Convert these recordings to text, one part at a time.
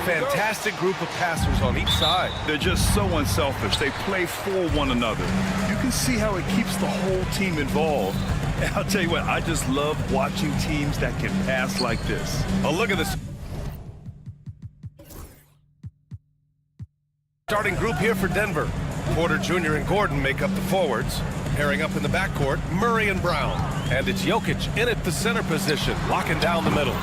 fantastic group of passers on each side. They're just so unselfish. They play for one another. You can see how it keeps the whole team involved. And I'll tell you what, I just love watching teams that can pass like this. Oh, look at this. Starting group here for Denver. Porter Jr. and Gordon make up the forwards. Pairing up in the backcourt, Murray and Brown. And it's Jokic in at the center position, locking down the middle.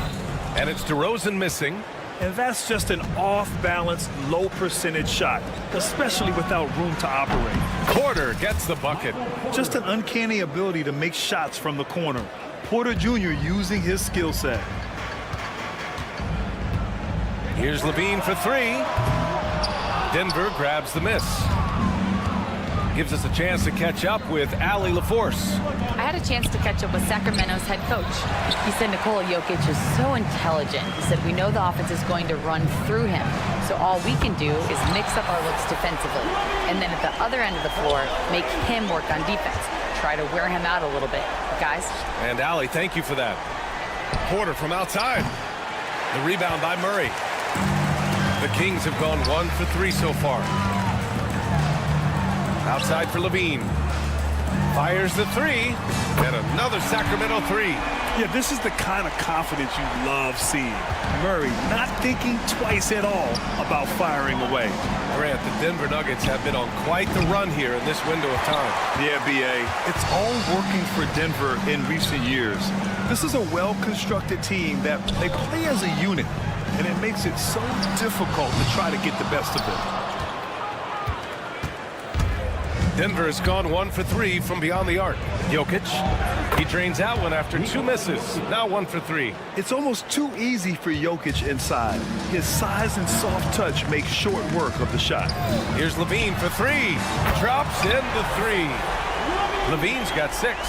And it's DeRozan missing. And that's just an off-balance, low-percentage shot, especially without room to operate. Porter gets the bucket. Just an uncanny ability to make shots from the corner. Porter Jr. using his skill set. Here's Levine for three. Denver grabs the miss. Gives us a chance to catch up with Allie LaForce. I had a chance to catch up with Sacramento's head coach. He said Nikola Jokic is so intelligent. He said, we know the offense is going to run through him. So all we can do is mix up our looks defensively. And then at the other end of the floor, make him work on defense. Try to wear him out a little bit. Guys? And Allie, thank you for that. Porter from outside. The rebound by Murray. The Kings have gone 1 for 3 so far. Outside for Levine. Fires the three. And another Sacramento three. Yeah, this is the kind of confidence you love seeing. Murray not thinking twice at all about firing away. Grant, the Denver Nuggets have been on quite the run here in this window of time. Yeah, B.A. It's all working for Denver in recent years. This is a well-constructed team that they play as a unit, and it makes it so difficult to try to get the best of it. Denver has gone 1 for 3 from beyond the arc. Jokic, he drains out one after 2 misses. Now 1 for 3. It's almost too easy for Jokic inside. His size and soft touch make short work of the shot. Here's Levine for 3. Drops in the 3. Levine's got 6.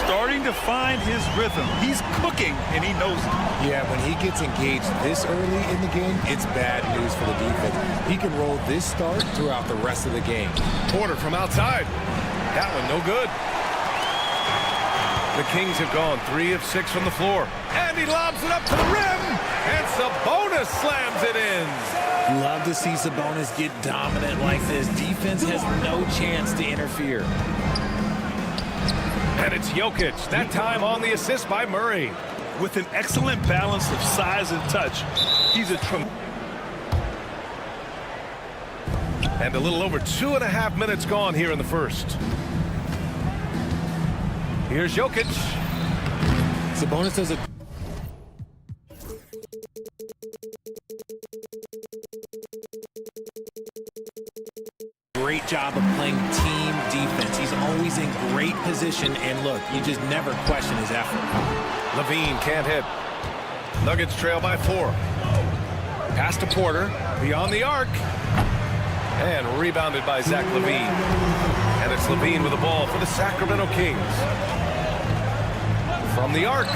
Starting to find his rhythm. He's cooking, and he knows it. Yeah, when he gets engaged this early in the game, it's bad news for the defense. He can roll this start throughout the rest of the game. Porter from outside. That one no good. The Kings have gone 3 of 6 from the floor. And he lobs it up to the rim. And Sabonis slams it in. Love to see Sabonis get dominant like this. Defense has no chance to interfere. And it's Jokic, that time on the assist by Murray. With an excellent balance of size and touch, he's a tremendous. And a little over 2.5 minutes gone here in the first. Here's Jokic. Sabonis does a great job of playing team defense. He's always in great position, and look, you just never question his effort. Levine can't hit. Nuggets trail by 4. Pass to Porter, beyond the arc. And rebounded by Zach Levine. And it's Levine with the ball for the Sacramento Kings. From the arc.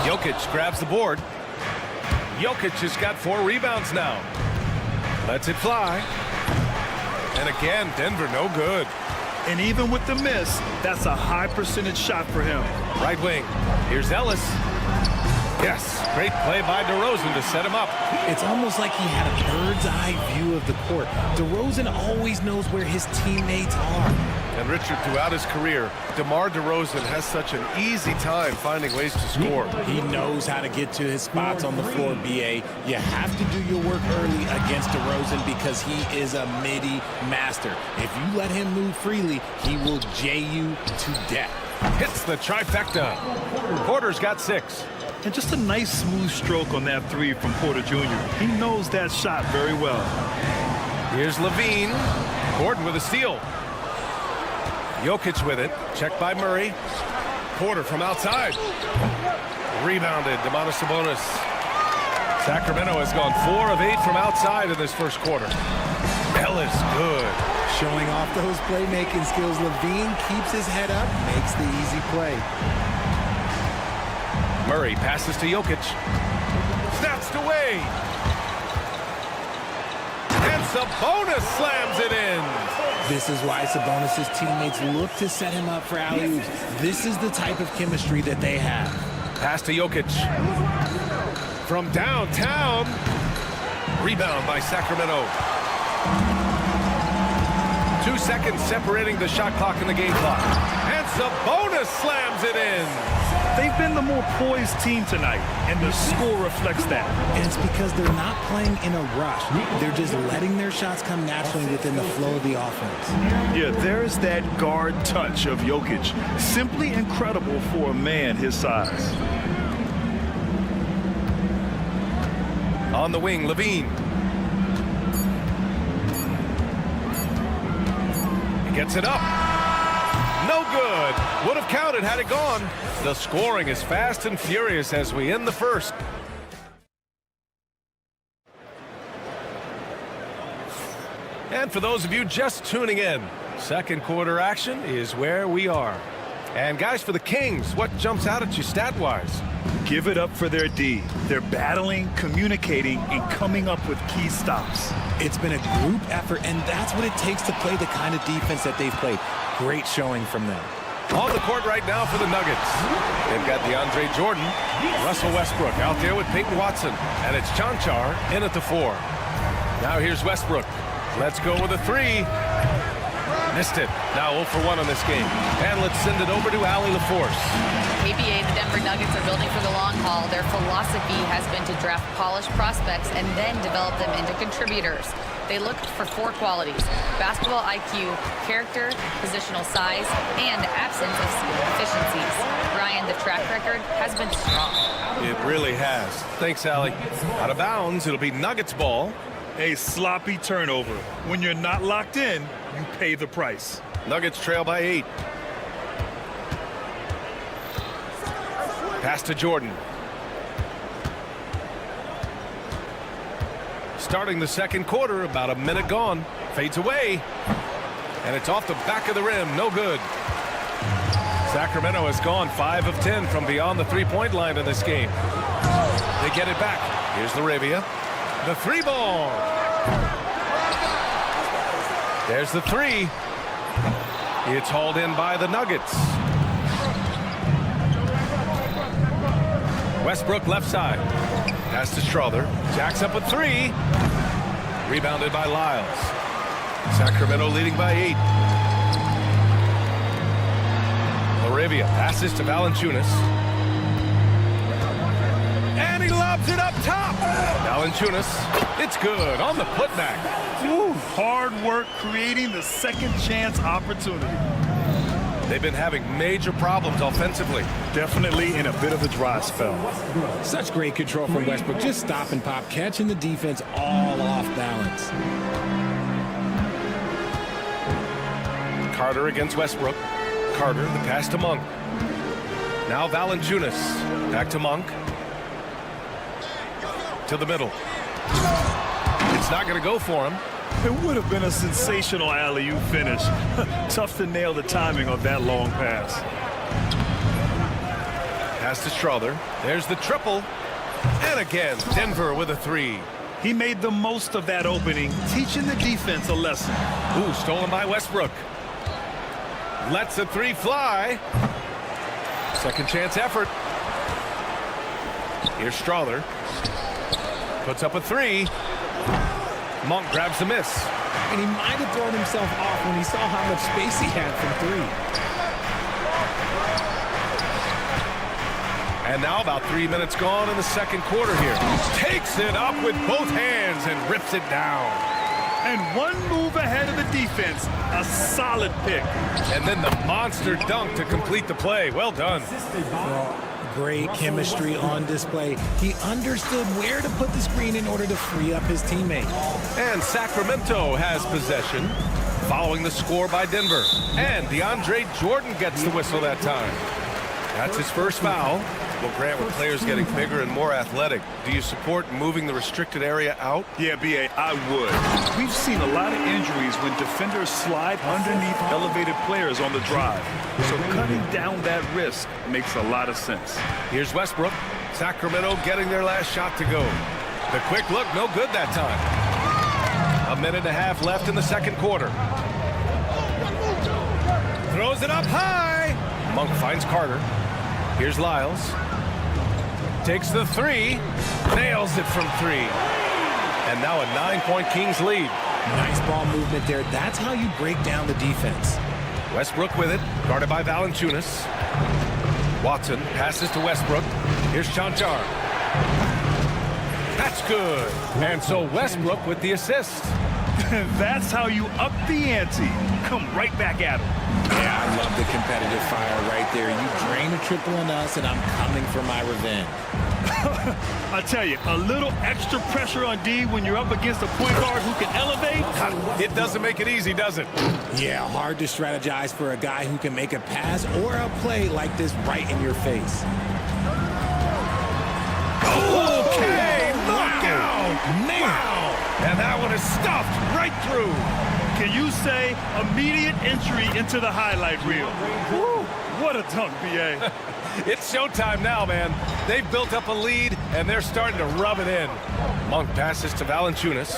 Jokic grabs the board. Jokic has got 4 rebounds now. Lets it fly. And again, Denver no good. And even with the miss, that's a high percentage shot for him. Right wing. Here's Ellis. Yes, great play by DeRozan to set him up. It's almost like he had a bird's eye view of the court. DeRozan always knows where his teammates are. And Richard, throughout his career, DeMar DeRozan has such an easy time finding ways to score. He knows how to get to his spots on the floor, B.A. You have to do your work early against DeRozan because he is a midi master. If you let him move freely, he will J you to death. Hits the trifecta. Porter's got 6. And just a nice smooth stroke on that 3 from Porter Jr. He knows that shot very well. Here's Levine. Gordon with a steal. Jokic with it. Checked by Murray. Porter from outside. Rebounded. Domantas Sabonis. Sacramento has gone 4 of 8 from outside in this first quarter. Ellis good. Showing off those playmaking skills. Levine keeps his head up, makes the easy play. Murray passes to Jokic. Snatched away. And Sabonis slams it in. This is why Sabonis' teammates look to set him up for alley-oops. This is the type of chemistry that they have. Pass to Jokic. From downtown. Rebound by Sacramento. 2 seconds separating the shot clock and the game clock. And Sabonis slams it in. They've been the more poised team tonight, and the score reflects that. And it's because they're not playing in a rush. They're just letting their shots come naturally within the flow of the offense. Yeah, there's that guard touch of Jokic. Simply incredible for a man his size. On the wing, Levine. He gets it up. No good. Would have counted had it gone. The scoring is fast and furious as we end the first. And for those of you just tuning in, second quarter action is where we are. And guys, for the Kings, what jumps out at you stat-wise? Give it up for their D. They're battling, communicating, and coming up with key stops. It's been a group effort, and that's what it takes to play the kind of defense that they've played. Great showing from them. On the court right now for the Nuggets. They've got DeAndre Jordan, Russell Westbrook out there with Peyton Watson, and it's Chanchar in at the 4. Now here's Westbrook. Let's go with a 3. Missed it. Now 0 for 1 on this game. And let's send it over to Allie LaForce. KBA, the Denver Nuggets are building for the long haul. Their philosophy has been to draft polished prospects and then develop them into contributors. They look for 4 qualities: basketball IQ, character, positional size, and absence of skill deficiencies. Ryan, the track record has been strong. It really has. Thanks, Allie. Out of bounds, it'll be Nuggets ball. A sloppy turnover. When you're not locked in, you pay the price. Nuggets trail by 8. Pass to Jordan. Starting the second quarter, about a minute gone. Fades away. And it's off the back of the rim. No good. Sacramento has gone 5 of 10 from beyond the three-point line in this game. They get it back. Here's Laravia. The 3 ball. There's the 3. It's hauled in by the Nuggets. Westbrook left side. Pass to Strother. Jacks up a 3. Rebounded by Lyles. Sacramento leading by 8. Laravia passes to Valanciunas. And he lobs it up top. Valanciunas. It's good on the putback. Woo, hard work creating the second chance opportunity. They've been having major problems offensively. Definitely in a bit of a dry spell. Such great control from Westbrook. Just stop and pop, catching the defense all off balance. Carter against Westbrook. Carter, the pass to Monk. Now Valanciunas. Back to Monk. To the middle. It's not going to go for him. It would have been a sensational alley-oop finish. Tough to nail the timing of that long pass. Pass to Strother. There's the triple. And again, Denver with a 3. He made the most of that opening, teaching the defense a lesson. Ooh, stolen by Westbrook. Lets a 3 fly. Second chance effort. Here's Strother. Puts up a 3. Monk grabs the miss. And he might have thrown himself off when he saw how much space he had from 3. And now about 3 minutes gone in the second quarter here. Takes it up with both hands and rips it down. And one move ahead of the defense. A solid pick. And then the monster dunk to complete the play. Well done. Great chemistry on display. He understood where to put the screen in order to free up his teammate. And Sacramento has possession following the score by Denver. And DeAndre Jordan gets the whistle that time. That's his first foul. Well, Grant, with players getting bigger and more athletic, do you support moving the restricted area out? Yeah, B.A., I would. We've seen a lot of injuries when defenders slide underneath elevated players on the drive. So cutting down that risk makes a lot of sense. Here's Westbrook. Sacramento getting their last shot to go. The quick look, no good that time. A minute and a half left in the second quarter. Throws it up high. Monk finds Carter. Here's Lyles. Takes the 3. Nails it from 3. And now a 9-point Kings lead. Nice ball movement there. That's how you break down the defense. Westbrook with it, guarded by Valanciunas. Watson passes to Westbrook. Here's Chanchar. That's good. And so Westbrook with the assist. That's how you up the ante. Come right back at him. Yeah, I love the competitive fire right there. You drain a triple on us, and I'm coming for my revenge. I tell you, a little extra pressure on D when you're up against a point guard who can elevate. It doesn't make it easy, does it? Yeah, hard to strategize for a guy who can make a pass or a play like this right in your face. Okay, look out! Man. And that one is stuffed right through. Can you say immediate entry into the highlight reel? Woo, what a dunk, B.A. It's showtime now, man. They've built up a lead, and they're starting to rub it in. Monk passes to Valanciunas.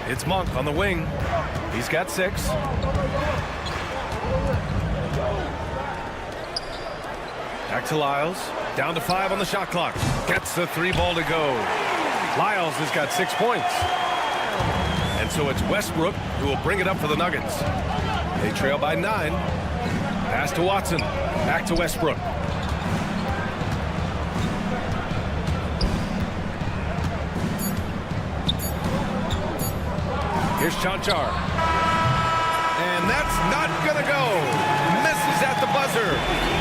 It's Monk on the wing. He's got 6. Back to Lyles. Down to 5 on the shot clock. Gets the 3 ball to go. Lyles has got 6 points. And so it's Westbrook who will bring it up for the Nuggets. They trail by 9. Pass to Watson. Back to Westbrook. Here's Chanchar. And that's not going to go. Misses at the buzzer.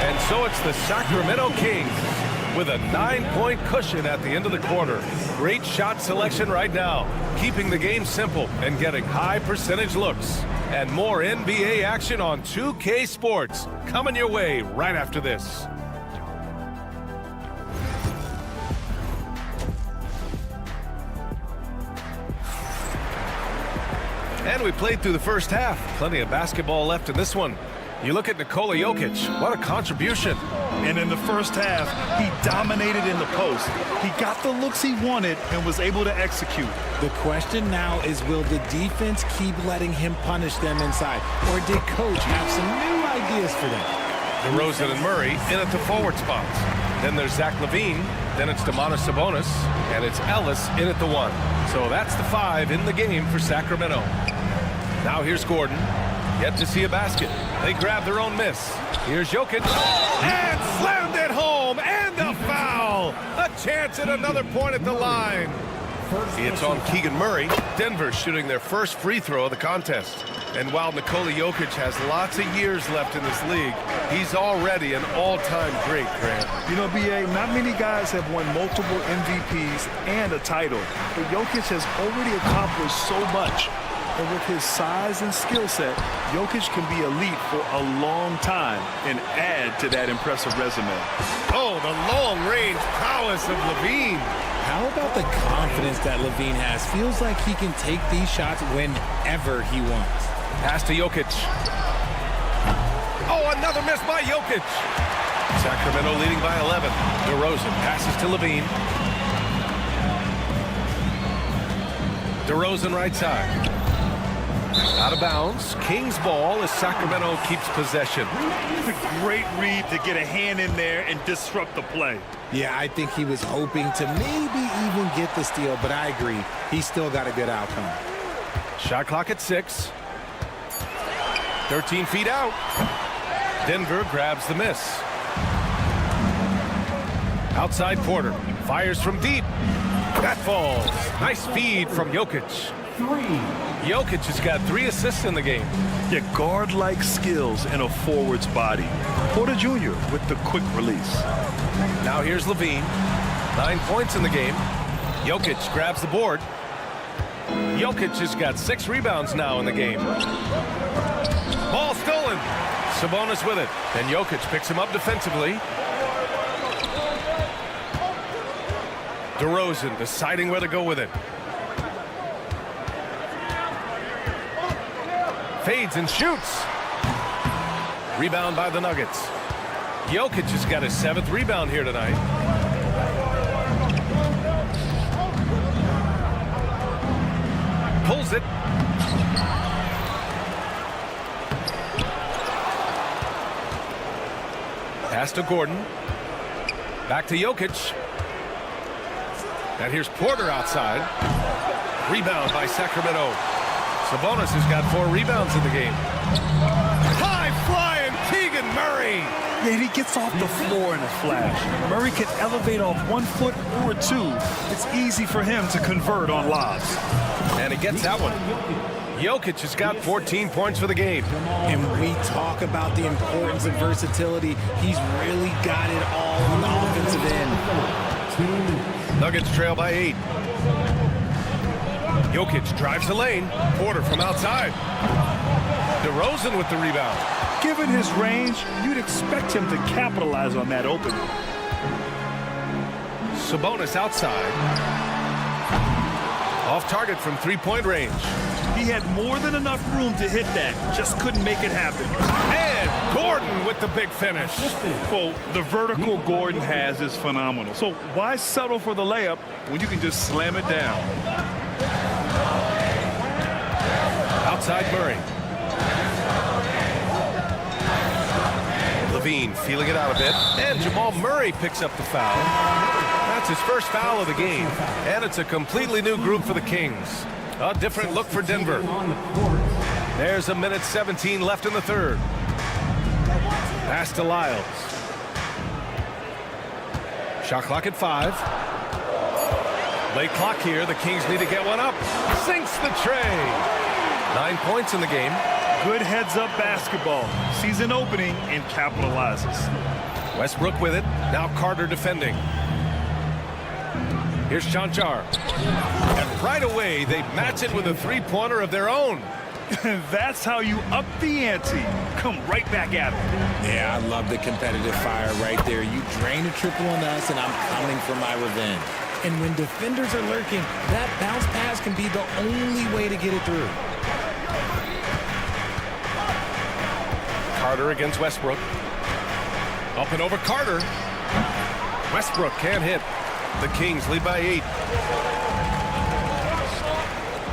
And so it's the Sacramento Kings with a 9-point cushion at the end of the quarter. Great shot selection right now, keeping the game simple and getting high percentage looks. And more NBA action on 2K Sports coming your way right after this. And we played through the first half. Plenty of basketball left in this one. You look at Nikola Jokic, what a contribution. And in the first half, he dominated in the post. He got the looks he wanted and was able to execute. The question now is, will the defense keep letting him punish them inside? Or did Coach have some new ideas for them? DeRozan and Murray in at the forward spots. Then there's Zach LaVine. Then it's Domantas Sabonis. And it's Ellis in at the 1. So that's the 5 in the game for Sacramento. Now here's Gordon. Yet to see a basket. They grab their own miss. Here's Jokic. And slammed it home. And a foul. A chance at another point at the line. It's on Keegan Murray. Denver shooting their first free throw of the contest. And while Nikola Jokic has lots of years left in this league, he's already an all-time great, Grant. You know, B.A., not many guys have won multiple MVPs and a title. But Jokic has already accomplished so much. And with his size and skill set, Jokic can be elite for a long time and add to that impressive resume. Oh, the long-range prowess of LaVine. How about the confidence that LaVine has? Feels like he can take these shots whenever he wants. Pass to Jokic. Oh, another miss by Jokic. Sacramento leading by 11. DeRozan passes to LaVine. DeRozan right side. Out of bounds. Kings ball as Sacramento keeps possession. It's a great read to get a hand in there and disrupt the play. Yeah, I think he was hoping to maybe even get the steal, but I agree. He still got a good outcome. Shot clock at 6. 13 feet out. Denver grabs the miss. Outside Porter. Fires from deep. That falls. Nice feed from Jokic. Jokic has got 3 assists in the game. Yeah, guard-like skills in a forward's body. Porter Jr. with the quick release. Now here's LaVine. 9 points in the game. Jokic grabs the board. Jokic has got 6 rebounds now in the game. Ball stolen. Sabonis with it. And Jokic picks him up defensively. DeRozan deciding where to go with it. Fades and shoots. Rebound by the Nuggets. Jokic has got his 7th rebound here tonight. Pulls it. Pass to Gordon. Back to Jokic. And here's Porter outside. Rebound by Sacramento. Sabonis has got 4 rebounds in the game. High-flying Keegan Murray. Yeah, and he gets off the floor in a flash. Murray can elevate off 1 foot or 2. It's easy for him to convert on lobs. And he gets that one. Jokic has got 14 points for the game. And we talk about the importance of versatility. He's really got it all on the offensive end. Nuggets trail by 8. Jokic drives the lane. Porter from outside. DeRozan with the rebound. Given his range, you'd expect him to capitalize on that opening. Sabonis outside. Off target from 3-point range. He had more than enough room to hit that. Just couldn't make it happen. And Gordon with the big finish. Well, the vertical Gordon has is phenomenal. So why settle for the layup when you can just slam it down? Outside Murray. Levine feeling it out a bit. And Jamal Murray picks up the foul. That's his first foul of the game. And it's a completely new group for the Kings. A different look for Denver. There's 1:17 left in the third. Pass to Lyles. Shot clock at 5. Late clock here. The Kings need to get one up. Sinks the tray. 9 points in the game. Good heads-up basketball. Sees an opening and capitalizes. Westbrook with it. Now Carter defending. Here's Chanchar. And right away, they match it with a 3-pointer of their own. That's how you up the ante. Come right back at him. Yeah, I love the competitive fire right there. You drain a triple on us, and I'm coming for my revenge. And when defenders are lurking, that bounce pass can be the only way to get it through. Carter against Westbrook. Up and over Carter. Westbrook can't hit. The Kings lead by 8.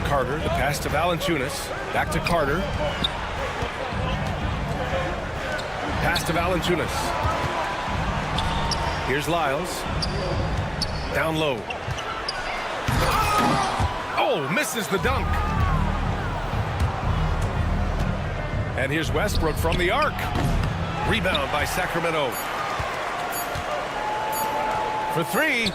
Carter, the pass to Valanciunas. Back to Carter. Pass to Valanciunas. Here's Lyles. Down low. Oh, misses the dunk. And here's Westbrook from the arc. Rebound by Sacramento. For 3.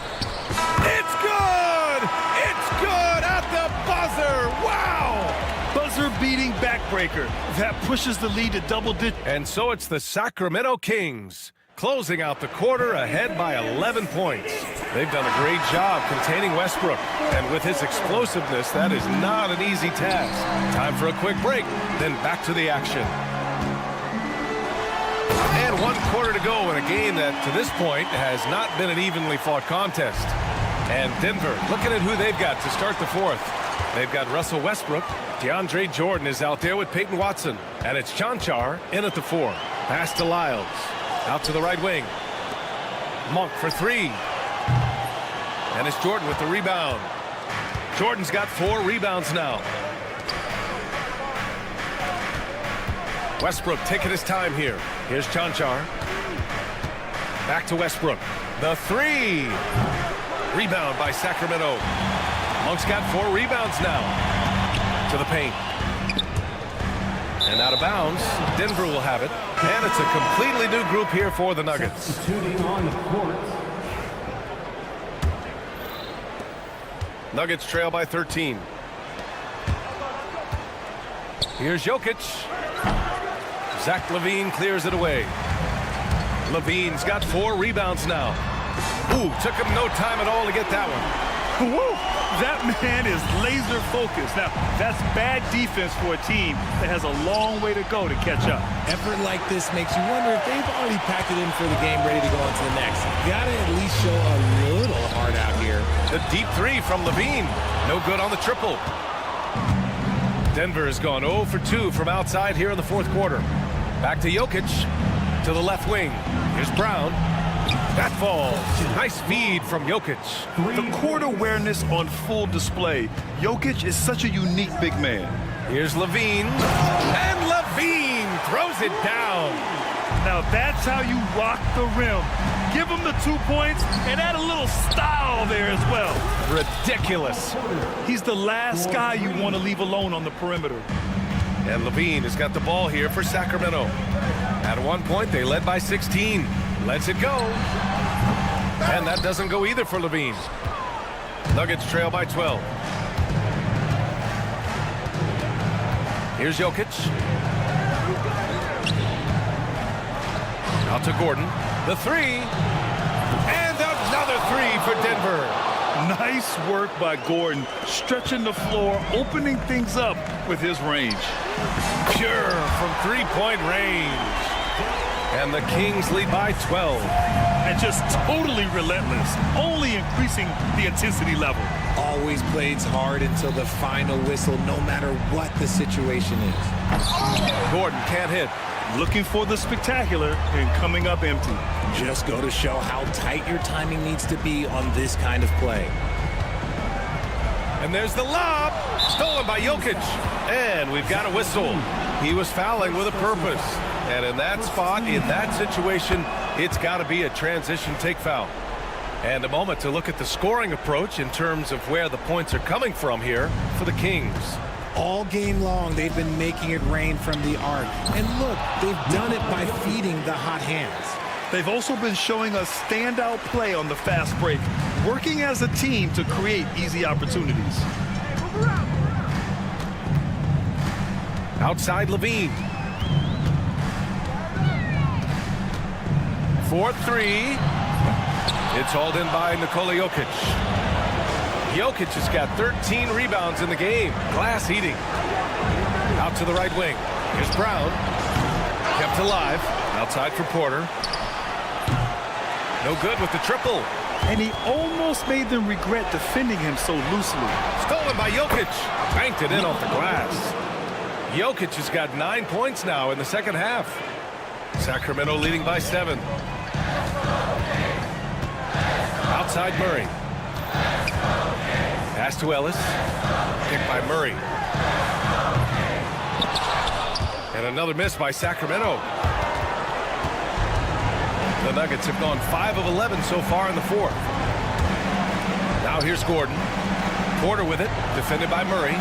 It's good! It's good at the buzzer! Wow! Buzzer-beating backbreaker. That pushes the lead to double digits. And so it's the Sacramento Kings closing out the quarter ahead by 11 points. They've done a great job containing Westbrook. And with his explosiveness, that is not an easy task. Time for a quick break, then back to the action. And 1 quarter to go in a game that, to this point, has not been an evenly fought contest. And Denver, looking at who they've got to start the 4th. They've got Russell Westbrook. DeAndre Jordan is out there with Peyton Watson. And it's Chanchar in at the 4. Pass to Lyles. Out to the right wing. Monk for 3. And it's Jordan with the rebound. Jordan's got 4 rebounds now. Westbrook taking his time here. Here's Chanchar. Back to Westbrook. The 3. Rebound by Sacramento. Monk's got 4 rebounds now. To the paint. And out of bounds. Denver will have it. And it's a completely new group here for the Nuggets. Nuggets trail by 13. Here's Jokic. Zach LaVine clears it away. LaVine's got 4 rebounds now. Ooh, took him no time at all to get that one. Woo! That man is laser focused. Now, that's bad defense for a team that has a long way to go to catch up. Effort like this makes you wonder if they've already packed it in for the game, ready to go on to the next. Gotta at least show a little heart out here. The deep 3 from LaVine. No good on the triple. Denver has gone 0 for 2 from outside here in the 4th quarter. Back to Jokic. To the left wing. Here's Brown. That falls. Nice feed from Jokic. The court awareness on full display. Jokic is such a unique big man. Here's LaVine. And LaVine throws it down. Now that's how you rock the rim. Give him the 2 points and add a little style there as well. Ridiculous. He's the last guy you want to leave alone on the perimeter. And Levine has got the ball here for Sacramento. At one point, they led by 16. Lets it go. And that doesn't go either for Levine. Nuggets trail by 12. Here's Jokic. Out to Gordon. The three. And another three for Denver. Nice work by Gordon, stretching the floor, opening things up with his range. Pure from three-point range. And the Kings lead by 12. And just totally relentless, only increasing the intensity level. Always plays hard until the final whistle, no matter what the situation is. Gordon can't hit. Looking for the spectacular and coming up empty. Just go to show how tight your timing needs to be on this kind of play. And there's the lob. Stolen by Jokic. And we've got a whistle. He was fouling with a purpose. And in that spot, in that situation, it's got to be a transition take foul. And a moment to look at the scoring approach in terms of where the points are coming from here for the Kings. All game long, they've been making it rain from the arc. And look, they've done it by feeding the hot hands. They've also been showing us standout play on the fast break, working as a team to create easy opportunities. Outside Levine. 4-3. It's hauled in by Nikola Jokic. Jokic has got 13 rebounds in the game. Glass eating. Out to the right wing. Here's Brown. Kept alive. Outside for Porter. No good with the triple. And he almost made them regret defending him so loosely. Stolen by Jokic. Banked it in off the glass. Jokic has got 9 points now in the second half. Sacramento leading by 7. Outside Murray. Pass to Ellis. Picked by Murray. And another miss by Sacramento. The Nuggets have gone 5 of 11 so far in the fourth. Now here's Gordon. Porter with it. Defended by Murray.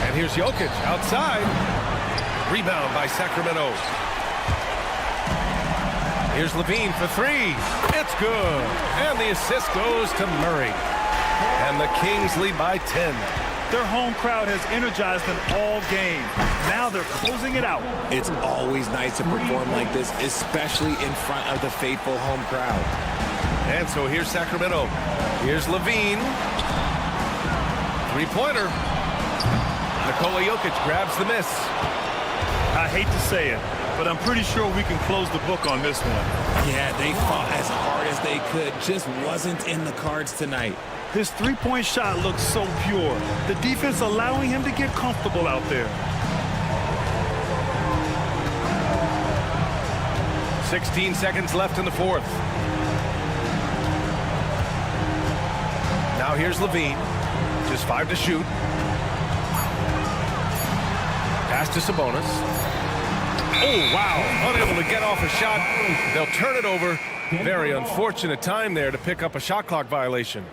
And here's Jokic outside. Rebound by Sacramento. Here's Levine for three. It's good. And the assist goes to Murray. And the Kings lead by 10. Their home crowd has energized them all game. Now they're closing it out. It's always nice to perform like this, especially in front of the faithful home crowd. And so here's Sacramento. Here's Levine. Three-pointer. Nikola Jokic grabs the miss. I hate to say it, but I'm pretty sure we can close the book on this one. Yeah, they fought as hard as they could. Just wasn't in the cards tonight. His three-point shot looks so pure. The defense allowing him to get comfortable out there. 16 seconds left in the fourth. Now here's Levine. Just 5 to shoot. Pass to Sabonis. Oh, wow. Unable to get off a shot. They'll turn it over. Very unfortunate time there to pick up a shot clock violation.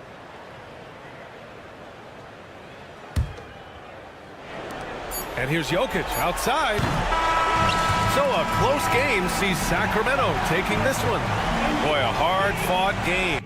And here's Jokic outside. So a close game sees Sacramento taking this one. Boy, a hard-fought game.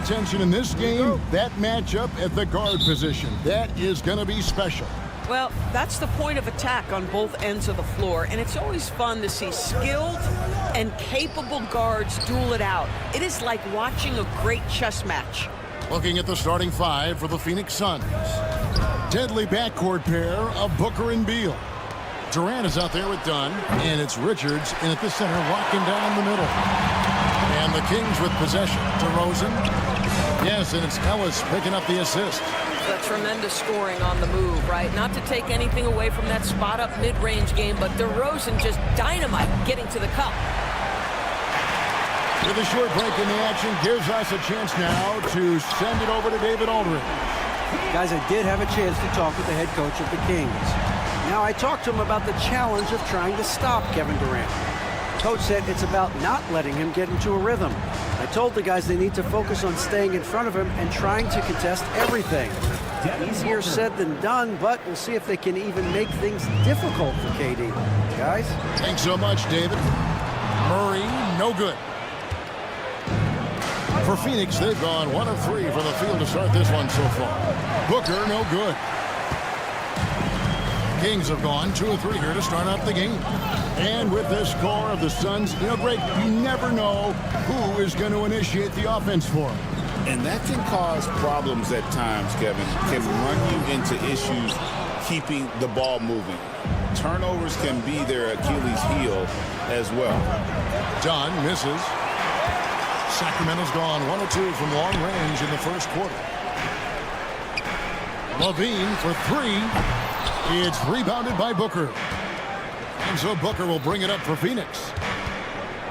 attention in this game, that matchup at the guard position. That is going to be special. Well, that's the point of attack on both ends of the floor, and it's always fun to see skilled and capable guards duel it out. It is like watching a great chess match. Looking at the starting five for the Phoenix Suns. Deadly backcourt pair of Booker and Beal. Durant is out there with Dunn, and it's Richards in at the center, locking down the middle. And the Kings with possession. DeRozan. Yes, and it's Ellis picking up the assist. The tremendous scoring on the move, right? Not to take anything away from that spot-up mid-range game, but DeRozan just dynamite getting to the cup. With a short break in the action, gives us a chance now to send it over to David Aldridge. Guys, I did have a chance to talk with the head coach of the Kings. Now, I talked to him about the challenge of trying to stop Kevin Durant. Coach said it's about not letting him get into a rhythm. I told the guys they need to focus on staying in front of him and trying to contest everything. Easier said than done, but we'll see if they can even make things difficult for KD. Guys? Thanks so much, David. Murray, no good. For Phoenix, they've gone 1 of 3 from the field to start this one so far. Booker, no good. Kings have gone 2 of 3 here to start out the game. And with this score of the Suns, you know, Greg, you never know who is going to initiate the offense for them. And that can cause problems at times, Kevin. Can run you into issues keeping the ball moving. Turnovers can be their Achilles heel as well. Dunn misses. Sacramento's gone 1 of 2 from long range in the first quarter. Levine for 3. It's rebounded by Booker. And so Booker will bring it up for Phoenix.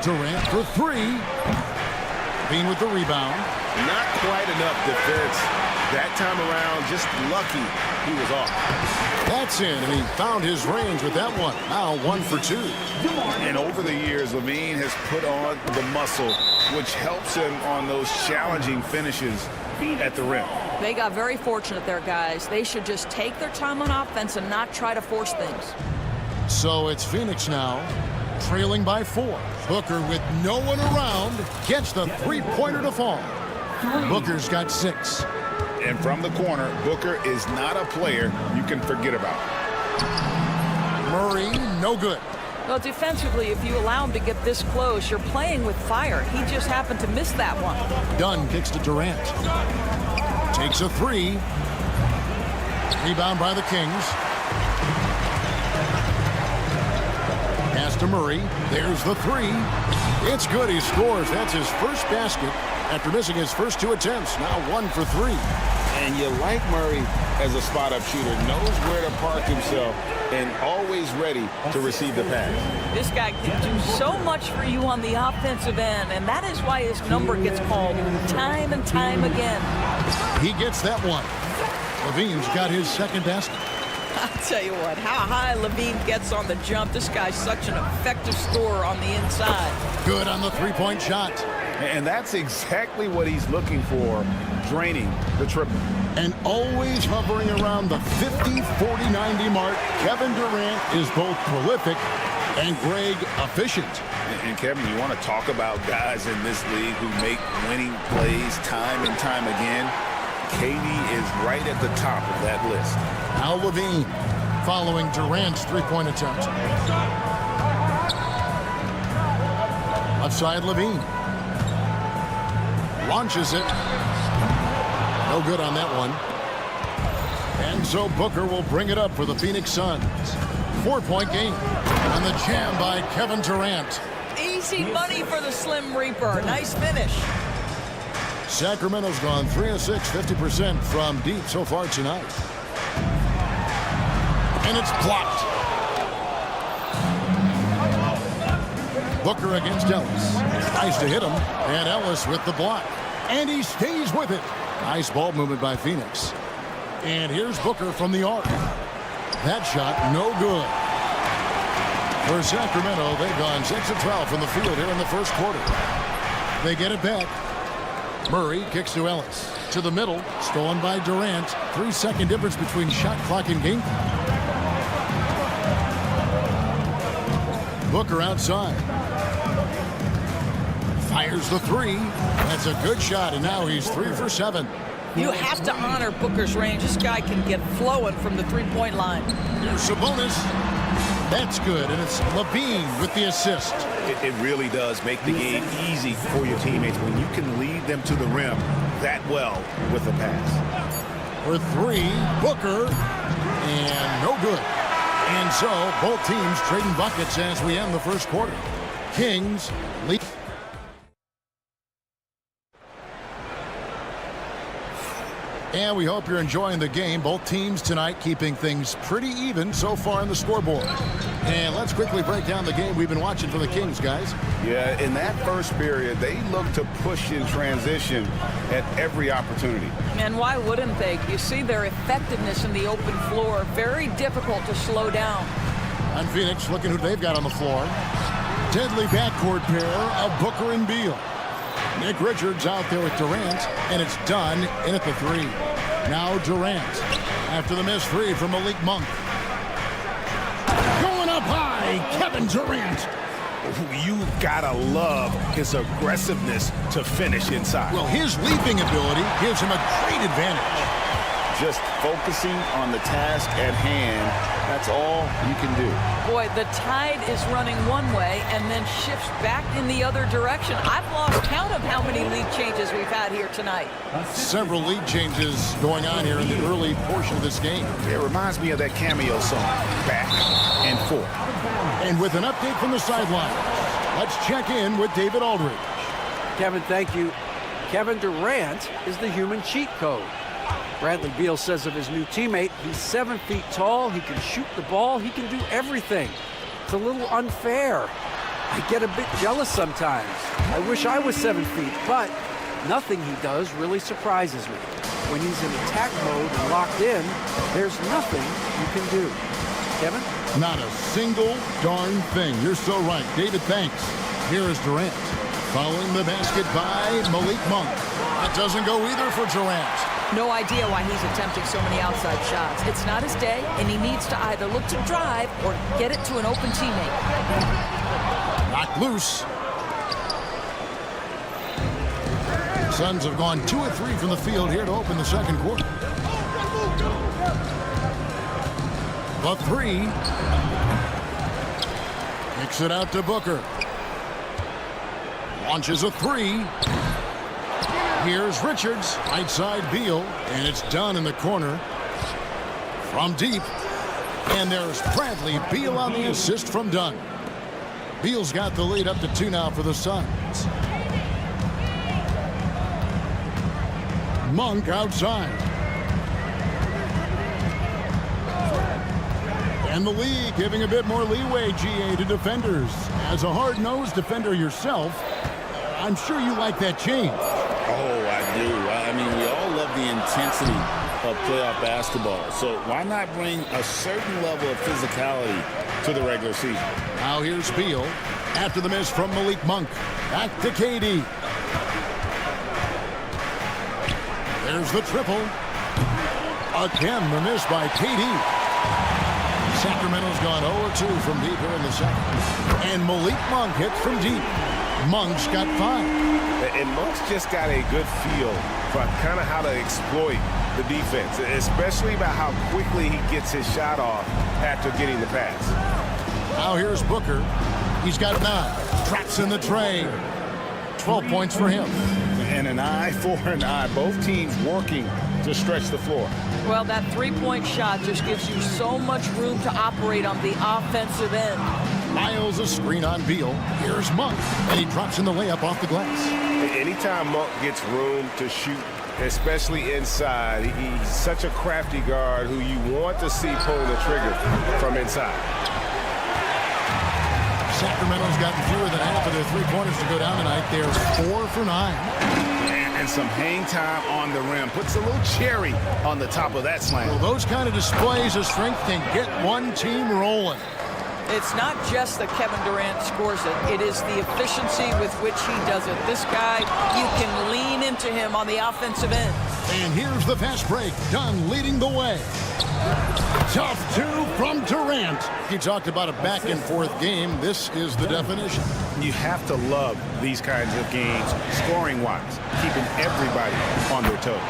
Durant for 3. Levine with the rebound. Not quite enough defense that time around. Just lucky he was off. That's in, and he found his range with that one. Now 1 for 2. And over the years, Levine has put on the muscle, which helps him on those challenging finishes at the rim. They got very fortunate there, guys. They should just take their time on offense and not try to force things. So it's Phoenix now, trailing by 4. Booker, with no one around, gets the three-pointer to fall. Booker's got 6. And from the corner, Booker is not a player you can forget about. Murray, no good. Well, defensively, if you allow him to get this close, you're playing with fire. He just happened to miss that one. Dunn kicks to Durant. Takes a 3. Rebound by the Kings. Pass to Murray. There's the 3. It's good. He scores. That's his first basket after missing his first 2 attempts. Now 1 for 3. And you like Murray as a spot-up shooter. Knows where to park himself and always ready to receive the pass. This guy can do so much for you on the offensive end, and that is why his number gets called time and time again. He gets that one. Levine's got his second basket. I'll tell you what, how high Levine gets on the jump, this guy's such an effective scorer on the inside. Good on the three-point shot. And that's exactly what he's looking for, draining the triple. And always hovering around the 50, 40, 90 mark, Kevin Durant is both prolific and, Greg, efficient. And Kevin, you want to talk about guys in this league who make winning plays time and time again? KD is right at the top of that list. Now Levine following Durant's three-point attempt. Left side Levine. Launches it. No good on that one. And so Booker will bring it up for the Phoenix Suns. 4-point game on the jam by Kevin Durant. Easy money for the Slim Reaper. Nice finish. Sacramento's gone 3 of 6, 50% from deep so far tonight. And it's blocked. Booker against Ellis. Nice to hit him. And Ellis with the block. And he stays with it. Nice ball movement by Phoenix. And here's Booker from the arc. That shot, no good. For Sacramento, they've gone 6 of 12 from the field here in the first quarter. They get it back. Murray kicks to Ellis. To the middle, stolen by Durant. 3-second difference between shot clock and game clock. Booker outside. Fires the three. That's a good shot, and now he's 3 for 7. You have to honor Booker's range. This guy can get flowing from the three-point line. Here's Sabonis. That's good, and it's Levine with the assist. It really does make the game easy for your teammates when you can lead them to the rim that well with a pass. For 3, Booker, and no good. And so both teams trading buckets as we end the first quarter. Kings lead. And we hope you're enjoying the game. Both teams tonight keeping things pretty even so far on the scoreboard. And let's quickly break down the game we've been watching for the Kings, guys. Yeah, in that first period, they looked to push in transition at every opportunity. And why wouldn't they? You see their effectiveness in the open floor. Very difficult to slow down. On Phoenix, looking who they've got on the floor. Deadly backcourt pair of Booker and Beal. Nick Richards out there with Durant, and it's done in at the 3. Now Durant after the missed 3 from Malik Monk. Going up high, Kevin Durant. You gotta love his aggressiveness to finish inside. Well, his leaping ability gives him a great advantage. Just focusing on the task at hand, that's all you can do. Boy, the tide is running one way and then shifts back in the other direction. I've lost count of how many lead changes we've had here tonight. Several lead changes going on here in the early portion of this game. It reminds me of that cameo song, Back and Forth. And with an update from the sideline, let's check in with David Aldridge. Kevin, thank you. Kevin Durant is the human cheat code. Bradley Beal says of his new teammate, he's 7 feet tall, he can shoot the ball, he can do everything. It's a little unfair. I get a bit jealous sometimes. I wish I was 7 feet, but nothing he does really surprises me. When he's in attack mode and locked in, there's nothing you can do. Kevin? Not a single darn thing. You're so right. David, thanks. Here is Durant. Following the basket by Malik Monk. That doesn't go either for Durant. No idea why he's attempting so many outside shots. It's not his day, and he needs to either look to drive or get it to an open teammate. Knocked loose. Suns have gone 2 of 3 from the field here to open the second quarter. The 3. Kicks it out to Booker. Launches a 3. Here's Richards, right side Beal, and it's done in the corner from deep. And there's Bradley Beal on the assist from Dunn. Beal's got the lead up to 2 now for the Suns. Monk outside. And the league giving a bit more leeway, GA, to defenders. As a hard-nosed defender yourself, I'm sure you like that change. Oh, I do. I mean, we all love the intensity of playoff basketball. So why not bring a certain level of physicality to the regular season? Now here's Beal after the miss from Malik Monk. Back to KD. There's the triple. Again, the miss by KD. Sacramento's gone 0-2 from deep here in the second. And Malik Monk hits from deep. Monk's got 5. And Monk's just got a good feel for kind of how to exploit the defense, especially about how quickly he gets his shot off after getting the pass. Now here's Booker. He's got 9. Traps in the tray. 12 points for him. And an eye for an eye. Both teams working to stretch the floor. Well, that three-point shot just gives you so much room to operate on the offensive end. Miles a screen on Beal. Here's Monk, and he drops in the layup off the glass. Anytime Monk gets room to shoot, especially inside, he's such a crafty guard who you want to see pulling the trigger from inside. Sacramento's gotten fewer than half of their three-pointers to go down tonight. They're 4 for 9. And some hang time on the rim. Puts a little cherry on the top of that slam. Well, those kind of displays of strength can get one team rolling. It's not just that Kevin Durant scores it. It is the efficiency with which he does it. This guy, you can lean into him on the offensive end. And here's the fast break. Dunn leading the way. Tough two from Durant. He talked about a back-and-forth game. This is the definition. You have to love these kinds of games, scoring-wise, keeping everybody on their toes.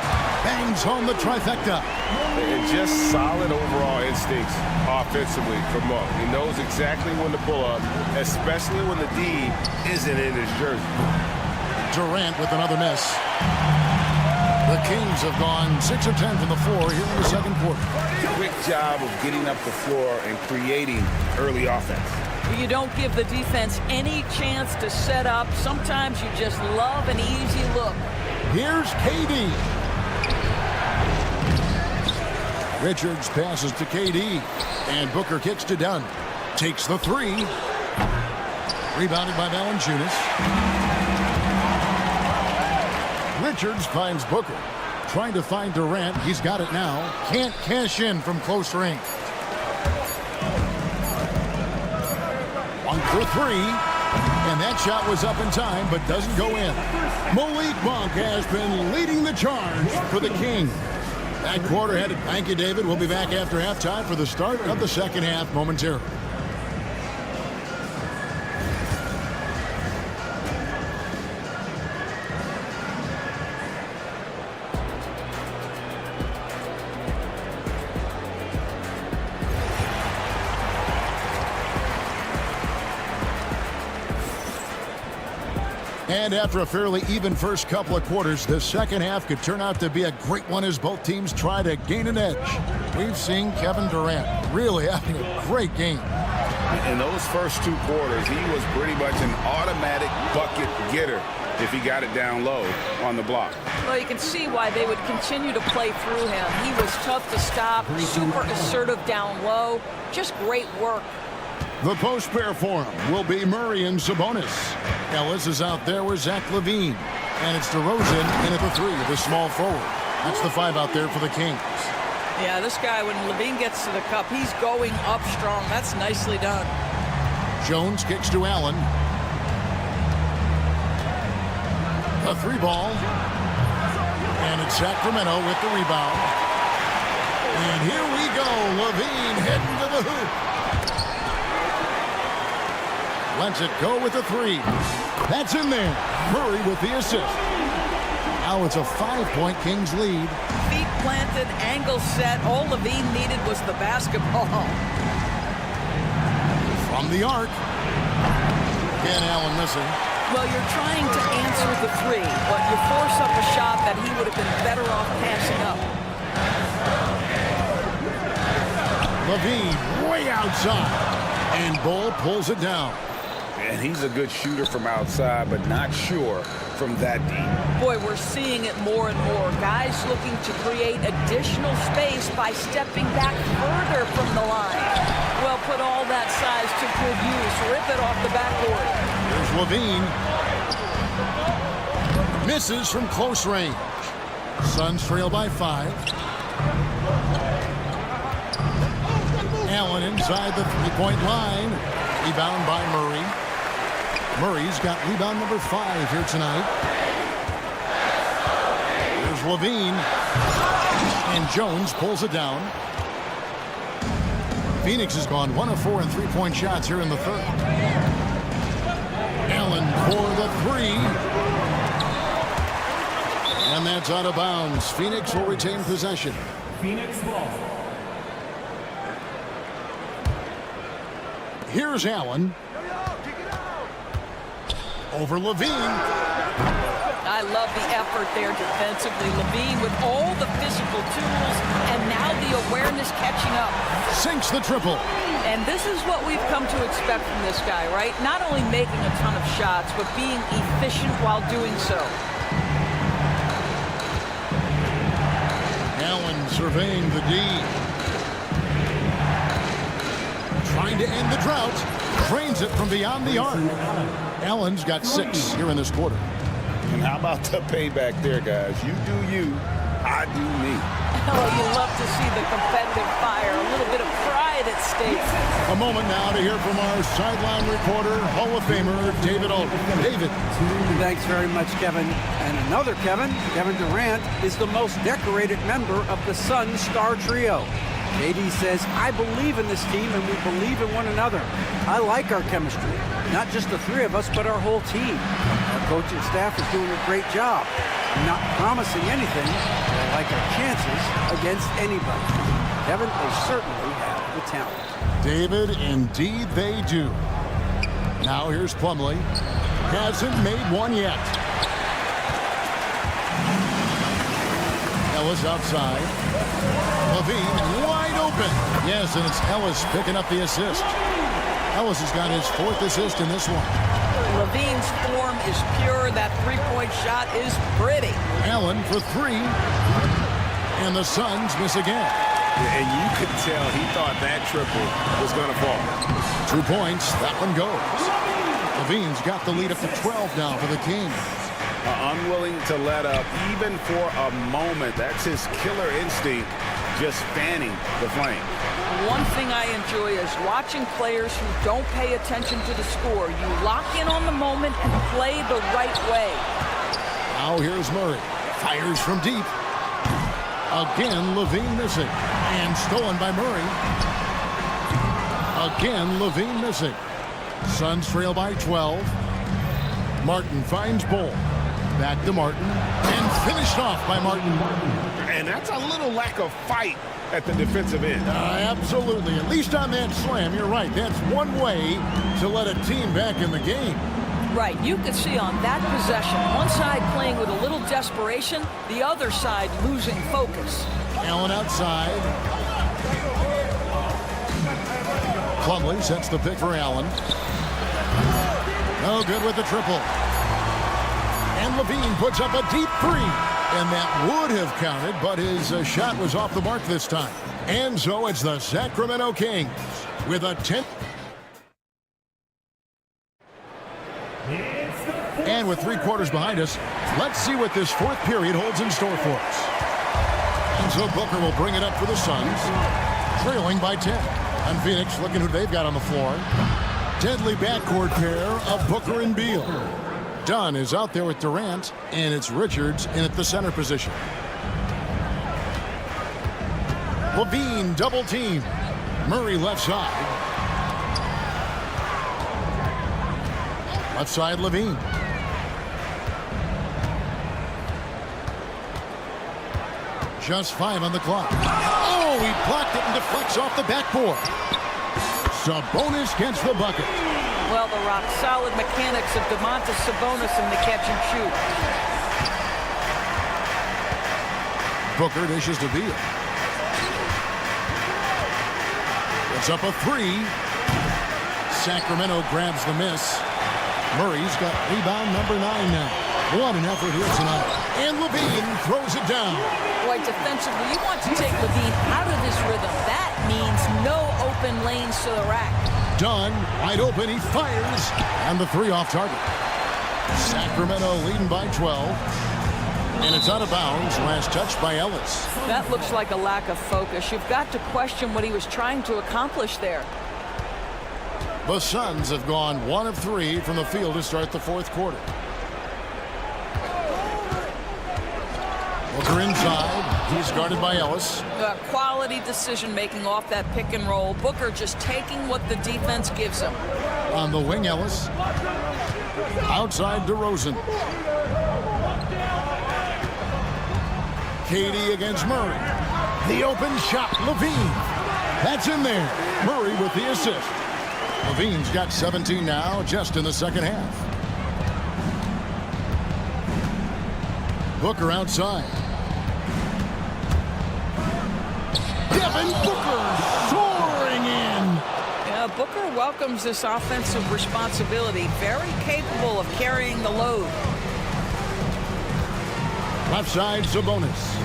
Bangs home the trifecta. And just solid overall instincts offensively from Monk. He knows exactly when to pull up, especially when the D isn't in his jersey. Durant with another miss. The Kings have gone 6 of 10 from the floor here in the second quarter. Quick job of getting up the floor and creating early offense. You don't give the defense any chance to set up. Sometimes you just love an easy look. Here's KD. Richards passes to KD. And Booker kicks to Dunn. Takes the three. Rebounded by Valanciunas. Richards finds Booker. Trying to find Durant. He's got it now. Can't cash in from close range. 1 for 3. And that shot was up in time, but doesn't go in. Malik Monk has been leading the charge for the Kings. That quarter headed. Thank you, David. We'll be back after halftime for the start of the second half momentarily. And after a fairly even first couple of quarters, the second half could turn out to be a great one as both teams try to gain an edge. We've seen Kevin Durant really having a great game. In those first 2 quarters, he was pretty much an automatic bucket getter if he got it down low on the block. Well, you can see why they would continue to play through him. He was tough to stop, super assertive down low. Just great work. The post pair for him will be Murray and Sabonis. Ellis is out there with Zach LaVine. And it's DeRozan in at the 3, the small forward. That's the 5 out there for the Kings. Yeah, this guy, when LaVine gets to the cup, he's going up strong. That's nicely done. Jones kicks to Allen. A 3 ball. And it's Sacramento with the rebound. And here we go. LaVine heading to the hoop. Lets it go with the 3. That's in there. Murray with the assist. Now it's a 5-point Kings lead. Feet planted, angle set. All LaVine needed was the basketball. From the arc. Again, Allen missing. Well, you're trying to answer the 3, but you force up a shot that he would have been better off passing up. LaVine way outside. And Bull pulls it down. And he's a good shooter from outside, but not sure from that deep. Boy, we're seeing it more and more. Guys looking to create additional space by stepping back further from the line. Well, put all that size to good use. Rip it off the backboard. Here's LaVine. Misses from close range. Suns trail by 5. Allen inside the 3-point line. Rebound by Murray. Murray's got rebound number 5 here tonight. Here's LaVine. And Jones pulls it down. Phoenix has gone 1 of 4 in 3-point shots here in the third. Allen for the 3. And that's out of bounds. Phoenix will retain possession. Phoenix ball. Here's Allen. Over LaVine. I love the effort there defensively. LaVine with all the physical tools and now the awareness catching up. Sinks the triple. And this is what we've come to expect from this guy, right? Not only making a ton of shots, but being efficient while doing so. Allen surveying the D. Trying to end the drought. Drains it from beyond the arc. Allen's got 6 here in this quarter. And how about the payback there, guys? You do you, I do me. Oh, you love to see the competitive fire, a little bit of pride at stake. A moment now to hear from our sideline reporter, Hall of Famer David Aldridge. David. Thanks very much, Kevin. And another Kevin Durant, is the most decorated member of the Suns star trio. KD says, I believe in this team and we believe in one another. I like our chemistry. Not just the three of us, but our whole team. Our coaching staff is doing a great job. I'm not promising anything, but I like our chances against anybody. Kevin, they certainly have the talent. David, indeed they do. Now here's Plumlee. Hasn't made one yet. Ellis outside. LaVine wide open. Yes, and it's Ellis picking up the assist. Ellis has got his 4th assist in this one. LaVine's form is pure. That three-point shot is pretty. Allen for 3. And the Suns miss again. And you could tell he thought that triple was going to fall. 2 points. That one goes. LaVine's got the lead up to 12 now for the Kings. Unwilling to let up even for a moment. That's his killer instinct, just fanning the flame. One thing I enjoy is watching players who don't pay attention to the score. You lock in on the moment and play the right way. Now here's Murray. Fires from deep. Again, LaVine missing. And stolen by Murray. Again, LaVine missing. Suns trail by 12. Martin finds Bull. Back to Martin. And finished off by Martin. And that's a little lack of fight at the defensive end. Absolutely. At least on that slam, you're right. That's one way to let a team back in the game. Right. You could see on that possession, one side playing with a little desperation, the other side losing focus. Allen outside. Plumlee sets the pick for Allen. No good with the triple. And LaVine puts up a deep 3. And that would have counted, but his shot was off the mark this time. And so it's the Sacramento Kings with a 10. And with 3 quarters behind us, let's see what this 4th period holds in store for us. And so Booker will bring it up for the Suns, trailing by 10. And Phoenix looking who they've got on the floor. Deadly backcourt pair of Booker and Beal. Dunn is out there with Durant, and it's Richards in at the center position. LaVine double team. Murray left side. Left side LaVine. Just 5 on the clock. Oh, he blocked it and deflects off the backboard. Sabonis gets the bucket. Well, the rock-solid mechanics of Domantas Sabonis in the catch and shoot. Booker dishes to Beal. It's up a 3. Sacramento grabs the miss. Murray's got rebound number 9 now. What an effort here tonight. And LaVine throws it down. Boy, defensively, you want to take LaVine out of his rhythm. That means no open lanes to the rack. Dunn, wide open, he fires, and the 3 off target. Sacramento leading by 12, and it's out of bounds. Last touch by Ellis. That looks like a lack of focus. You've got to question what he was trying to accomplish there. The Suns have gone 1 of 3 from the field to start the 4th quarter. Booker inside. He's guarded by Ellis. Quality decision-making off that pick and roll. Booker just taking what the defense gives him. On the wing, Ellis. Outside DeRozan. KD against Murray. The open shot, LaVine. That's in there. Murray with the assist. LaVine's got 17 now, just in the second half. Booker outside. Devin Booker soaring in. Yeah, Booker welcomes this offensive responsibility. Very capable of carrying the load. Left side, Sabonis.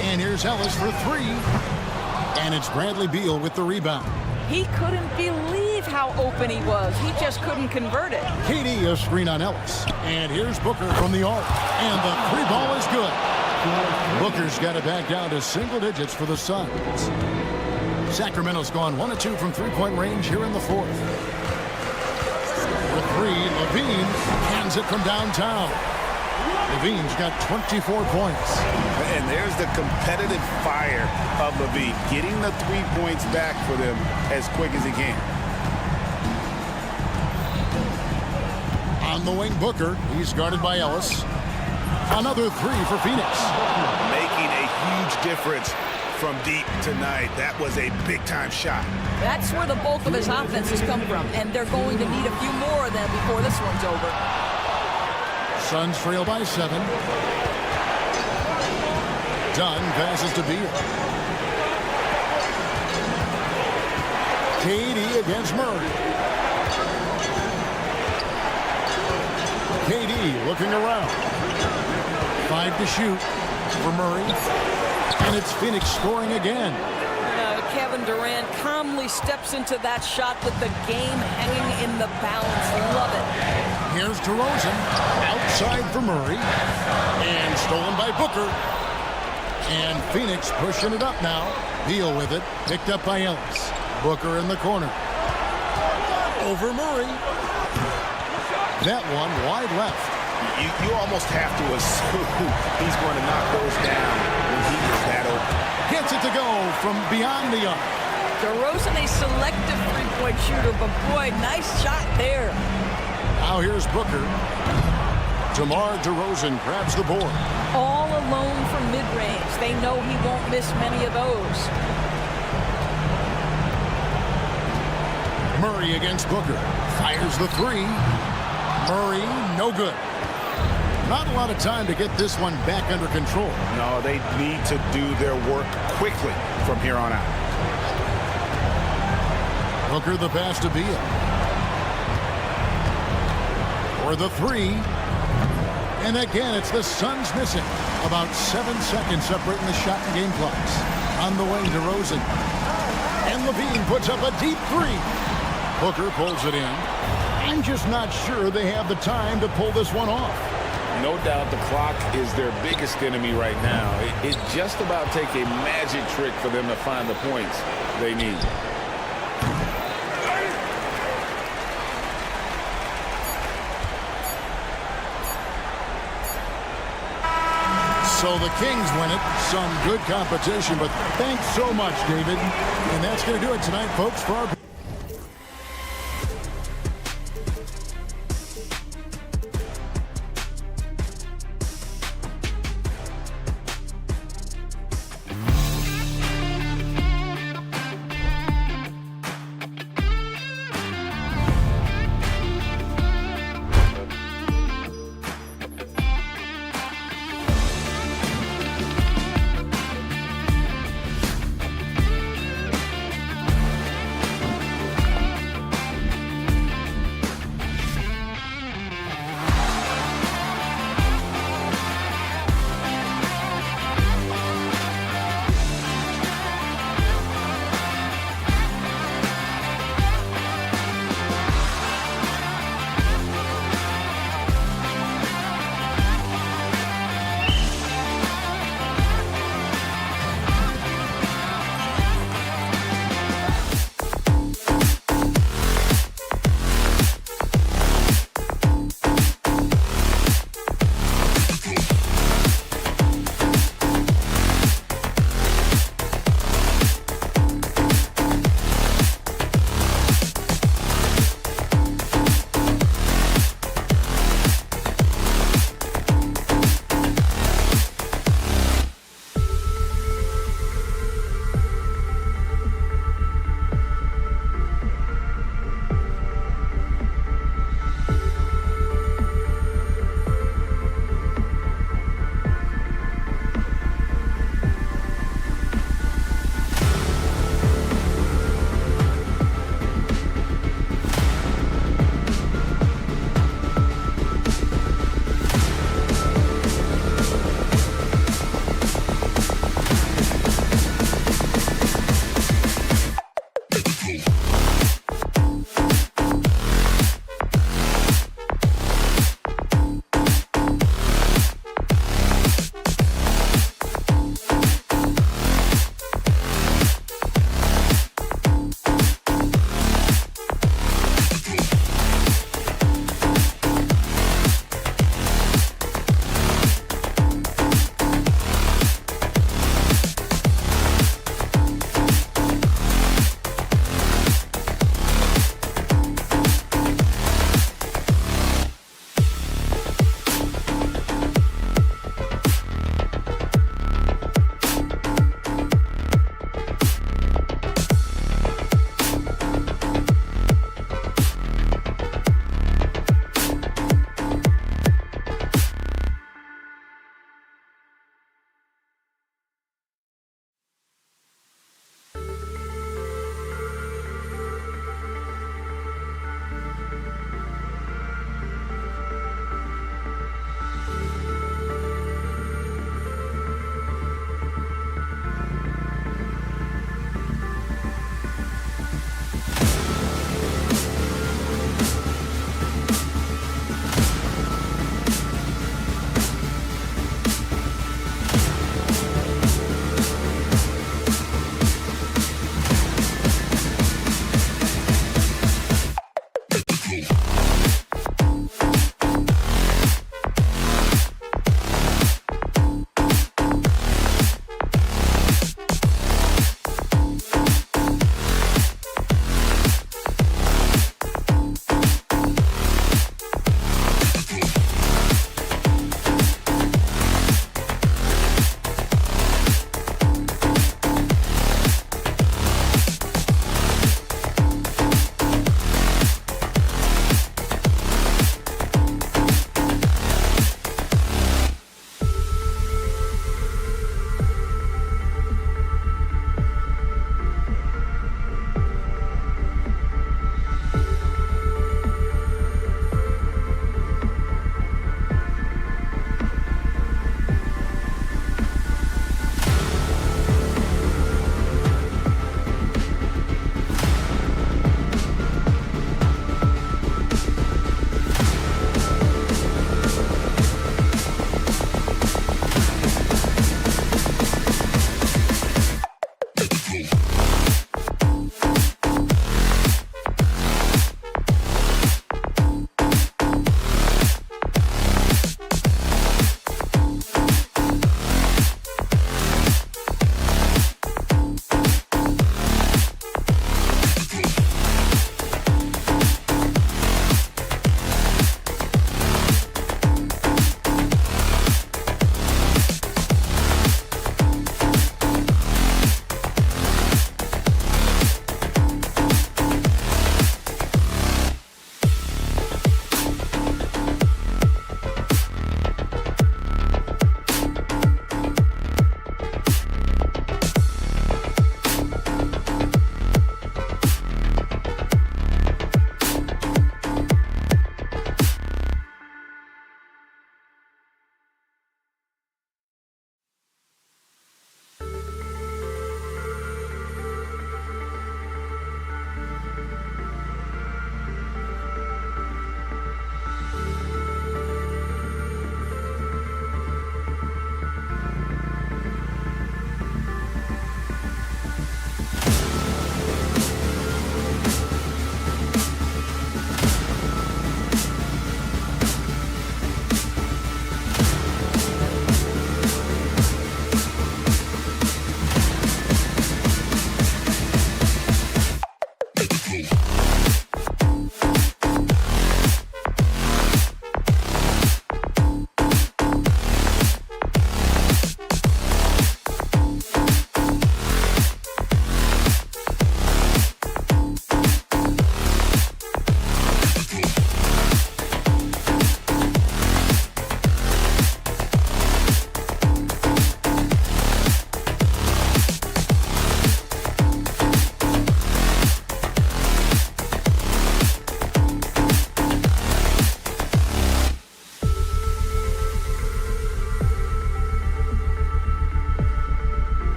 And here's Ellis for 3. And it's Bradley Beal with the rebound. He couldn't believe how open he was. He just couldn't convert it. KD a screen on Ellis. And here's Booker from the arc. And the 3 ball is good. Booker's got it back down to single digits for the Suns. Sacramento's gone 1 of 2 from three-point range here in the fourth. The three, Levine hands it from downtown. Levine's got 24 points. And there's the competitive fire of Levine, getting the 3 points back for them as quick as he can. On the wing, Booker. He's guarded by Ellis. Another three for Phoenix. Making a huge difference from deep tonight. That was a big-time shot. That's where the bulk of his offense has come from, and they're going to need a few more of them before this one's over. Suns trail by 7. Dunn passes to Beal. KD against Murray. KD looking around. 5 to shoot for Murray. And it's Phoenix scoring again. Kevin Durant calmly steps into that shot with the game hanging in the balance. Love it. Here's DeRozan. Outside for Murray. And stolen by Booker. And Phoenix pushing it up now. Beal with it. Picked up by Ellis. Booker in the corner. Over Murray. That one wide left. You almost have to assume he's going to knock those down when he is that open. Gets it to go from beyond the arc. DeRozan, a selective three-point shooter, but boy, nice shot there. Now here's Booker. DeMar DeRozan grabs the board. All alone from mid-range. They know he won't miss many of those. Murray against Booker. Fires the three. Murray, no good. Not a lot of time to get this one back under control. No, they need to do their work quickly from here on out. Booker the pass to Beal. For the three. And again, it's the Suns missing. About 7 seconds separating the shot and game clocks. On the wing, DeRozan. And Levine puts up a deep three. Booker pulls it in. I'm just not sure they have the time to pull this one off. No doubt the clock is their biggest enemy right now. It just about take a magic trick for them to find the points they need. So the Kings win it. Some good competition, but thanks so much, David. And that's going to do it tonight, folks, for our...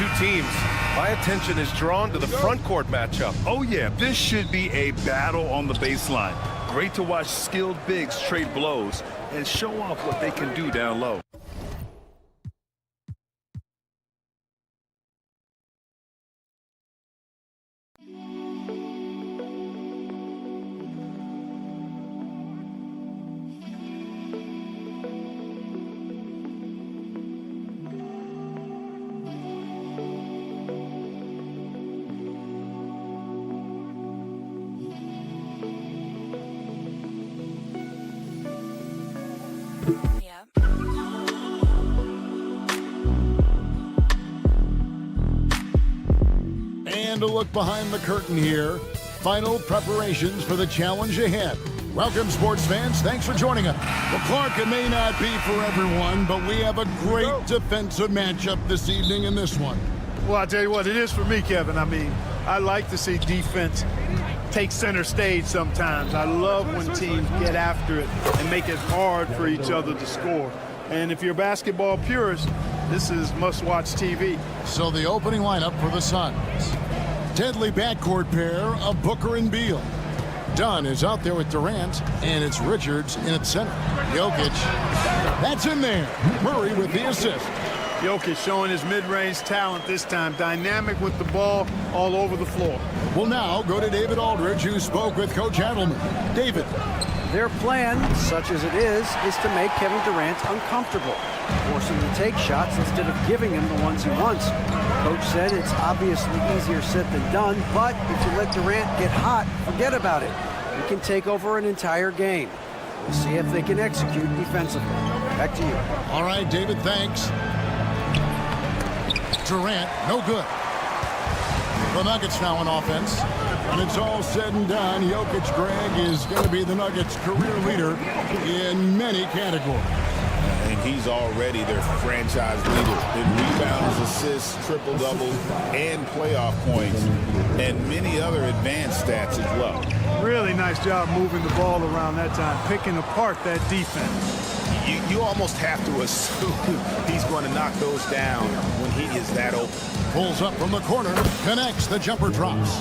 two teams, my attention is drawn to the front court matchup. Oh, yeah, this should be a battle on the baseline. Great to watch skilled bigs trade blows and show off what they can do down low. And a look behind the curtain here. Final preparations for the challenge ahead. Welcome, sports fans. Thanks for joining us. Well, Clark, it may not be for everyone, but we have a great defensive matchup this evening in this one. Well, I'll tell you what, it is for me, Kevin. I mean, I like to see defense take center stage sometimes. I love when teams get after it and make it hard for each other to score. And if you're a basketball purist, this is must-watch TV. So the opening lineup for the Suns. Deadly backcourt pair of Booker and Beal. Dunn is out there with Durant, and it's Richards in at center. Jokic, that's in there. Murray with the assist. Jokic showing his mid-range talent this time. Dynamic with the ball all over the floor. We'll now go to David Aldridge, who spoke with Coach Adelman. David. Their plan, such as it is to make Kevin Durant uncomfortable, force him to take shots instead of giving him the ones he wants. Coach said it's obviously easier said than done, but if you let Durant get hot, forget about it. He can take over an entire game. We'll see if they can execute defensively. Back to you. All right, David, thanks. Durant, no good. The Nuggets now on offense. When it's all said and done, Jokic, Greg, is going to be the Nuggets' career leader in many categories. And he's already their franchise leader in rebounds, assists, triple-doubles, and playoff points, and many other advanced stats as well. Really nice job moving the ball around that time, picking apart that defense. You almost have to assume he's going to knock those down when he is that open. Pulls up from the corner, connects, the jumper drops.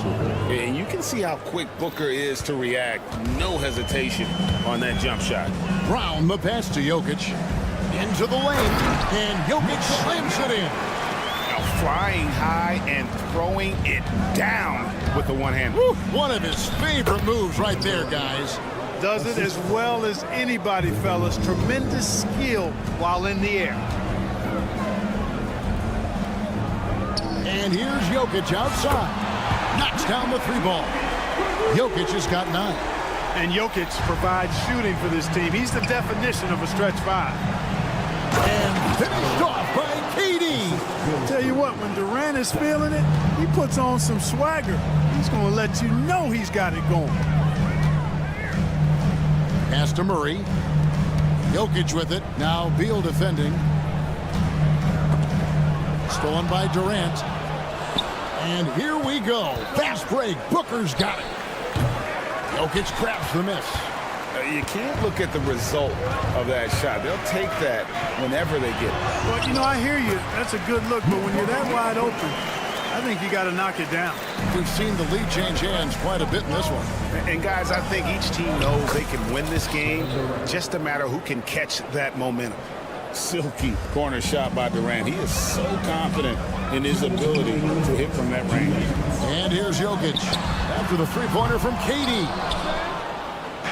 And you can see how quick Booker is to react. No hesitation on that jump shot. Brown, the pass to Jokic. Into the lane, and Jokic slams it in. Now flying high and throwing it down with the one hand. Woo, one of his favorite moves right there, guys. Does it as well as anybody, fellas. Tremendous skill while in the air. And here's Jokic outside. Knocks down the three ball. Jokic has got 9. And Jokic provides shooting for this team. He's the definition of a stretch 5. And finished off by KD. Tell you what, when Durant is feeling it, he puts on some swagger. He's going to let you know he's got it going. Pass to Murray. Jokic with it. Now Beal defending. Stolen by Durant. And here we go. Fast break. Booker's got it. Jokic grabs the miss. You can't look at the result of that shot. They'll take that whenever they get it. Well, you know, I hear you. That's a good look. But when you're that wide open, I think you got to knock it down. We've seen the lead change hands quite a bit in this one. And guys, I think each team knows they can win this game. Just a matter who can catch that momentum. Silky corner shot by Durant. He is so confident in his ability to hit from that range. And here's Jokic after the three-pointer from KD.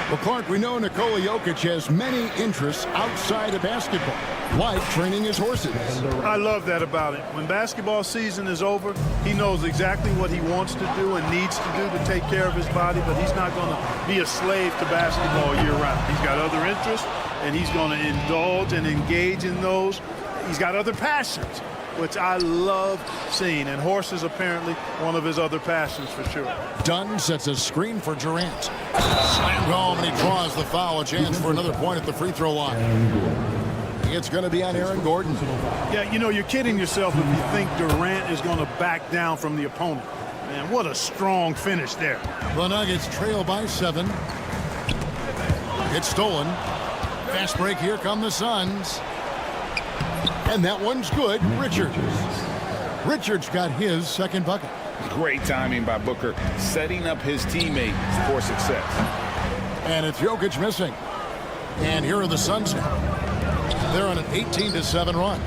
Well, Clark, we know Nikola Jokic has many interests outside of basketball, like training his horses. I love that about him. When basketball season is over, he knows exactly what he wants to do and needs to do to take care of his body, but he's not going to be a slave to basketball year-round. He's got other interests, and he's going to indulge and engage in those. He's got other passions, which I love seeing, and horses apparently one of his other passions for sure. Dunn sets a screen for Durant. Slammed home, and he draws the foul. A chance for another point at the free throw line. It's going to be on Aaron Gordon. Yeah, you know, you're kidding yourself if you think Durant is going to back down from the opponent. Man, what a strong finish there. The Nuggets trail by 7. It's stolen. Fast break, here come the Suns. And that one's good. Richards. Richards got his second bucket. Great timing by Booker, setting up his teammates for success. And it's Jokic missing. And here are the Suns now. They're on an 18-7 run.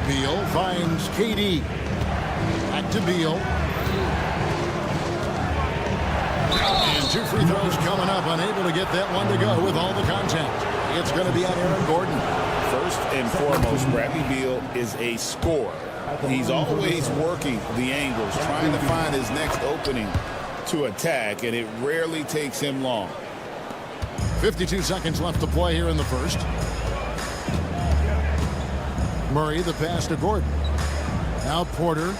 Beal finds KD. Back to Beal. And 2 free throws coming up. Unable to get that one to go with all the contact. It's going to be on Aaron Gordon. First and foremost, Bradley Beal is a scorer. He's always working the angles, trying to find his next opening to attack, and it rarely takes him long. 52 seconds left to play here in the first. Murray, the pass to Gordon. Now Porter.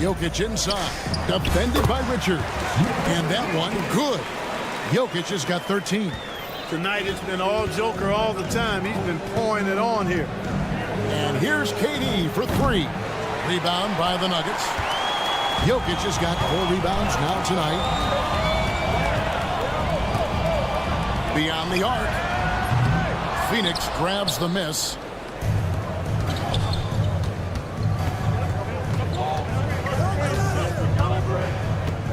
Jokic inside. Defended by Richard. And that one, good. Jokic has got 13. Tonight it's been all Joker all the time. He's been pouring it on here. And here's KD for 3. Rebound by the Nuggets. Jokic has got 4 rebounds now tonight. Beyond the arc. Phoenix grabs the miss.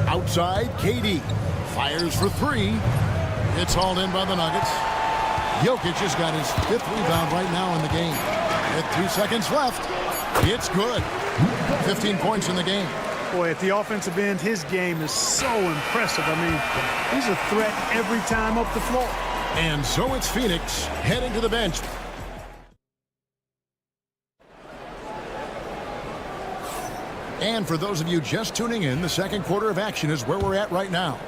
Outside, KD fires for 3. It's hauled in by the Nuggets. Jokic has got his 5th rebound right now in the game. With 2 seconds left, it's good. 15 points in the game. Boy, at the offensive end, his game is so impressive. I mean, he's a threat every time up the floor. And so it's Phoenix heading to the bench. And for those of you just tuning in, the second quarter of action is where we're at right now.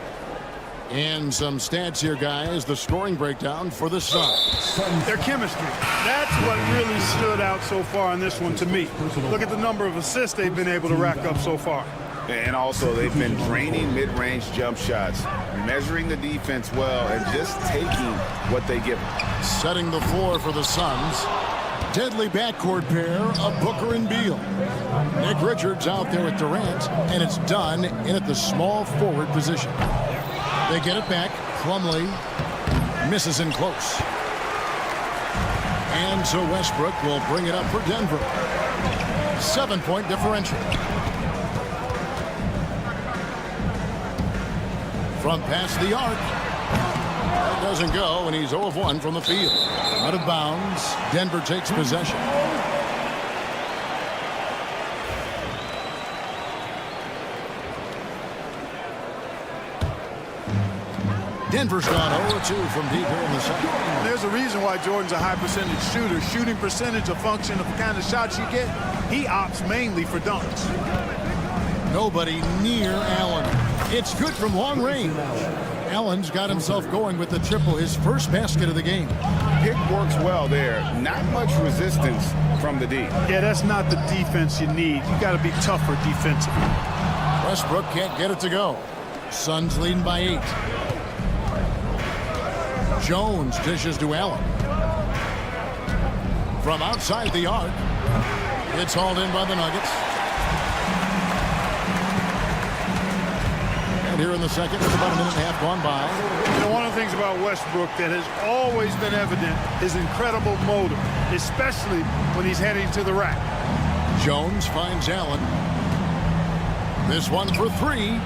And some stats here, guys. The scoring breakdown for the Suns. Their chemistry. That's what really stood out so far in this one to me. Look at the number of assists they've been able to rack up so far. And also, they've been draining mid-range jump shots, measuring the defense well, and just taking what they give them. Setting the floor for the Suns. Deadly backcourt pair of Booker and Beal. Nick Richards out there with Durant, and it's done in at the small forward position. They get it back. Plumlee misses in close. And so Westbrook will bring it up for Denver. 7-point differential. From past the arc. That doesn't go, and he's 0 of 1 from the field. Out of bounds. Denver takes possession. Denver's gone 0-2 from deep here in the second. There's a reason why Jordan's a high percentage shooter. Shooting percentage a function of the kind of shots you get. He opts mainly for dunks. Nobody near Allen. It's good from long range. Allen's got himself going with the triple, his first basket of the game. Pick works well there. Not much resistance from the D. Yeah, that's not the defense you need. You got to be tougher defensively. Westbrook can't get it to go. Suns leading by 8. Jones dishes to Allen. From outside the arc. It's hauled in by the Nuggets. And here in the second, with about a minute and a half gone by. You know, one of the things about Westbrook that has always been evident is incredible motor, especially when he's heading to the rack. Jones finds Allen. This one for 3.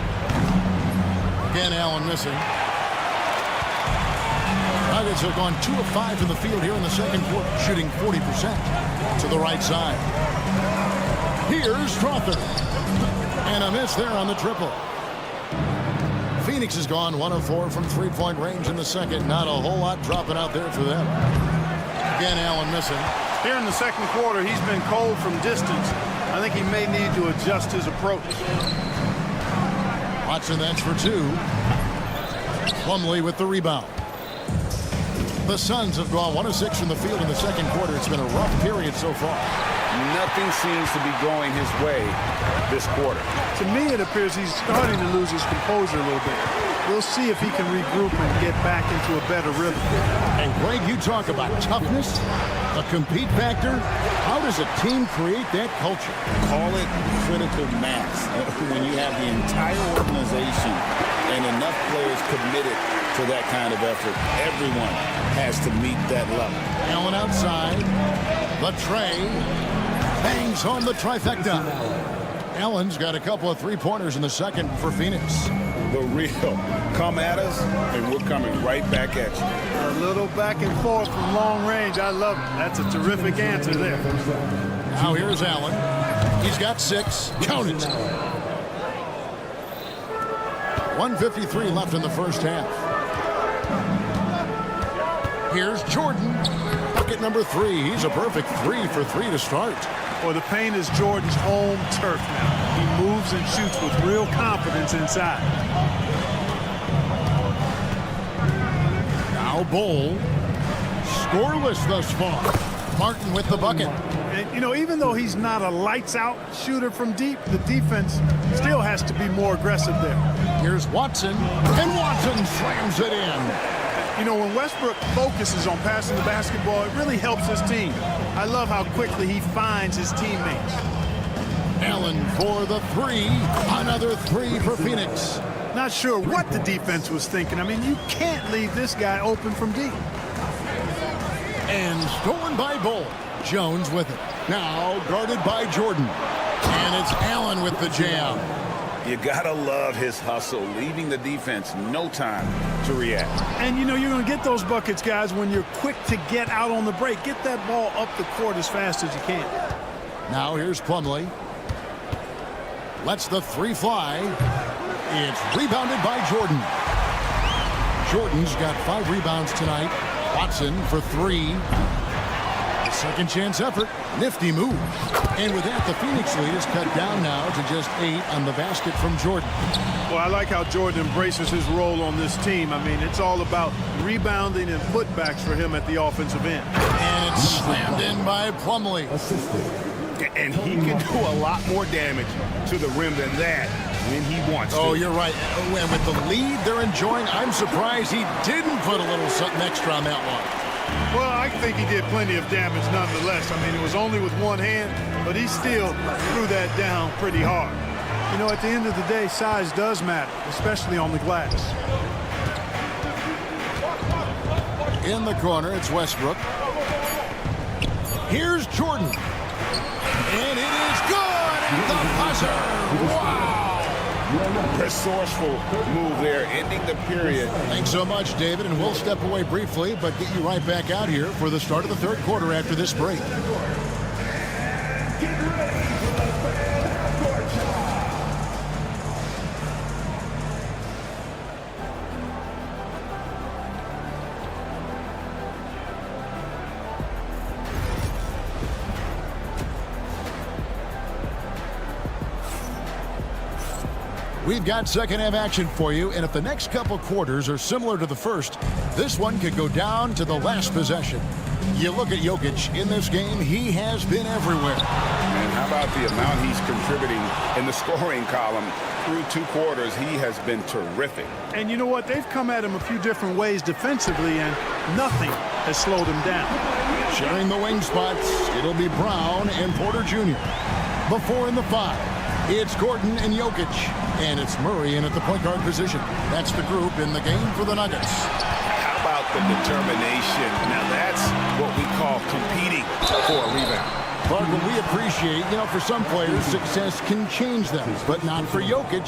Again, Allen missing. Nuggets have gone 2 of 5 in the field here in the second quarter, shooting 40% to the right side. Here's Crawford. And a miss there on the triple. Phoenix has gone 1 of 4 from 3-point range in the second. Not a whole lot dropping out there for them. Again, Allen missing. Here in the second quarter, he's been cold from distance. I think he may need to adjust his approach. Watson, that's for 2. Plumlee with the rebound. The Suns have gone 1 of 6 from the field in the second quarter. It's been a rough period so far. Nothing seems to be going his way this quarter. To me, it appears he's starting to lose his composure a little bit. We'll see if he can regroup and get back into a better rhythm. And Greg, you talk about toughness, a compete factor. How does a team create that culture? Call it critical mass. When you have the entire organization and enough players committed to to that kind of effort. Everyone has to meet that level. Allen outside. The tray. Bangs home the trifecta. Allen's got a couple of three-pointers in the second for Phoenix. The real. Come at us, and we're coming right back at you. A little back and forth from long range. I love it. That's a terrific answer there. Now here's Allen. He's got 6. Count it. 1:53 left in the first half. Here's Jordan. Bucket number 3. He's a perfect 3 for 3 to start. Well, the paint is Jordan's home turf now. He moves and shoots with real confidence inside. Now Bull. Scoreless thus far. Martin with the bucket. And, you know, even though he's not a lights-out shooter from deep, the defense still has to be more aggressive there. Here's Watson. And Watson slams it in. You know, when Westbrook focuses on passing the basketball, it really helps his team. I love how quickly he finds his teammates. Allen for the 3. Another 3 for Phoenix. Not sure what the defense was thinking. I mean, you can't leave this guy open from deep. And stolen by Bull. Jones with it. Now guarded by Jordan. And it's Allen with the jam. You gotta love his hustle, leaving the defense no time to react. And, you know, you're going to get those buckets, guys, when you're quick to get out on the break. Get that ball up the court as fast as you can. Now here's Plumlee. Lets the 3 fly. It's rebounded by Jordan. Jordan's got 5 rebounds tonight. Watson for 3. A second chance effort. Nifty move. And with that, the Phoenix lead is cut down now to just 8 on the basket from Jordan. Well, I like how Jordan embraces his role on this team. I mean, it's all about rebounding and putbacks for him at the offensive end. And it's slammed in by Plumlee. And he can do a lot more damage to the rim than that when he wants to. Oh, you're right. And with the lead they're enjoying, I'm surprised he didn't put a little something extra on that one. Well, I think he did plenty of damage nonetheless. I mean, it was only with one hand, but he still threw that down pretty hard. You know, at the end of the day, size does matter, especially on the glass. In the corner, it's Westbrook. Here's Jordan. And it is good at the buzzer. Wow. Resourceful move there, ending the period. Thanks so much, David, and we'll step away briefly, but get you right back out here for the start of the third quarter after this break. We've got second half action for you, and if the next couple quarters are similar to the first, this one could go down to the last possession. You look at Jokic in this game, he has been everywhere. And how about the amount he's contributing in the scoring column? Through 2 quarters, he has been terrific. And you know what? They've come at him a few different ways defensively, and nothing has slowed him down. Sharing the wing spots, it'll be Brown and Porter Jr. The 4 and the 5. It's Gordon and Jokic. And it's Murray in at the point guard position. That's the group in the game for the Nuggets. How about the determination? Now that's what we call competing for a rebound. But we appreciate, for some players, success can change them. But not for Jokic.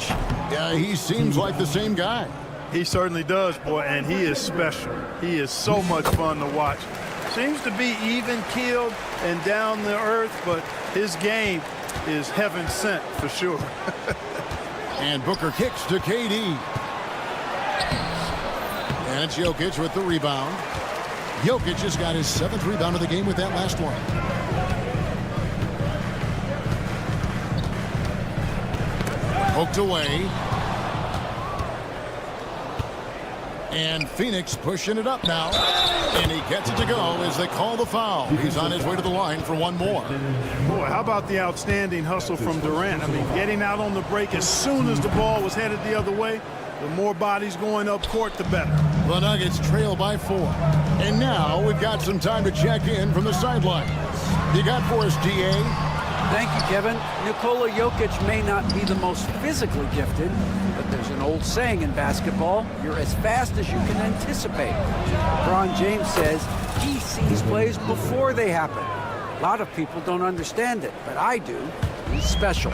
He seems like the same guy. He certainly does, boy, and he is special. He is so much fun to watch. Seems to be even-keeled and down the earth, but his game is heaven sent for sure. And Booker kicks to KD. And it's Jokic with the rebound. Jokic has got his 7th rebound of the game with that last one. Poked away. And Phoenix pushing it up now. And he gets it to go as they call the foul. He's on his way to the line for one more. Boy, how about the outstanding hustle from Durant? I mean, getting out on the break as soon as the ball was headed the other way. The more bodies going up court, the better. The Nuggets trail by 4. And now we've got some time to check in from the sidelines. You got for us, DA? Thank you, Kevin. Nikola Jokic may not be the most physically gifted, but there's an an old saying in basketball, you're as fast as you can anticipate. LeBron James says he sees plays before they happen. A lot of people don't understand it, but I do. He's special.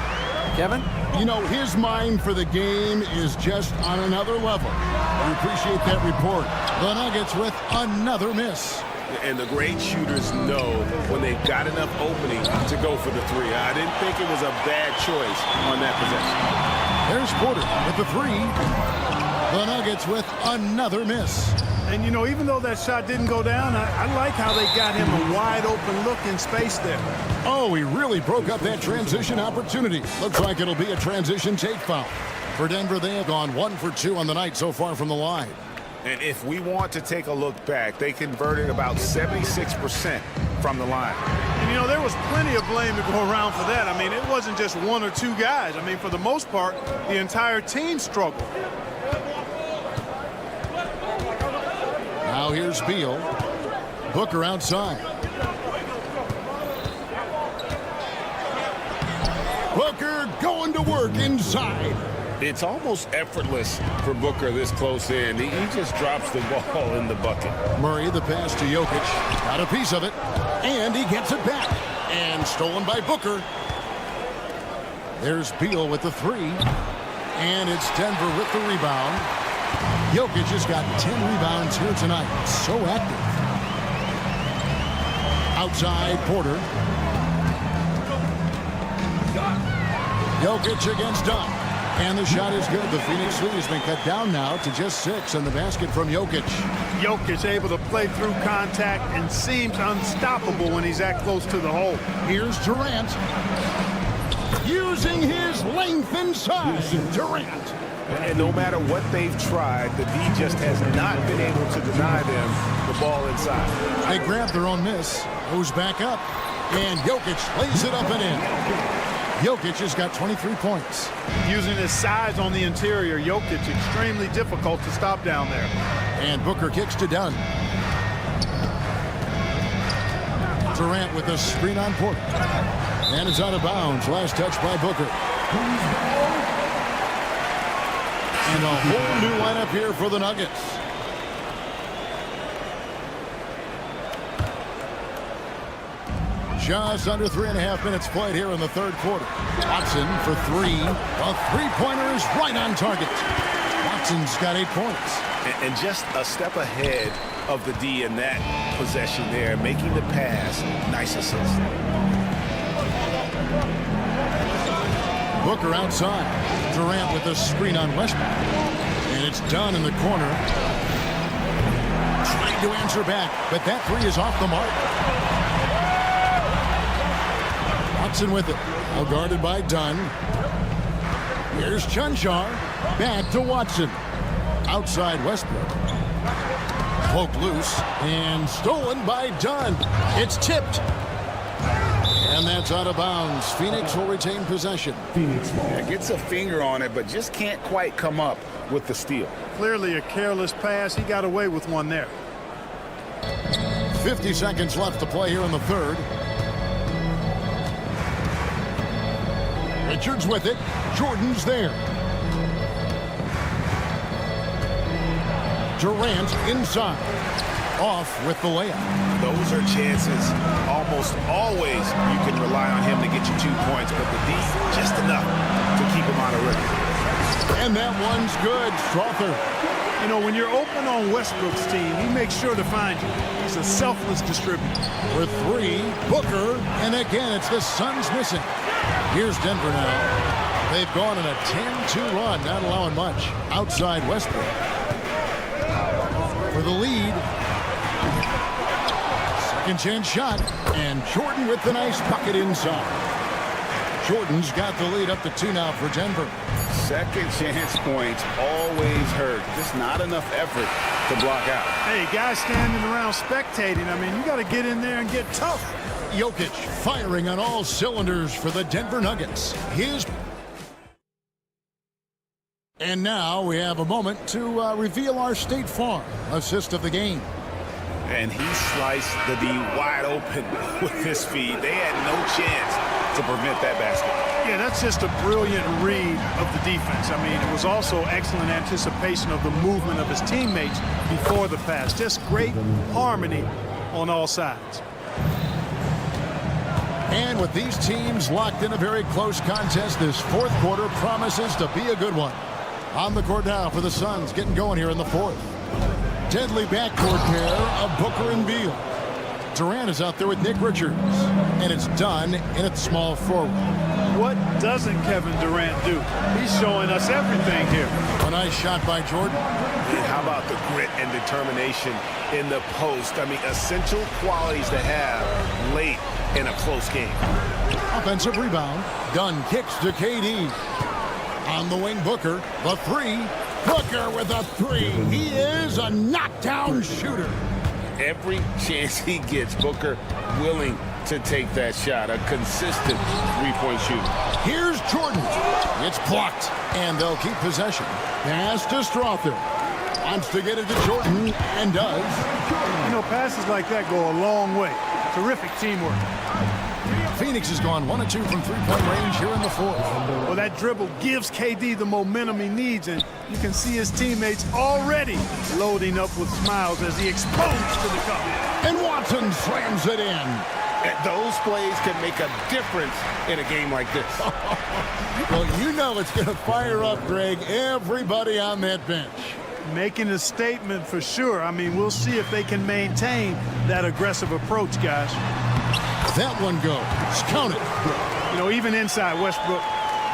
Kevin? You know, his mind for the game is just on another level. We appreciate that report. The Nuggets with another miss. And the great shooters know when they've got enough opening to go for the three. I didn't think it was a bad choice on that possession. There's Porter with the three. The Nuggets with another miss. And, you know, even though that shot didn't go down, I like how they got him a wide-open look in space there. Oh, he really broke up that transition opportunity. Looks like it'll be a transition take foul. For Denver, they have gone 1 for 2 on the night so far from the line. And if we want to take a look back, they converted about 76% from the line. And, you know, there was plenty of blame to go around for that. I mean, it wasn't just 1 or 2 guys. I mean, for the most part, the entire team struggled. Now here's Beal. Booker outside. Booker going to work inside. It's almost effortless for Booker this close in. He just drops the ball in the bucket. Murray, the pass to Jokic. Got a piece of it. And he gets it back. And stolen by Booker. There's Beal with the three. And it's Denver with the rebound. Jokic has got 10 rebounds here tonight. So active. Outside, Porter. Jokic against Dunn. And the shot is good. The Phoenix lead has been cut down now to just 6, and the basket from Jokic. Jokic able to play through contact and seems unstoppable when he's that close to the hole. Here's Durant. Using his length inside. Durant. And no matter what they've tried, the D just has not been able to deny them the ball inside. They grab their own miss. Goes back up. And Jokic lays it up and in. Jokic has got 23 points. Using his size on the interior, Jokic extremely difficult to stop down there. And Booker kicks to Dunn. Durant with a screen on Porter. And it's out of bounds. Last touch by Booker. And a whole new lineup here for the Nuggets. Just under 3.5 minutes played here in the third quarter. Watson for three. A three-pointer is right on target. Watson's got 8 points. And just a step ahead of the D in that possession there, making the pass. Nice assist. Booker outside. Durant with a screen on Westbrook. And it's Dunn in the corner. Trying to answer back, but that three is off the mark. Watson with it. Well guarded by Dunn. Here's Chunchar. Back to Watson. Outside Westbrook. Poked loose. And stolen by Dunn. It's tipped. And that's out of bounds. Phoenix will retain possession. Yeah, gets a finger on it, but just can't quite come up with the steal. Clearly a careless pass. He got away with one there. 50 seconds left to play here in the third. Richards with it. Jordan's there. Durant inside. Off with the layup. Those are chances almost always you can rely on him to get you 2 points, but the D, just enough to keep him out of rhythm. And that one's good. Strother. You know, when you're open on Westbrook's team, he makes sure to find you. He's a selfless distributor. For three, Booker. And again, it's the Suns missing. Here's Denver now. They've gone on a 10-2 run, not allowing much. Outside Westbrook. For the lead. Second chance shot. And Jordan with the nice bucket inside. Jordan's got the lead up to 2 now for Denver. Second chance points always hurt. Just not enough effort to block out. Hey, guys standing around spectating, I mean, you got to get in there and get tough. Jokic firing on all cylinders for the Denver Nuggets. And now we have a moment to reveal our State Farm assist of the game. And he sliced the D wide open with his feet. They had no chance to prevent that basket. Yeah, that's just a brilliant read of the defense. I mean, it was also excellent anticipation of the movement of his teammates before the pass. Just great harmony on all sides. And with these teams locked in a very close contest, this fourth quarter promises to be a good one. On the court now for the Suns, getting going here in the fourth. Deadly backcourt pair of Booker and Beal. Durant is out there with Nick Richards, and it's done in at small forward. What doesn't Kevin Durant do? He's showing us everything here. A nice shot by Jordan. And how about the grit and determination in the post? I mean, essential qualities to have late in a close game. Offensive rebound. Dunn kicks to KD. On the wing, Booker. The three. Booker with a three. He is a knockdown shooter. Every chance he gets, Booker willing to take that shot. A consistent three-point shooter. Here's Jordan. It's blocked, and they'll keep possession. Pass to Strother. Wants to get it to Jordan, and does. You know, passes like that go a long way. Terrific teamwork. Phoenix has gone 1 of 2 from three-point range here in the fourth. Well, that dribble gives KD the momentum he needs, and you can see his teammates already loading up with smiles as he explodes to the cup. And Watson slams it in. Those plays can make a difference in a game like this. Well, you know it's going to fire up, Greg, everybody on that bench. Making a statement for sure. I mean, we'll see if they can maintain that aggressive approach, guys. That one goes. Count it. You know, even inside Westbrook,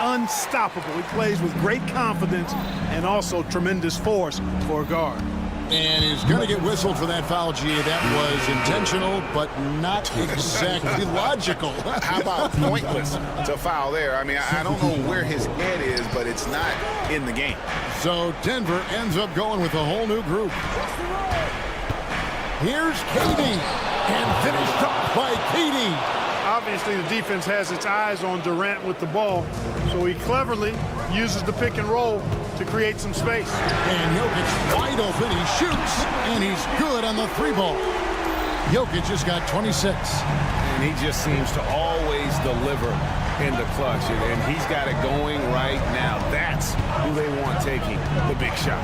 unstoppable. He plays with great confidence and also tremendous force for a guard. And he's going to get whistled for that foul, G. That was intentional, but not exactly logical. How about pointless to foul there? I mean, I don't know where his head is, but it's not in the game. So Denver ends up going with a whole new group. Here's KD, and finished up by KD. Obviously, the defense has its eyes on Durant with the ball, so he cleverly uses the pick and roll to create some space. And Jokic wide open, he shoots, and he's good on the three ball. Jokic has got 26. And he just seems to always deliver in the clutch, and he's got it going right now. That's who they want taking the big shot.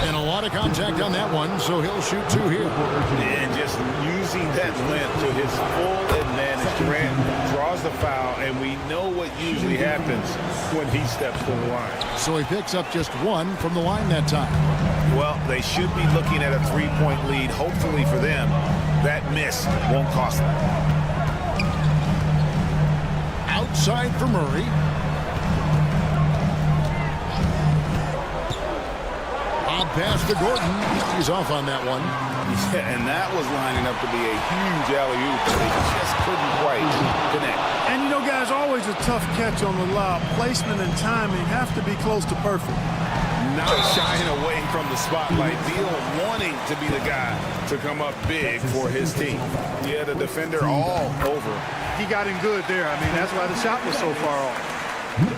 And a lot of contact on that one, so he'll shoot 2 here. And just using that length to his full advantage. Durant draws the foul, and we know what usually happens when he steps to the line. So he picks up just 1 from the line that time. Well, they should be looking at a three-point lead. Hopefully for them, that miss won't cost them. Outside for Murray. Odd pass to Gordon. He's off on that one. Yeah, and that was lining up to be a huge alley-oop, but they just couldn't quite connect. And you know, guys, always a tough catch on the lob. Placement and timing have to be close to perfect. Not shying away from the spotlight. Beal wanting to be the guy to come up big for his team. Yeah, the defender all over. He got him good there. I mean, that's why the shot was so far off.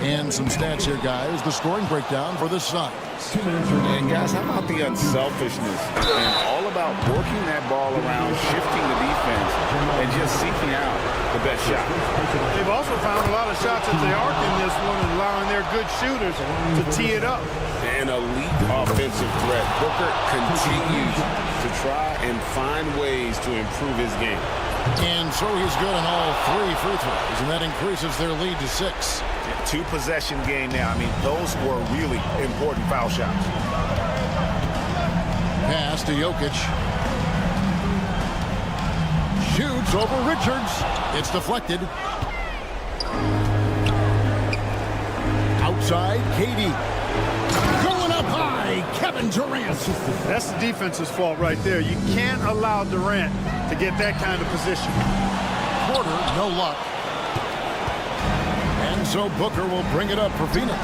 And some stats here, guys. The scoring breakdown for the Suns. And guys, how about the unselfishness and all about working that ball around, shifting the defense, and just seeking out the best shot. They've also found a lot of shots at the arc in this one and allowing their good shooters to tee it up. An elite offensive threat. Booker continues to try and find ways to improve his game. And so he's good on all 3 free throws, and that increases their lead to 6. 2-possession game now. I mean, those were really important foul shots. Pass to Jokic. Shoots over Richards. It's deflected. Outside, KD. Going up high, Kevin Durant. That's the defense's fault right there. You can't allow Durant to get that kind of position. Porter, no luck. And so Booker will bring it up for Phoenix.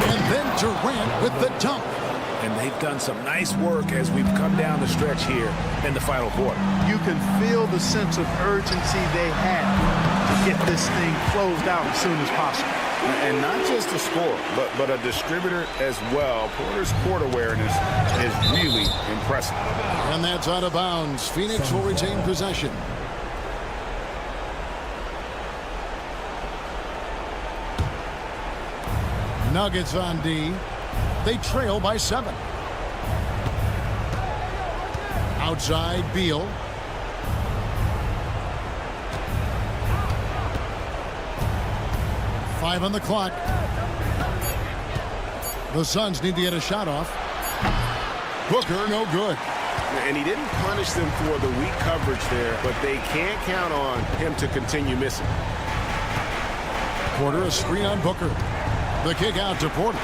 And then Durant with the dunk. And they've done some nice work as we've come down the stretch here in the final quarter. You can feel the sense of urgency they had to get this thing closed out as soon as possible. And not just a scorer, but a distributor as well. Porter's court awareness is really impressive. And that's out of bounds. Phoenix will retain possession. Nuggets on D. They trail by 7. Outside, Beal. Five on the clock. The Suns need to get a shot off. Booker, no good. And he didn't punish them for the weak coverage there, but they can't count on him to continue missing. Porter, a screen on Booker. The kick out to Porter.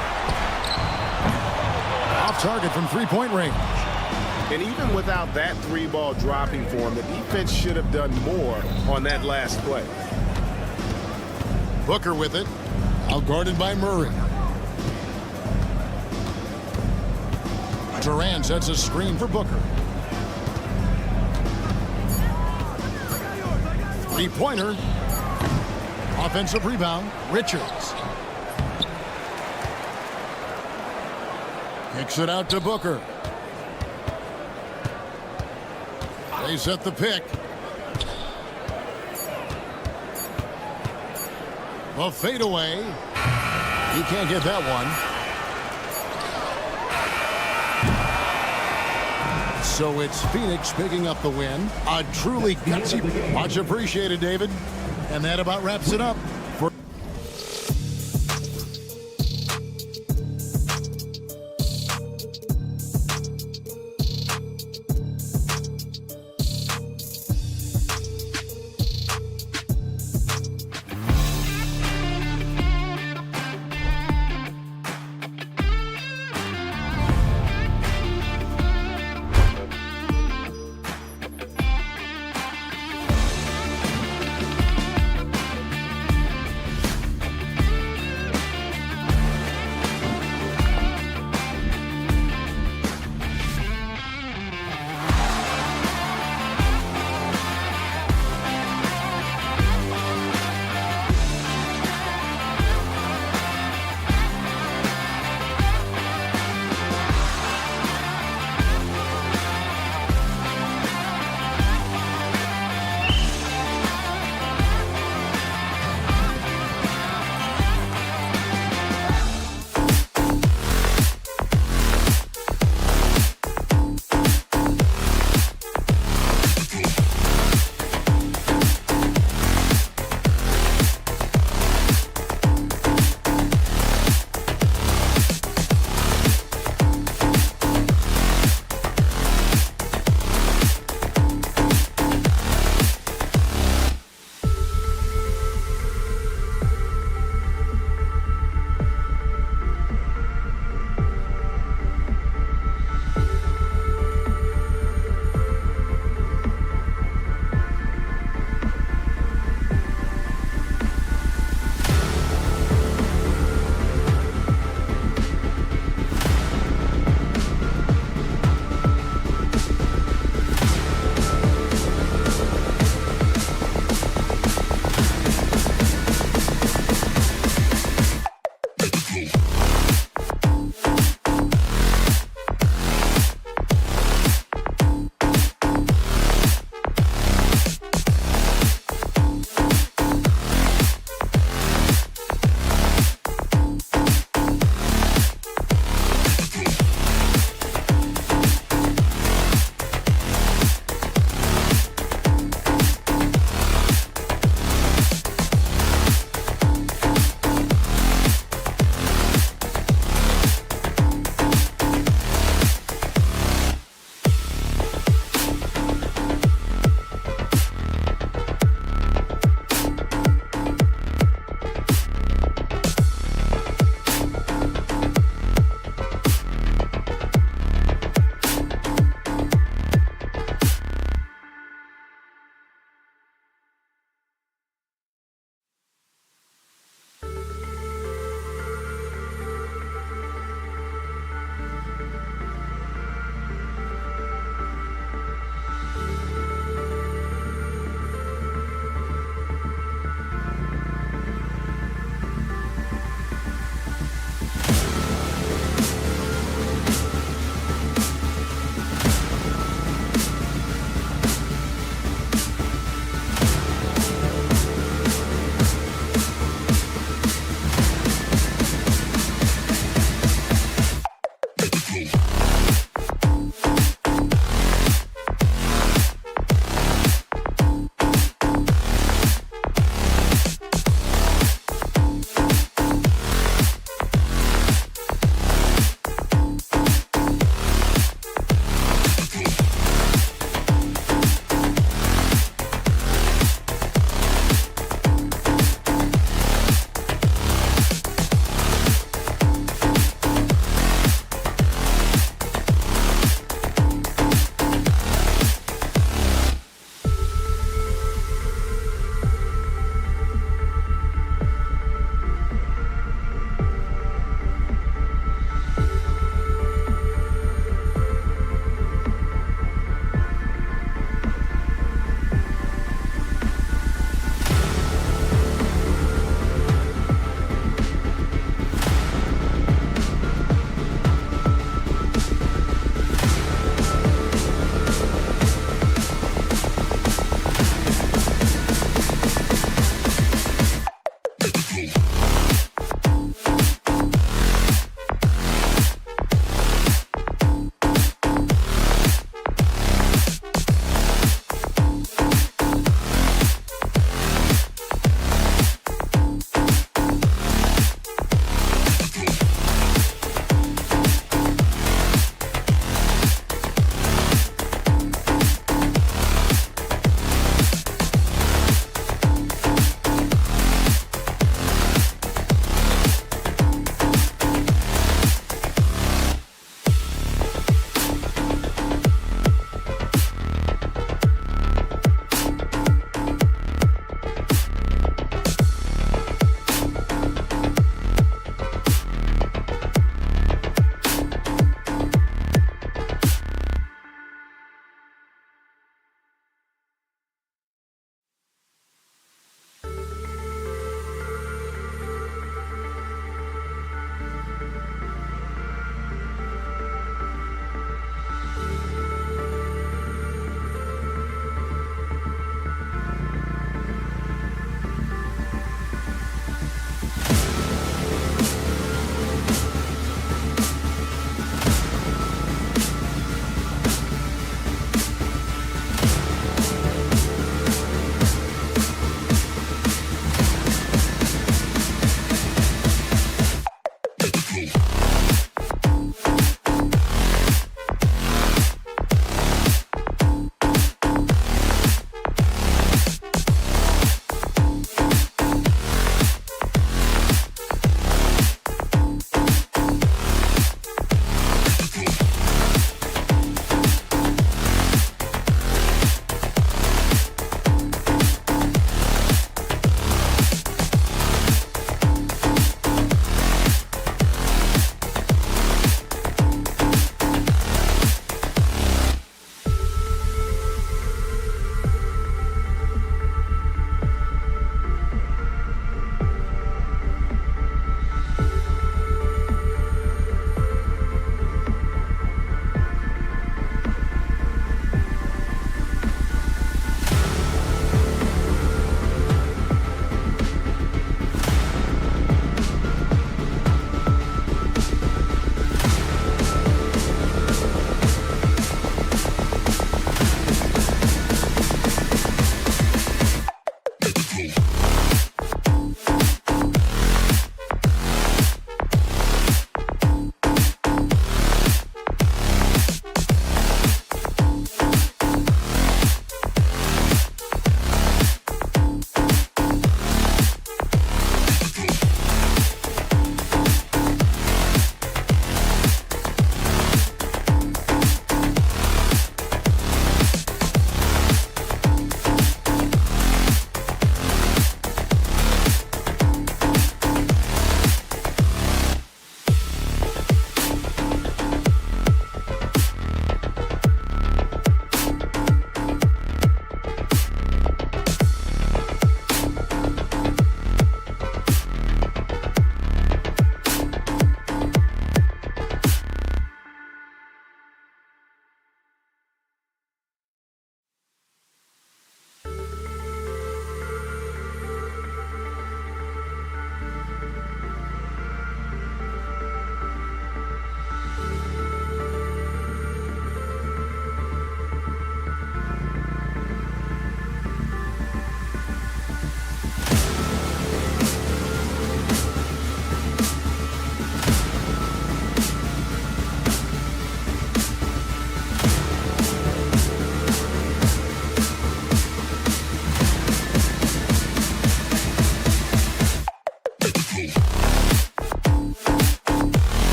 Off target from three-point range. And even without that 3-ball dropping for him, the defense should have done more on that last play. Booker with it. Outguarded by Murray. Durant sets a screen for Booker. Three-pointer. Offensive rebound, Richards. Kicks it out to Booker. They set the pick. The fadeaway. He can't get that one. So it's Phoenix picking up the win. A truly gutsy. Much appreciated, David. And that about wraps it up.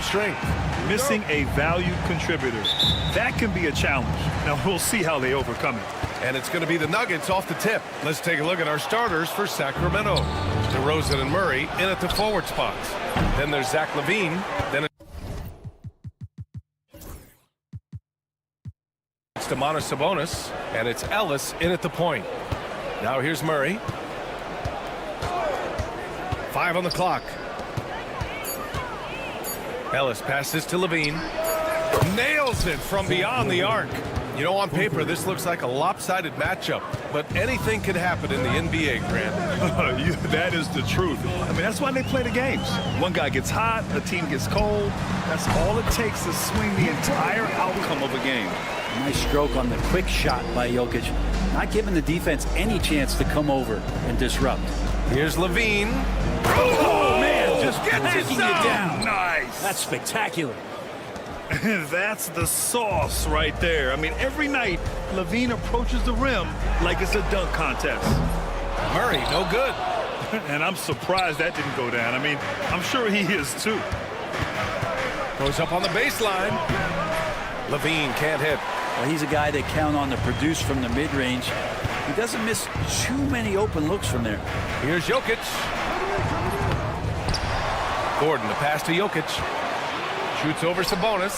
full strength. Missing a valued contributor. That can be a challenge. Now, we'll see how they overcome it. And it's going to be the Nuggets off the tip. Let's take a look at our starters for Sacramento. DeRozan and Murray in at the forward spots. Then there's Zach LaVine. Then it's Domantas Sabonis. And it's Ellis in at the point. Now here's Murray. 5 on the clock. Ellis passes to LaVine. Nails it from beyond the arc. You know, on paper, this looks like a lopsided matchup, but anything could happen in the NBA, Grant. That is the truth. I mean, that's why they play the games. One guy gets hot, the team gets cold. That's all it takes to swing the entire outcome of a game. Nice stroke on the quick shot by Jokic. Not giving the defense any chance to come over and disrupt. Here's LaVine. Oh, man, just taking you down. Nice. That's spectacular. That's the sauce right there. I mean, every night, LaVine approaches the rim like it's a dunk contest. Murray, no good. And I'm surprised that didn't go down. I mean, I'm sure he is too. Goes up on the baseline. LaVine can't hit. Well, he's a guy they count on to produce from the mid-range. He doesn't miss too many open looks from there. Here's Jokic. Gordon, the pass to Jokic. Shoots over Sabonis.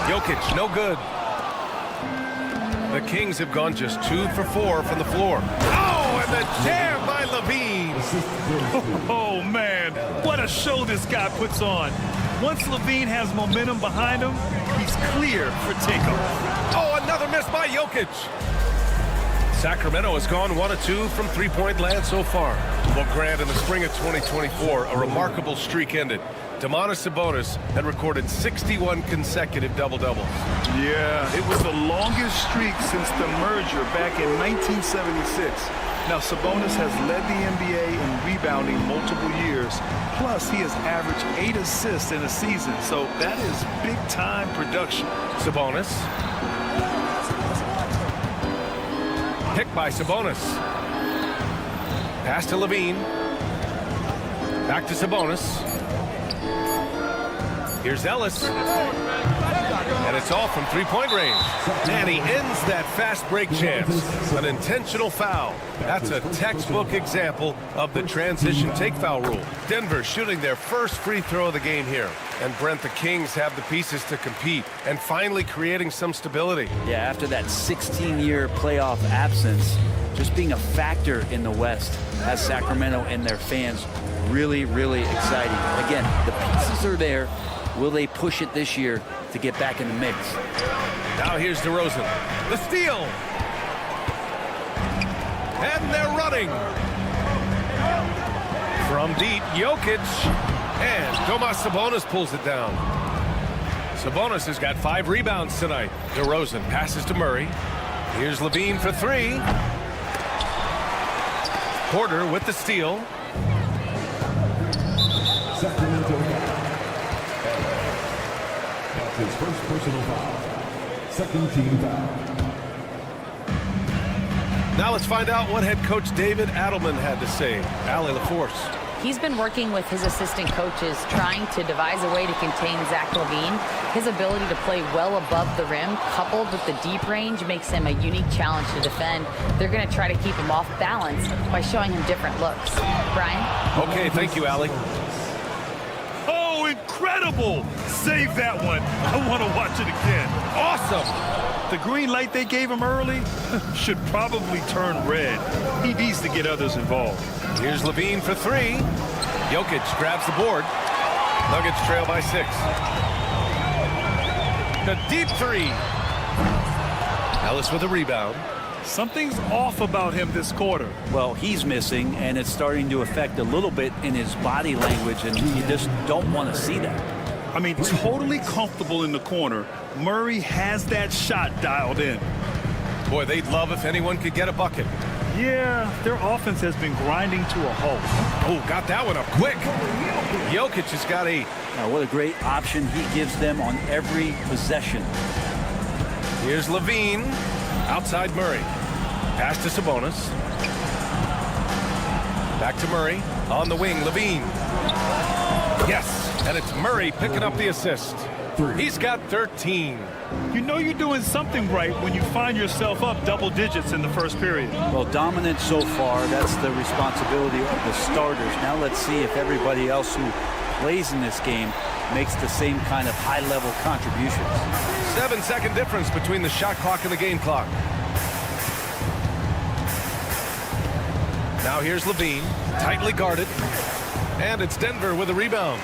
Jokic, no good. The Kings have gone just 2 for 4 from the floor. Oh, and the jam by LaVine. Oh, man, what a show this guy puts on. Once LaVine has momentum behind him, he's clear for takeoff. Oh, another miss by Jokic. Sacramento has gone 1 of 2 from three-point land so far. Well, Grant, in the spring of 2024, a remarkable streak ended. Domantas Sabonis had recorded 61 consecutive double-doubles. Yeah, it was the longest streak since the merger back in 1976. Now, Sabonis has led the NBA in rebounding multiple years. Plus, he has averaged 8 assists in a season, so that is big-time production. Sabonis. Picked by Sabonis. Pass to LaVine. Back to Sabonis. Here's Ellis. And it's all from three-point range. And he ends that fast break chance. An intentional foul. That's a textbook example of the transition take foul rule. Denver shooting their first free throw of the game here. And Brent, the Kings have the pieces to compete and finally creating some stability. Yeah, after that 16-year playoff absence, just being a factor in the West has Sacramento and their fans really, really exciting. Again, the pieces are there. Will they push it this year to get back in the mix? Now here's DeRozan. The steal. And they're running. From deep, Jokic. And Domantas Sabonis pulls it down. Sabonis has got 5 rebounds tonight. DeRozan passes to Murray. Here's LaVine for 3. Porter with the steal. His first personal foul. Second team foul. Now let's find out what head coach David Adelman had to say. Allie LaForce. He's been working with his assistant coaches trying to devise a way to contain Zach LaVine. His ability to play well above the rim, coupled with the deep range, makes him a unique challenge to defend. They're going to try to keep him off balance by showing him different looks. Brian? Okay, thank you, Allie. Oh, incredible! Save that one. I want to watch it again. Awesome! The green light they gave him early should probably turn red. He needs to get others involved. Here's LaVine for 3. Jokic grabs the board. Nuggets trail by 6. The deep 3. Ellis with a rebound. Something's off about him this quarter. Well, he's missing, and it's starting to affect a little bit in his body language, and you just don't want to see that. I mean, totally comfortable in the corner. Murray has that shot dialed in. Boy, they'd love if anyone could get a bucket. Yeah, their offense has been grinding to a halt. Oh, got that one up quick. Jokic has got 8. What a great option he gives them on every possession. Here's LaVine. Outside Murray. Pass to Sabonis. Back to Murray. On the wing, LaVine. Yes. And it's Murray picking up the assist. He's got 13. You know you're doing something right when you find yourself up double digits in the first period. Well, dominant so far. That's the responsibility of the starters. Now let's see if everybody else who plays in this game makes the same kind of high-level contributions. 7-second difference between the shot clock and the game clock. Now here's Levine, tightly guarded. And it's Denver with a rebound.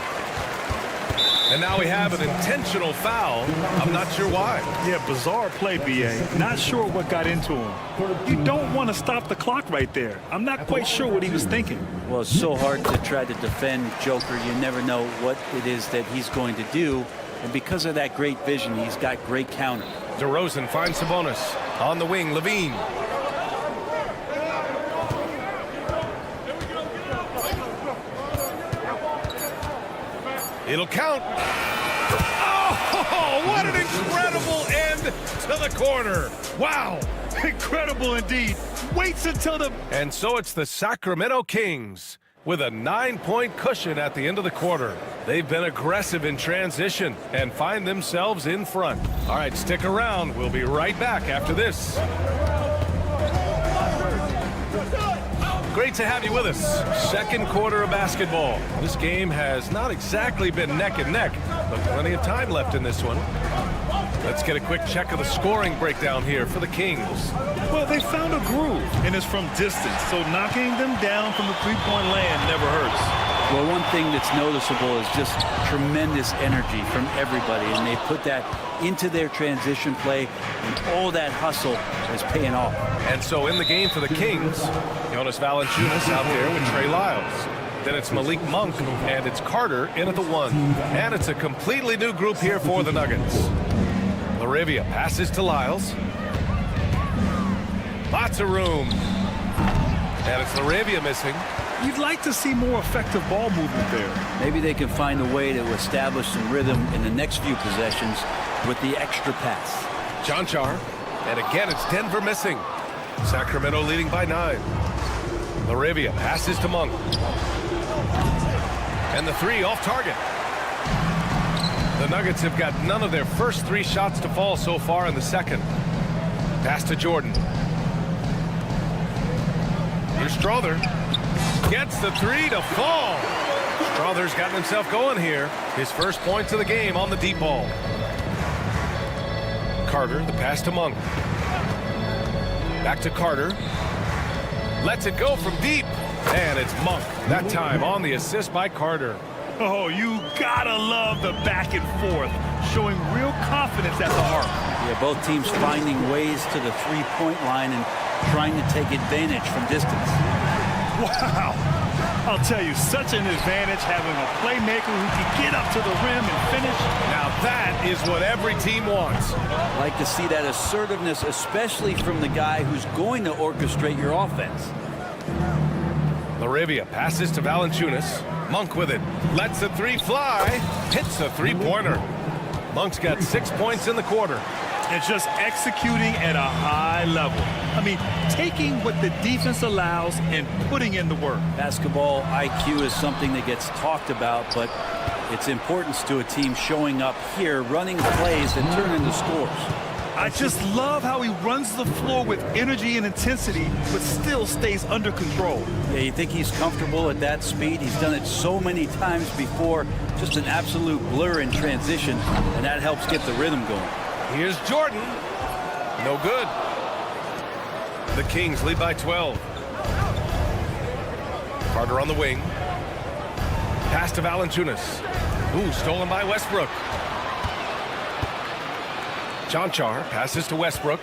And now we have an intentional foul. I'm not sure why. Yeah, bizarre play, B.A. Not sure what got into him. You don't want to stop the clock right there. I'm not quite sure what he was thinking. Well, it's so hard to try to defend Joker. You never know what it is that he's going to do. And because of that great vision, he's got great counter. DeRozan finds Sabonis. On the wing, Levine. It'll count. Oh, what an incredible end to the corner. Wow. Incredible indeed. Waits until the... And so it's the Sacramento Kings with a 9-point cushion at the end of the quarter. They've been aggressive in transition and find themselves in front. All right, stick around. We'll be right back after this. Great to have you with us. Second quarter of basketball. This game has not exactly been neck and neck, but plenty of time left in this one. Let's get a quick check of the scoring breakdown here for the Kings. Well, they found a groove, and it's from distance, so knocking them down from the three-point land never hurts. Well, one thing that's noticeable is just tremendous energy from everybody, and they put that into their transition play, and all that hustle is paying off. And so in the game for the Kings, Jonas Valanciunas out there with Trey Lyles. Then it's Malik Monk, and it's Carter in at the 1. And it's a completely new group here for the Nuggets. Laravia passes to Lyles. Lots of room. And it's Laravia missing. You'd like to see more effective ball movement there. Maybe they can find a way to establish some rhythm in the next few possessions with the extra pass. Jonchar. And again, it's Denver missing. Sacramento leading by 9. Laravia passes to Monk. And the 3 off target. The Nuggets have got none of their first 3 shots to fall so far in the second. Pass to Jordan. Here's Strother. Gets the 3 to fall. Strother's gotten himself going here. His first points of the game on the deep ball. Carter, the pass to Monk. Back to Carter. Lets it go from deep. And it's Monk. That time on the assist by Carter. Oh, you gotta love the back and forth, showing real confidence at the arc. Yeah, both teams finding ways to the three-point line and trying to take advantage from distance. Wow. I'll tell you, such an advantage having a playmaker who can get up to the rim and finish. Now that is what every team wants. I like to see that assertiveness, especially from the guy who's going to orchestrate your offense. Laravia passes to Valanciunas. Monk with it. Lets the 3 fly. Hits a 3-pointer. Monk's got 6 points in the quarter. And just executing at a high level. I mean, taking what the defense allows and putting in the work. Basketball IQ is something that gets talked about, but its importance to a team showing up here, running plays that turn into scores. I just love how he runs the floor with energy and intensity, but still stays under control. Yeah, you think he's comfortable at that speed? He's done it so many times before. Just an absolute blur in transition, and that helps get the rhythm going. Here's Jordan. No good. The Kings lead by 12. Carter on the wing. Pass to Valanciunas. Ooh, stolen by Westbrook. Jonchar passes to Westbrook.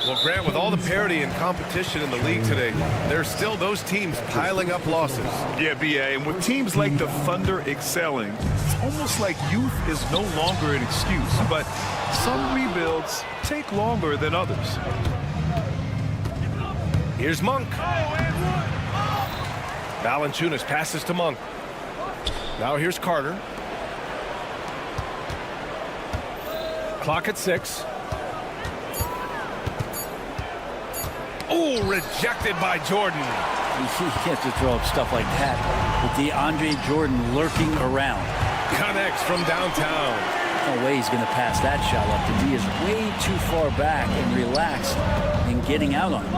Well, Grant, with all the parity and competition in the league today, there's still those teams piling up losses. Yeah, B.A., and with teams like the Thunder excelling, it's almost like youth is no longer an excuse, but some rebuilds take longer than others. Here's Monk. Valanciunas passes to Monk. Now here's Carter. Clock at 6. Oh, rejected by Jordan. You can't just throw up stuff like that with DeAndre Jordan lurking around. Connects from downtown. No way he's going to pass that shot up. The D is way too far back and relaxed in getting out on him.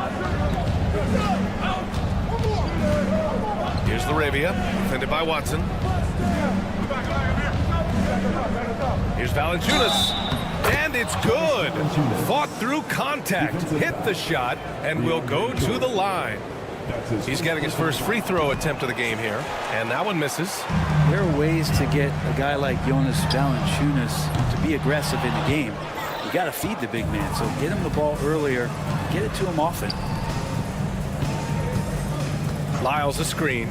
Here's LaRavia, defended by Watson. Here's Valanciunas, and it's good. Fought through contact, hit the shot, and will go to the line. He's getting his first free throw attempt of the game here, and that one misses. There are ways to get a guy like Jonas Valanciunas to be aggressive in the game. You got to feed the big man, so get him the ball earlier, get it to him often. Lyles a screen.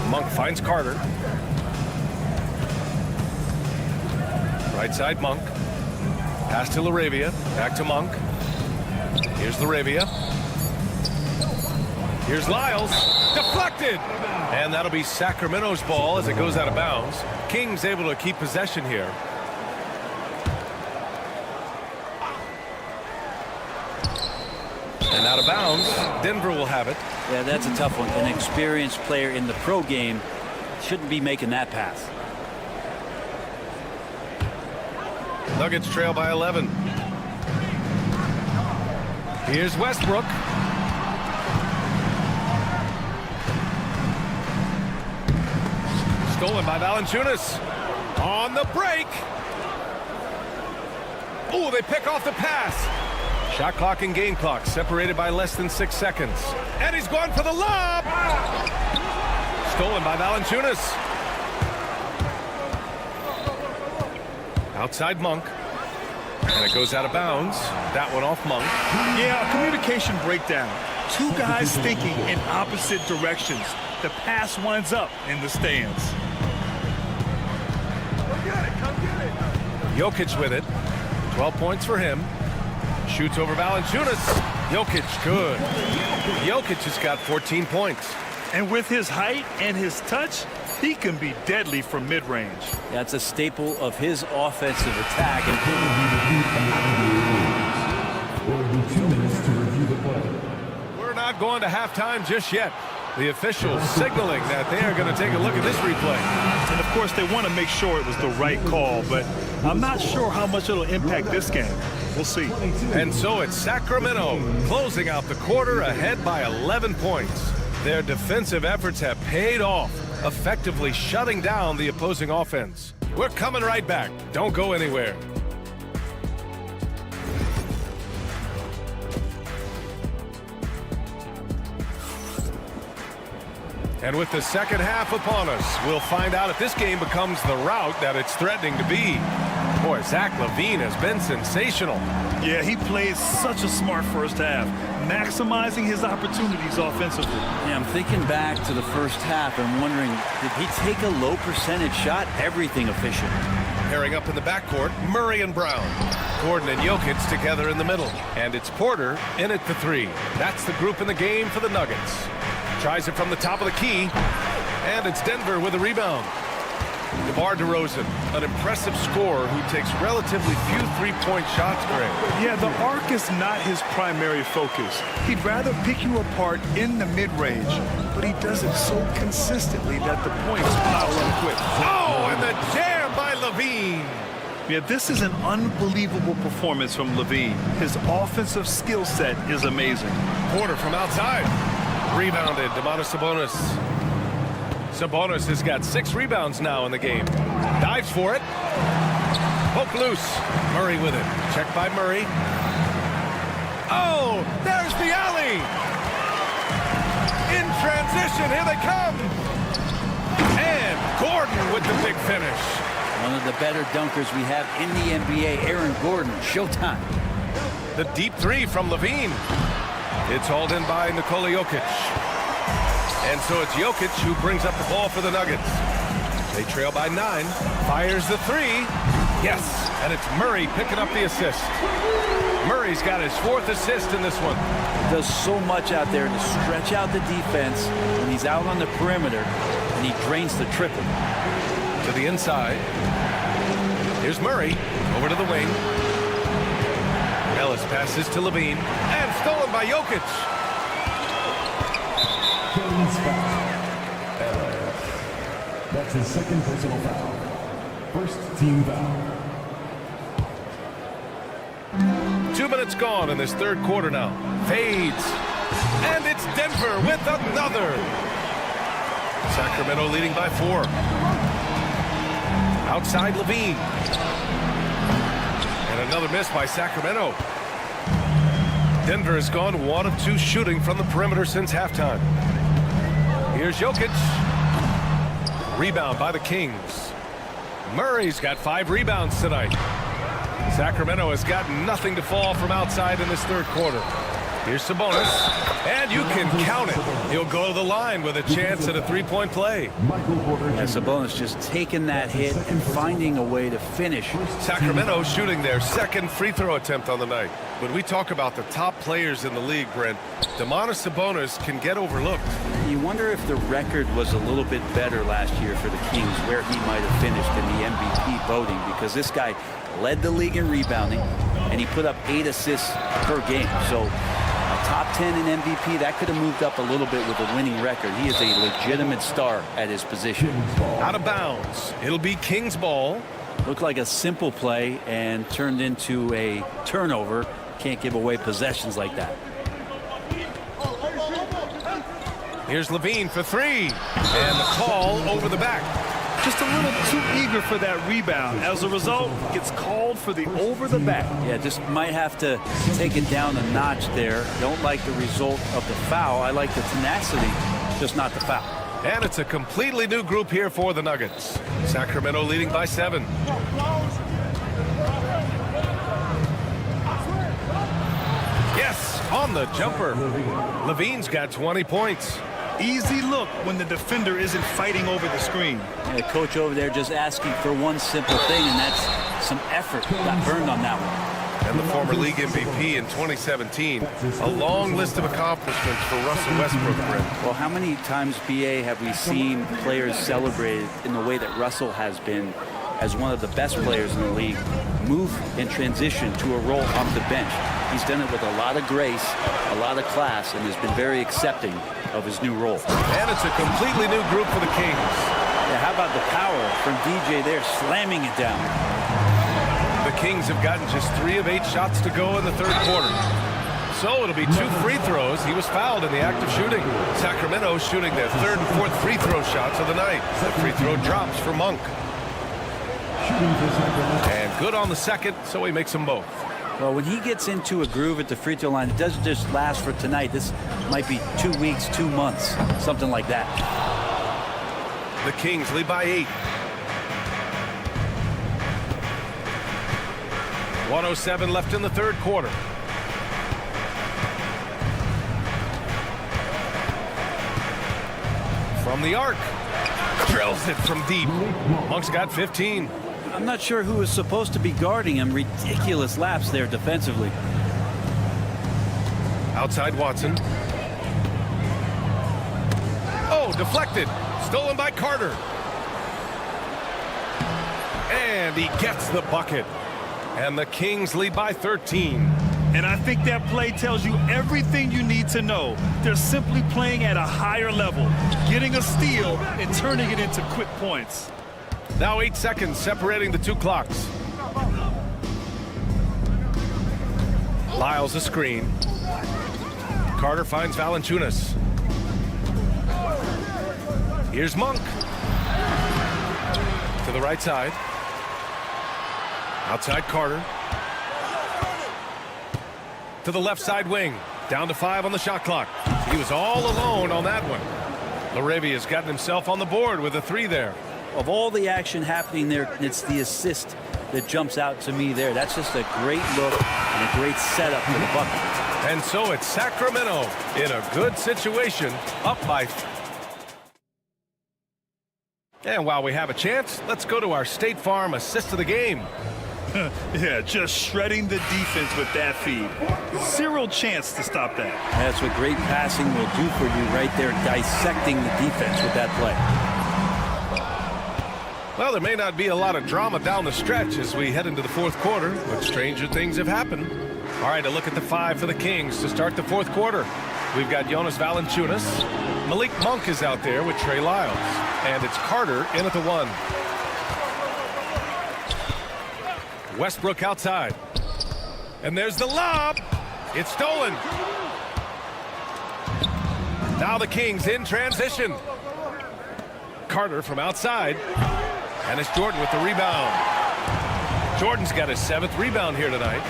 Monk finds Carter. Right side Monk. Pass to LaRavia. Back to Monk. Here's LaRavia. Here's Lyles. Deflected! And that'll be Sacramento's ball as it goes out of bounds. Kings able to keep possession here. And out of bounds, Denver will have it. Yeah, that's a tough one. An experienced player in the pro game shouldn't be making that pass. Nuggets trail by 11. Here's Westbrook. Stolen by Valanciunas. On the break. Oh, they pick off the pass. Shot clock and game clock separated by less than 6 seconds. And he's going for the lob. Stolen by Valanciunas. Outside Monk. And it goes out of bounds. That one off Monk. Yeah, a communication breakdown. Two guys thinking in opposite directions. The pass winds up in the stands. Jokic with it. 12 points for him. Shoots over Valanciunas. Jokic, good. Jokic has got 14 points. And with his height and his touch, he can be deadly from mid-range. That's a staple of his offensive attack. We're not going to halftime just yet. The officials signaling that they are going to take a look at this replay. And of course, they want to make sure it was the right call, but I'm not sure how much it'll impact this game. We'll see. And so it's Sacramento closing out the quarter ahead by 11 points. Their defensive efforts have paid off, effectively shutting down the opposing offense. We're coming right back. Don't go anywhere. And with the second half upon us, we'll find out if this game becomes the route that it's threatening to be. Boy, Zach LaVine has been sensational. Yeah, he played such a smart first half, maximizing his opportunities offensively. Yeah, I'm thinking back to the first half and wondering, did he take a low percentage shot? Everything efficient. Pairing up in the backcourt, Murray and Brown. Gordon and Jokic together in the middle. And it's Porter in at the three. That's the group in the game for the Nuggets. Tries it from the top of the key. And it's Denver with a rebound. DeMar DeRozan, an impressive scorer who takes relatively few three-point shots, Greg. Yeah, the arc is not his primary focus. He'd rather pick you apart in the mid-range, but he does it so consistently that the points pile up quick. Oh, and the jam by LaVine. Yeah, this is an unbelievable performance from LaVine. His offensive skill set is amazing. Porter from outside. Rebounded, Domantas Sabonis. Sabonis has got 6 rebounds now in the game. Dives for it. Poke loose. Murray with it. Checked by Murray. Oh, there's the alley. In transition, here they come. And Gordon with the big finish. One of the better dunkers we have in the NBA, Aaron Gordon. Showtime. The deep three from LaVine. It's hauled in by Nikola Jokic. And so it's Jokic who brings up the ball for the Nuggets. They trail by 9. Fires the three. Yes, and it's Murray picking up the assist. Murray's got his 4th assist in this one. Does so much out there to stretch out the defense when he's out on the perimeter, and he drains the triple. To the inside. Here's Murray over to the wing. Ellis passes to LaVine and stolen by Jokic. Team's foul. That's his second personal foul. First team foul. 2 minutes gone in this third quarter now. Fades. And it's Denver with another. Sacramento leading by 4. Outside Levine. And another miss by Sacramento. Denver has gone 1 of 2 shooting from the perimeter since halftime. Here's Jokic. Rebound by the Kings. Murray's got 5 rebounds tonight. Sacramento has got nothing to fall from outside in this third quarter. Here's Sabonis, and you can count it. He'll go to the line with a chance at a three-point play. Yeah, Sabonis just taking that hit and finding a way to finish. Sacramento shooting their second free throw attempt on the night. When we talk about the top players in the league, Brent, Domantas Sabonis can get overlooked. You wonder if the record was a little bit better last year for the Kings, where he might have finished in the MVP voting, because this guy led the league in rebounding, and he put up 8 assists per game. So a top 10 in MVP, that could have moved up a little bit with a winning record. He is a legitimate star at his position. Out of bounds. It'll be Kings ball. Looked like a simple play and turned into a turnover. Can't give away possessions like that. Here's Levine for 3. And the call over the back. Just a little too eager for that rebound. As a result, gets called for the over the back. Yeah, just might have to take it down a notch there. Don't like the result of the foul. I like the tenacity, just not the foul. And it's a completely new group here for the Nuggets. Sacramento leading by 7. Yes, on the jumper. Levine's got 20 points. Easy look when the defender isn't fighting over the screen. Yeah, coach over there just asking for one simple thing, and that's some effort. Got burned on that one. And the former league MVP in 2017. A long list of accomplishments for Russell Westbrook, Brent. Well, how many times, BA, have we seen players celebrated in the way that Russell has been as one of the best players in the league, move in transition to a role off the bench? He's done it with a lot of grace, a lot of class, and has been very accepting of his new role. And it's a completely new group for the Kings. Yeah, how about the power from DJ there, slamming it down? The Kings have gotten just 3 of 8 shots to go in the third quarter. So it'll be 2 free throws. He was fouled in the act of shooting. Sacramento shooting their 3rd and 4th free throw shots of the night. The free throw drops for Monk. And good on the second, so he makes them both. Well, when he gets into a groove at the free throw line, it doesn't just last for tonight. This might be 2 weeks, 2 months, something like that. The Kings lead by 8. 1:07 left in the third quarter. From the arc. Drills it from deep. Monk's got 15. I'm not sure who is supposed to be guarding him. Ridiculous lapse there defensively. Outside Watson. Oh, deflected. Stolen by Carter. And he gets the bucket. And the Kings lead by 13. And I think that play tells you everything you need to know. They're simply playing at a higher level, getting a steal and turning it into quick points. Now 8 seconds separating the 2 clocks. Lyles a screen. Carter finds Valanciunas. Here's Monk. To the right side. Outside Carter. To the left side wing. Down to 5 on the shot clock. He was all alone on that one. LaRavia has gotten himself on the board with a 3 there. Of all the action happening there, it's the assist that jumps out to me there. That's just a great look and a great setup for the bucket. And so it's Sacramento in a good situation, up by. And while we have a chance, let's go to our State Farm assist of the game. Yeah, just shredding the defense with that feed. 0 chance to stop that. That's what great passing will do for you right there, dissecting the defense with that play. Well, there may not be a lot of drama down the stretch as we head into the fourth quarter, but stranger things have happened. All right, a look at the 5 for the Kings to start the fourth quarter. We've got Jonas Valanciunas. Malik Monk is out there with Trey Lyles. And it's Carter in at the 1. Westbrook outside. And there's the lob. It's stolen. Now the Kings in transition. Carter from outside. And it's Jordan with the rebound. Jordan's got his 7th rebound here tonight.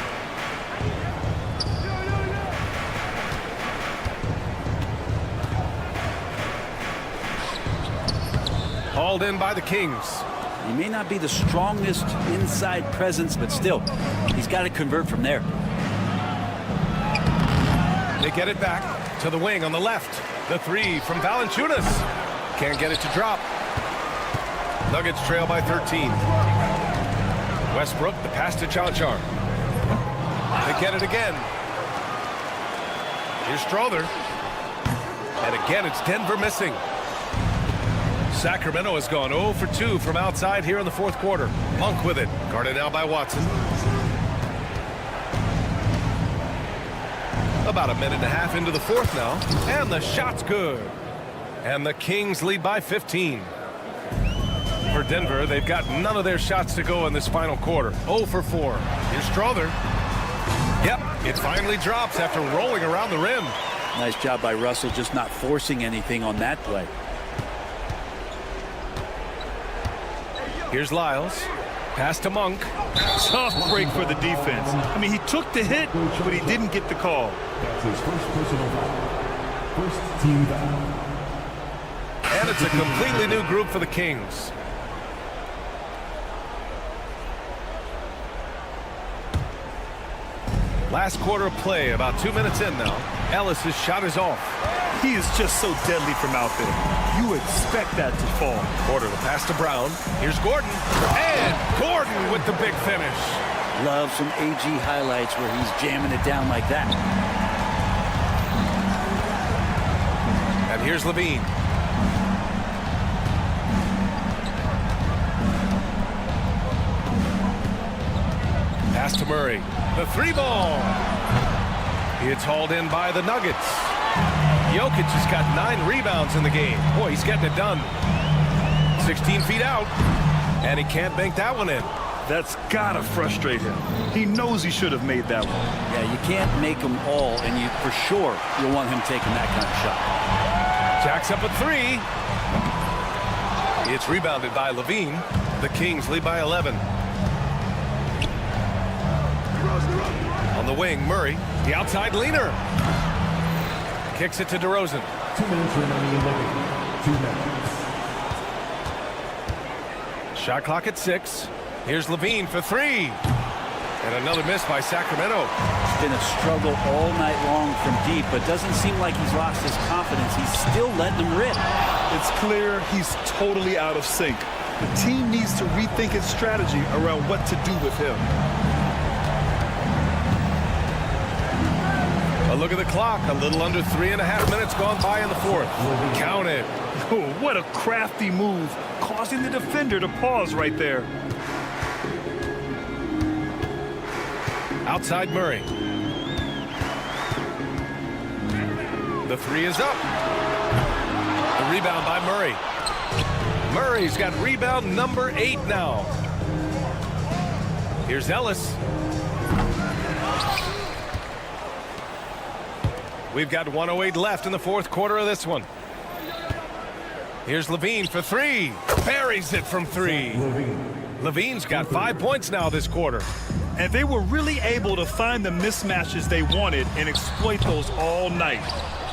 Hauled in by the Kings. He may not be the strongest inside presence, but still, he's got to convert from there. They get it back to the wing on the left. The 3 from Valanciunas. Can't get it to drop. Nuggets trail by 13. Westbrook, the pass to Chanchar. They get it again. Here's Strother. And again, it's Denver missing. Sacramento has gone 0 for 2 from outside here in the 4th quarter. Monk with it. Guarded now by Watson. About a minute and a half into the 4th now. And the shot's good. And the Kings lead by 15. For Denver, they've got none of their shots to go in this final quarter. 0 for 4. Here's Strother. Yep, it finally drops after rolling around the rim. Nice job by Russell, just not forcing anything on that play. Here's Lyles. Pass to Monk. Tough break for the defense. I mean, he took the hit, but he didn't get the call. That's his first personal foul. First team foul. And it's a completely new group for the Kings. Last quarter of play, about 2 minutes in now. Ellis' shot is off. He is just so deadly from out there. You expect that to fall. Porter the pass to Brown. Here's Gordon. And Gordon with the big finish. Love some AG highlights where he's jamming it down like that. And here's Levine. Pass to Murray. The 3-ball. It's hauled in by the Nuggets. Jokic has got 9 rebounds in the game. Boy, he's getting it done. 16 feet out. And he can't bank that one in. That's gotta frustrate him. He knows he should have made that one. Yeah, you can't make them all, and you for sure you'll want him taking that kind of shot. Jacks up a 3. It's rebounded by Levine. The Kings lead by 11. On the wing, Murray. The outside leaner. Kicks it to DeRozan. 2 minutes remaining in the game. 2 minutes. Shot clock at 6. Here's Levine for 3. And another miss by Sacramento. It's been a struggle all night long from deep, but doesn't seem like he's lost his confidence. He's still letting them rip. It's clear he's totally out of sync. The team needs to rethink its strategy around what to do with him. A look at the clock. A little under 3.5 minutes gone by in the 4th. Count it. Oh, what a crafty move, causing the defender to pause right there. Outside Murray. The 3 is up. The rebound by Murray. Murray's got rebound number 8 now. Here's Ellis. We've got 1:08 left in the 4th quarter of this one. Here's Levine for 3. Buries it from 3. Levine's got 5 points now this quarter. And they were really able to find the mismatches they wanted and exploit those all night.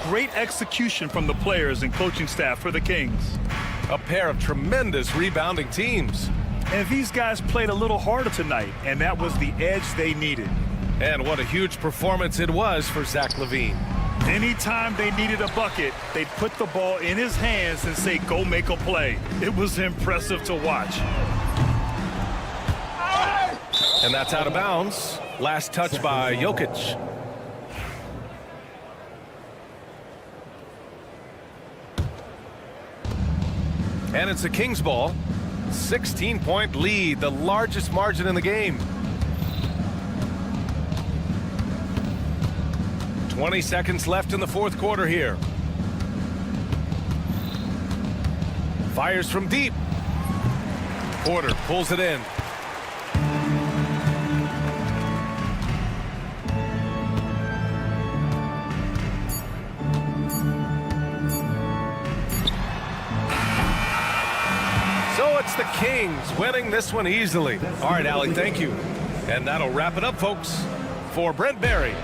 Great execution from the players and coaching staff for the Kings. A pair of tremendous rebounding teams. And these guys played a little harder tonight, and that was the edge they needed. And what a huge performance it was for Zach LaVine. Anytime they needed a bucket, they'd put the ball in his hands and say, go make a play. It was impressive to watch. And that's out of bounds. Last touch by Jokic. And it's the Kings ball. 16-point lead, the largest margin in the game. 20 seconds left in the fourth quarter here. Fires from deep. Porter pulls it in. So it's the Kings winning this one easily. All right, Allie, thank you. And that'll wrap it up, folks. For Brent Barry.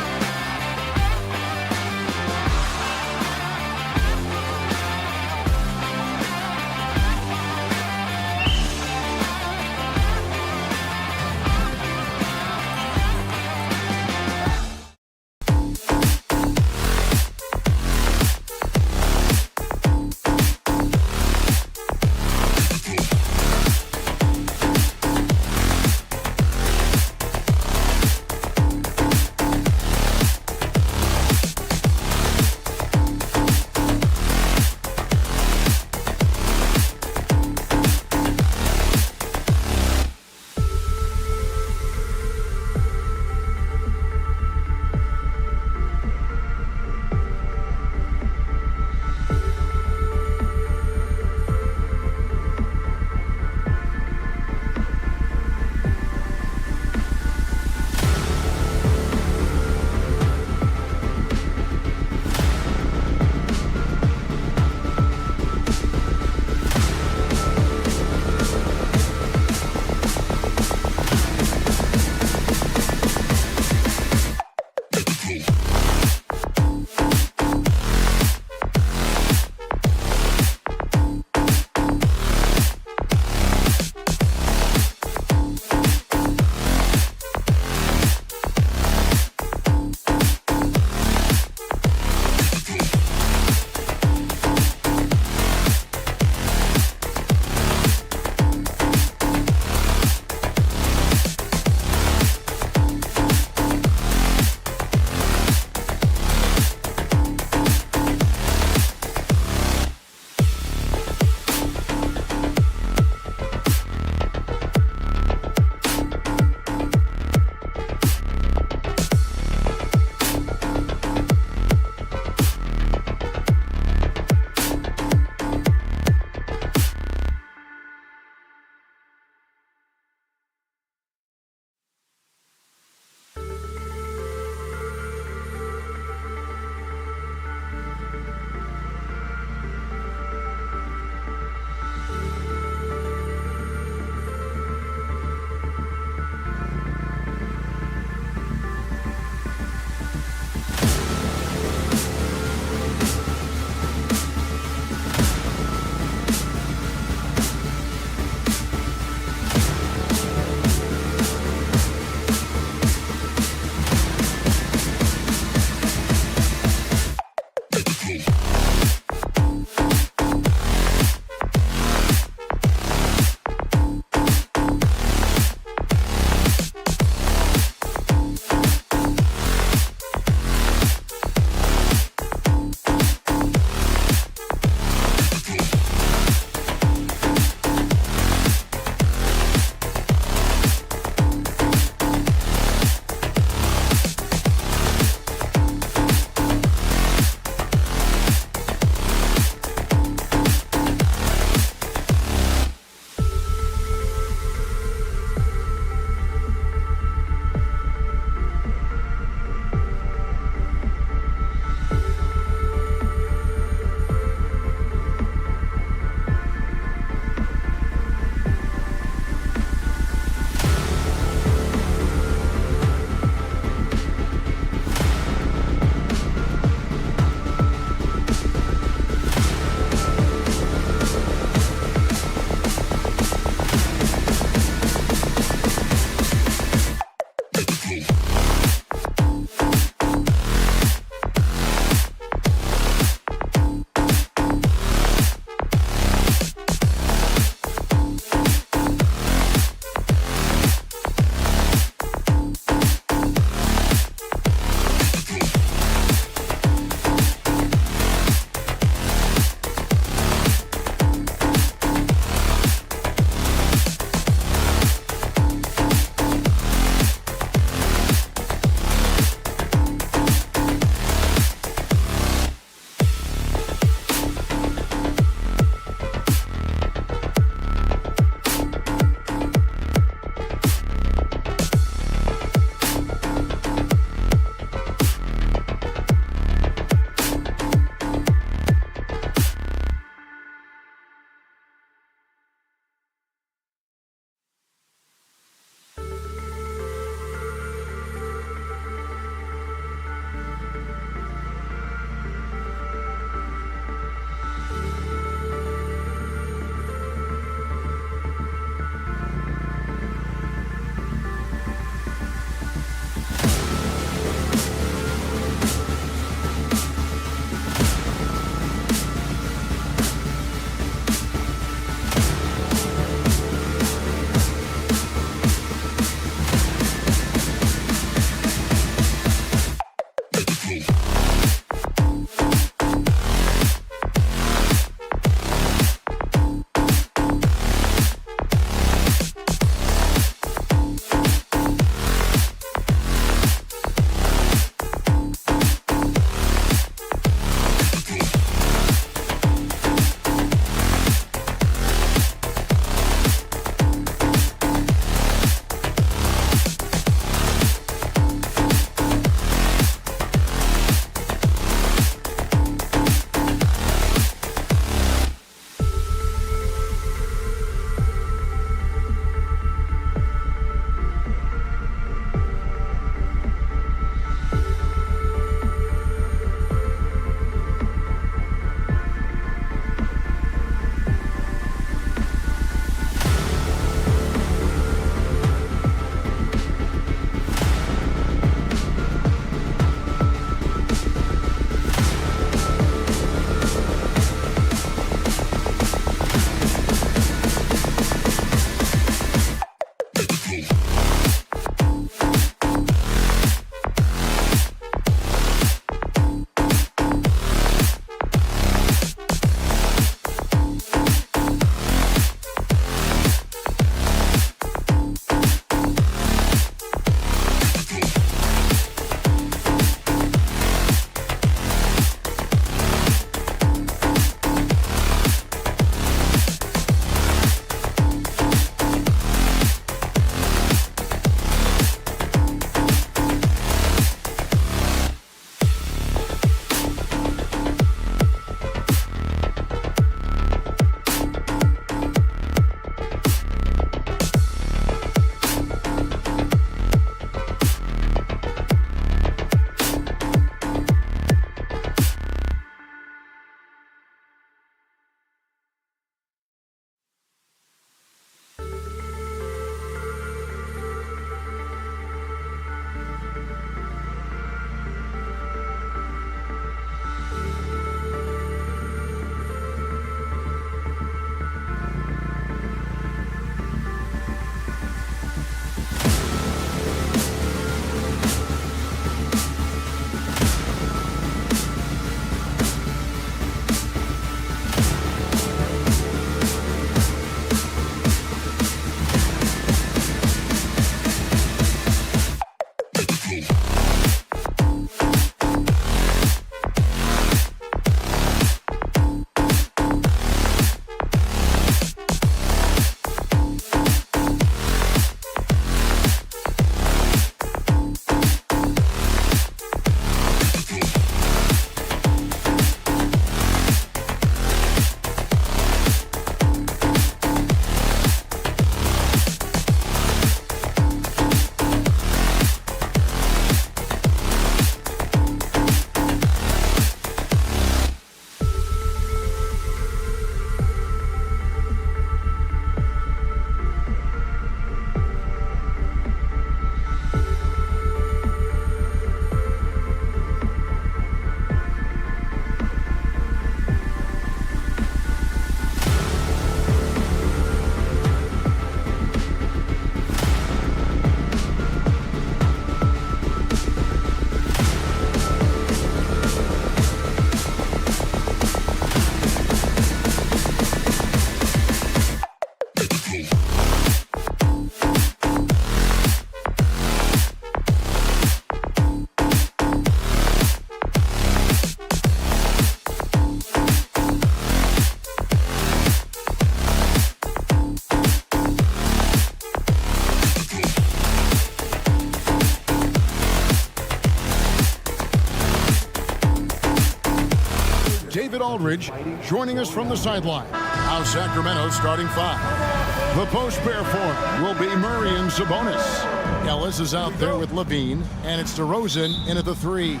David Aldridge joining us from the sideline. Now Sacramento starting 5. The post pair form will be Murray and Sabonis. Ellis is out there with Levine, and it's DeRozan in at the 3.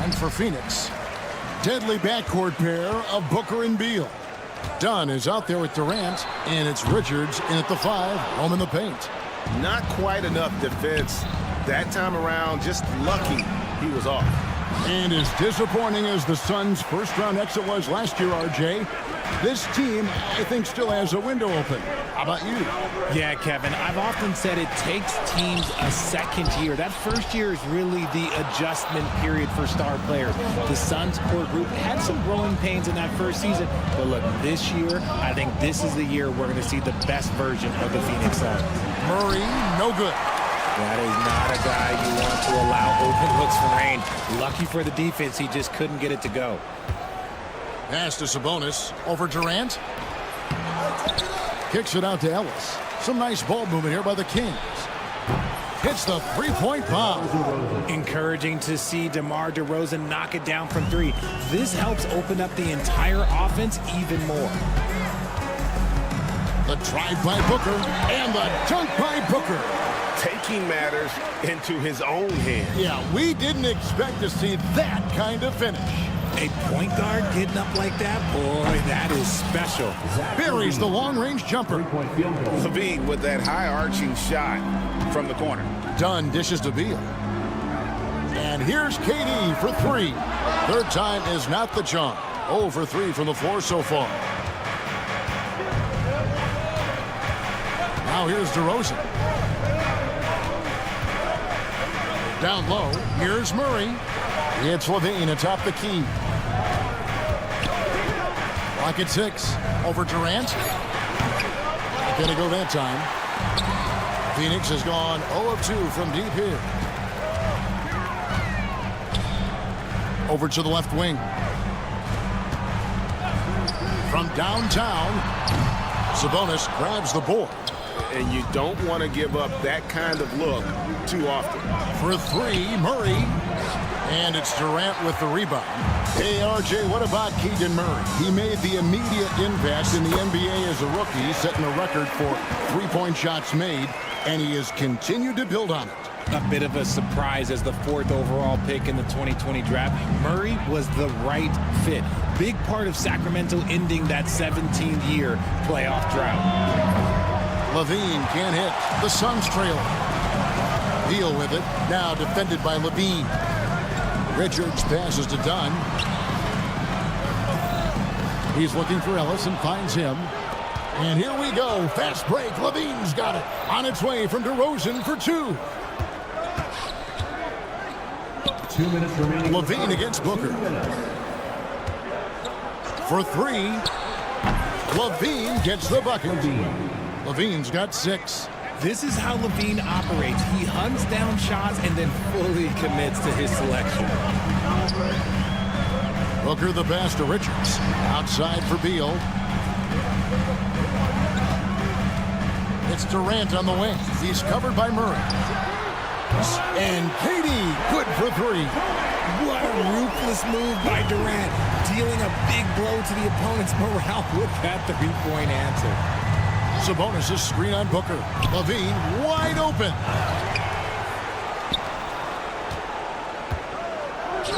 And for Phoenix, deadly backcourt pair of Booker and Beal. Dunn is out there with Durant, and it's Richards in at the 5, home in the paint. Not quite enough defense that time around. Just lucky he was off. And as disappointing as the Suns' first-round exit was last year, RJ, this team, I think, still has a window open. How about you? Yeah, Kevin, I've often said it takes teams a second year. That first year is really the adjustment period for star players. The Suns core group had some growing pains in that first season, but look, this year, I think this is the year we're going to see the best version of the Phoenix Suns. Murray, no good. That is not a guy you want to allow open looks for rain. Lucky for the defense, he just couldn't get it to go. Pass to Sabonis, over Durant. Kicks it out to Ellis. Some nice ball movement here by the Kings. Hits the three-point bomb. Encouraging to see DeMar DeRozan knock it down from 3. This helps open up the entire offense even more. The drive by Booker and the dunk by Booker. Taking matters into his own hands. Yeah, we didn't expect to see that kind of finish. A point guard getting up like that, boy, that is special. Buries the long-range jumper. Levine with that high-arching shot from the corner. Dunn dishes to Beal. And here's KD for 3. Third time is not the charm. 0 for 3 from the floor so far. Now here's DeRozan. Down low, here's Murray. It's Levine atop the key. Lock at 6. Over Durant. Gonna go that time. Phoenix has gone 0 of 2 from deep here. Over to the left wing. From downtown, Sabonis grabs the board. And you don't want to give up that kind of look too often. For 3, Murray. And it's Durant with the rebound. Hey, RJ, what about Keegan Murray? He made the immediate impact in the NBA as a rookie, setting a record for three-point shots made, and he has continued to build on it. A bit of a surprise as the 4th overall pick in the 2020 draft. Murray was the right fit. Big part of Sacramento ending that 17-year playoff drought. Levine can't hit. The Suns trail. Beal with it. Now defended by Levine. Richards passes to Dunn. He's looking for Ellis and finds him. And here we go. Fast break. Levine's got it. On its way from DeRozan for 2. 2 minutes remaining. Levine against Booker. For 3. Levine gets the bucket. Levine's got 6. This is how Levine operates. He hunts down shots and then fully commits to his selection. Booker the pass to Richards. Outside for Beal. It's Durant on the wing. He's covered by Murray. And KD good for 3. What a ruthless move by Durant. Dealing a big blow to the opponent's morale with that 3-point answer. Sabonis' screen on Booker. Levine wide open.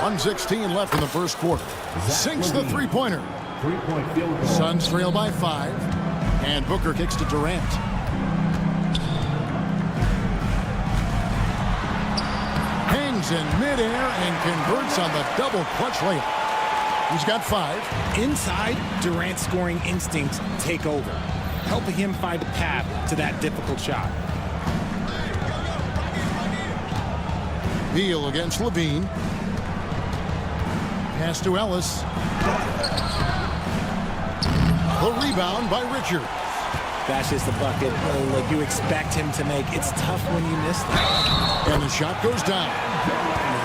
1:16 left in the first quarter. Sinks the three-pointer. 3-point field goal. Suns trail by 5. And Booker kicks to Durant. Hangs in midair and converts on the double clutch layup. He's got 5. Inside, Durant's scoring instincts take over, helping him find a path to that difficult shot. Beal against Levine. Pass to Ellis. The rebound by Richard. That's just the bucket look you expect him to make. It's tough when you miss that. And the shot goes down.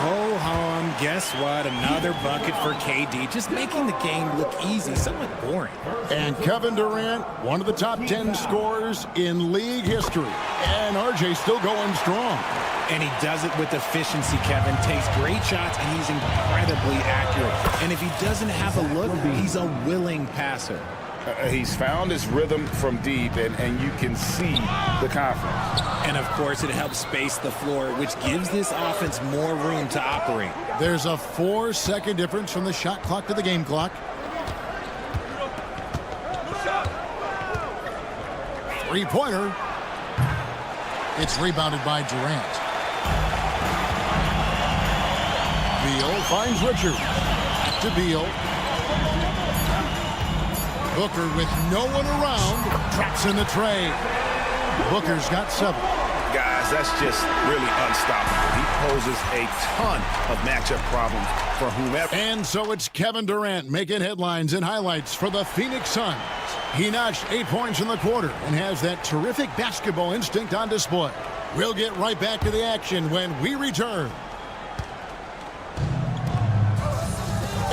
Ho hum, guess what? Another bucket for KD, just making the game look easy, somewhat boring. And Kevin Durant, one of the top 10 scorers in league history. And RJ still going strong. And he does it with efficiency, Kevin. Takes great shots, and he's incredibly accurate. And if he doesn't have a look, he's a willing passer. He's found his rhythm from deep, and you can see the confidence. And, of course, it helps space the floor, which gives this offense more room to operate. There's a 4-second difference from the shot clock to the game clock. Three-pointer. It's rebounded by Durant. Beal finds Richard. Back to Beal. Booker with no one around. Traps in the tray. Booker's got 7. Guys, that's just really unstoppable. He poses a ton of matchup problems for whomever. And so it's Kevin Durant making headlines and highlights for the Phoenix Suns. He notched 8 points in the quarter and has that terrific basketball instinct on display. We'll get right back to the action when we return.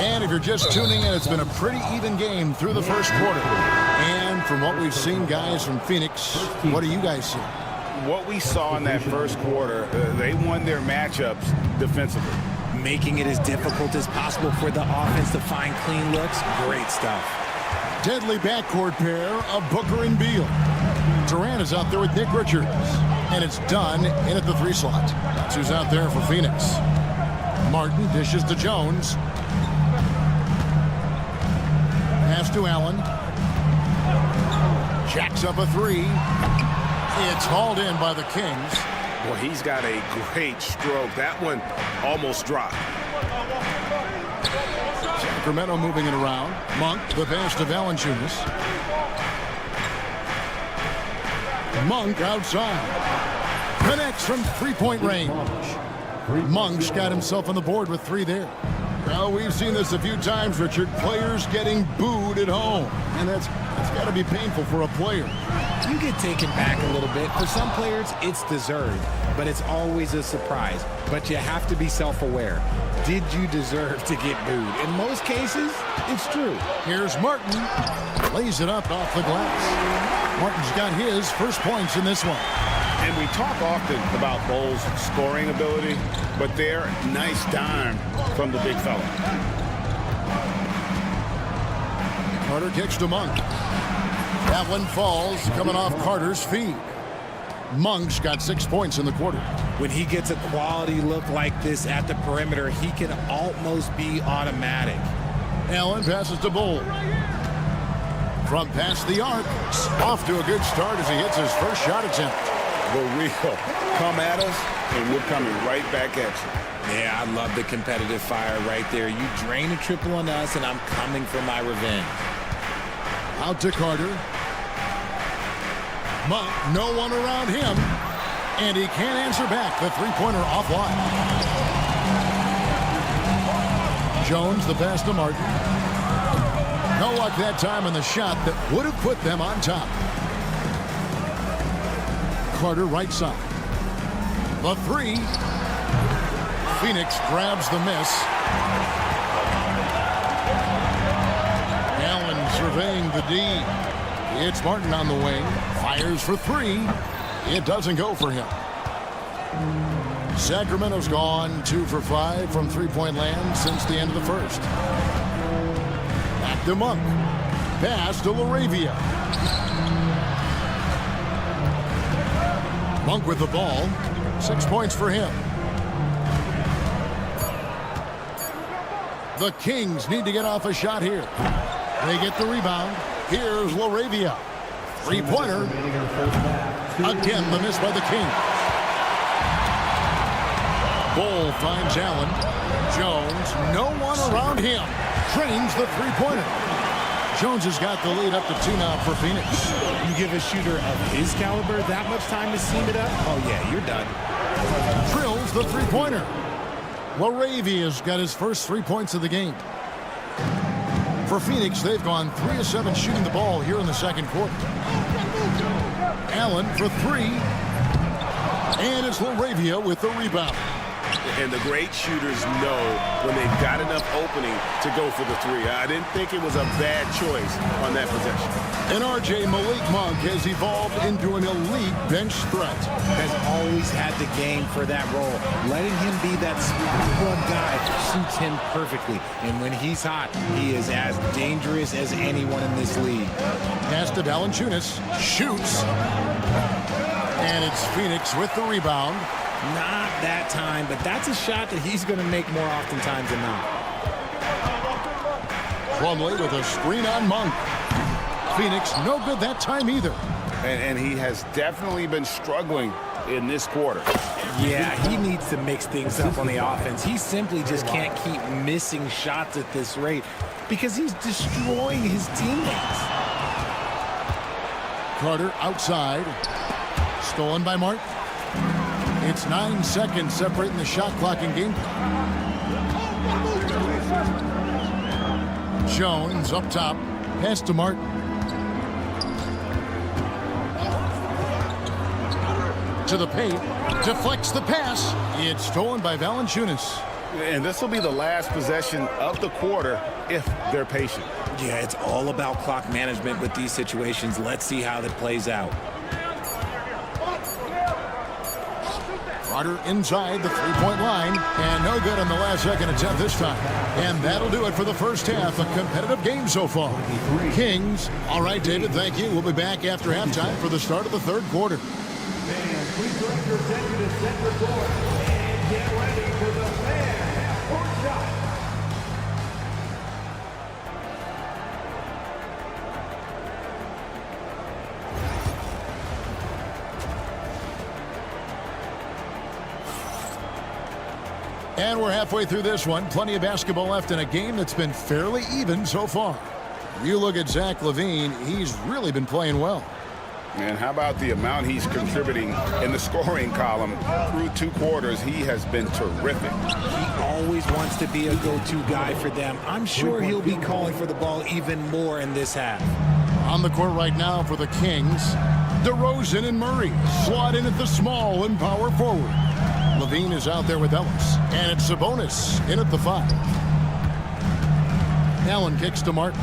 And if you're just tuning in, it's been a pretty even game through the first quarter. And from what we've seen, guys, from Phoenix, what do you guys see? What we saw in that first quarter, they won their matchups defensively. Making it as difficult as possible for the offense to find clean looks. Great stuff. Deadly backcourt pair of Booker and Beal. Durant is out there with Nick Richards. And it's done in at the 3 slot. That's who's out there for Phoenix. Martin dishes to Jones. Pass to Allen. Jacks up a 3. It's hauled in by the Kings. Well, he's got a great stroke. That one almost dropped. Sacramento moving it around. Monk, the pass to Valanciunas. Monk outside. Connects from 3-point range. Monk's got himself on the board with 3 there. Well, we've seen this a few times, Richard. Players getting booed at home. And that's got to be painful for a player. You get taken back a little bit. For some players, it's deserved, but it's always a surprise. But you have to be self-aware. Did you deserve to get booed? In most cases, it's true. Here's Martin. Lays it up off the glass. Martin's got his first points in this one. And we talk often about Bull's scoring ability, but they're nice dime from the big fella. Carter kicks to Monk. That one falls, coming off Carter's feet. Monk's got 6 points in the quarter. When he gets a quality look like this at the perimeter, he can almost be automatic. Allen passes to Bull. From past the arc, off to a good start as he hits his first shot attempt. But we'll come at us, and we're coming right back at you. Yeah, I love the competitive fire right there. You drain a triple on us, and I'm coming for my revenge. Out to Carter. Monk, no one around him. And he can't answer back. The 3-pointer offline. Jones, the pass to Martin. No luck that time on the shot that would have put them on top. Carter right side. The 3. Phoenix grabs the miss. Allen surveying the D. It's Martin on the wing. Fires for 3. It doesn't go for him. Sacramento's gone 2 for 5 from 3-point land since the end of the first. Back to Monk. Pass to LaRavia. Monk with the ball. 6 points for him. The Kings need to get off a shot here. They get the rebound. Here's LaRavia. 3-pointer. Again, the miss by the Kings. Bull finds Allen. Jones, no one around him. Drains the 3-pointer. Jones has got the lead up to 2 now for Phoenix. You give a shooter of his caliber that much time to seam it up? Oh, yeah, you're done. Drills the 3-pointer. LaRavia's got his first 3 points of the game. For Phoenix, they've gone 3 of 7 shooting the ball here in the second quarter. Allen for 3. And it's LaRavia with the rebound. And the great shooters know when they've got enough opening to go for the three. I didn't think it was a bad choice on that possession. And R.J. Malik Monk has evolved into an elite bench threat. Has always had the game for that role. Letting him be that spot-up guy suits him perfectly. And when he's hot, he is as dangerous as anyone in this league. Pass to Valanciunas. Shoots. And it's Phoenix with the rebound. Not that time, but that's a shot that he's going to make more oftentimes than not. Plumlee with a screen on Monk. Phoenix no good that time either. And he has definitely been struggling in this quarter. Yeah, he needs to mix things up on the offense. He simply just can't keep missing shots at this rate because he's destroying his teammates. Carter outside. Stolen by Martin. It's 9 seconds separating the shot clock and game. Jones up top. Pass to Martin. To the paint. Deflects the pass. It's stolen by Valanciunas. And this will be the last possession of the quarter if they're patient. Yeah, it's all about clock management with these situations. Let's see how that plays out. Carter inside the three-point line, and no good on the last second attempt this time. And that'll do it for the first half. A competitive game so far. Kings. All right, David, thank you. We'll be back after halftime for the start of the third quarter. Fans, please direct your attention to center court and get ready for the fan half-court shot. And we're halfway through this one. Plenty of basketball left in a game that's been fairly even so far. You look at Zach LaVine, he's really been playing well. And how about the amount he's contributing in the scoring column through 2 quarters? He has been terrific. He always wants to be a go-to guy for them. I'm sure he'll be calling for the ball even more in this half. On the court right now for the Kings, DeRozan and Murray slot in at the small and power forward. LaVine is out there with Ellis, and it's Sabonis in at the 5. Allen kicks to Martin.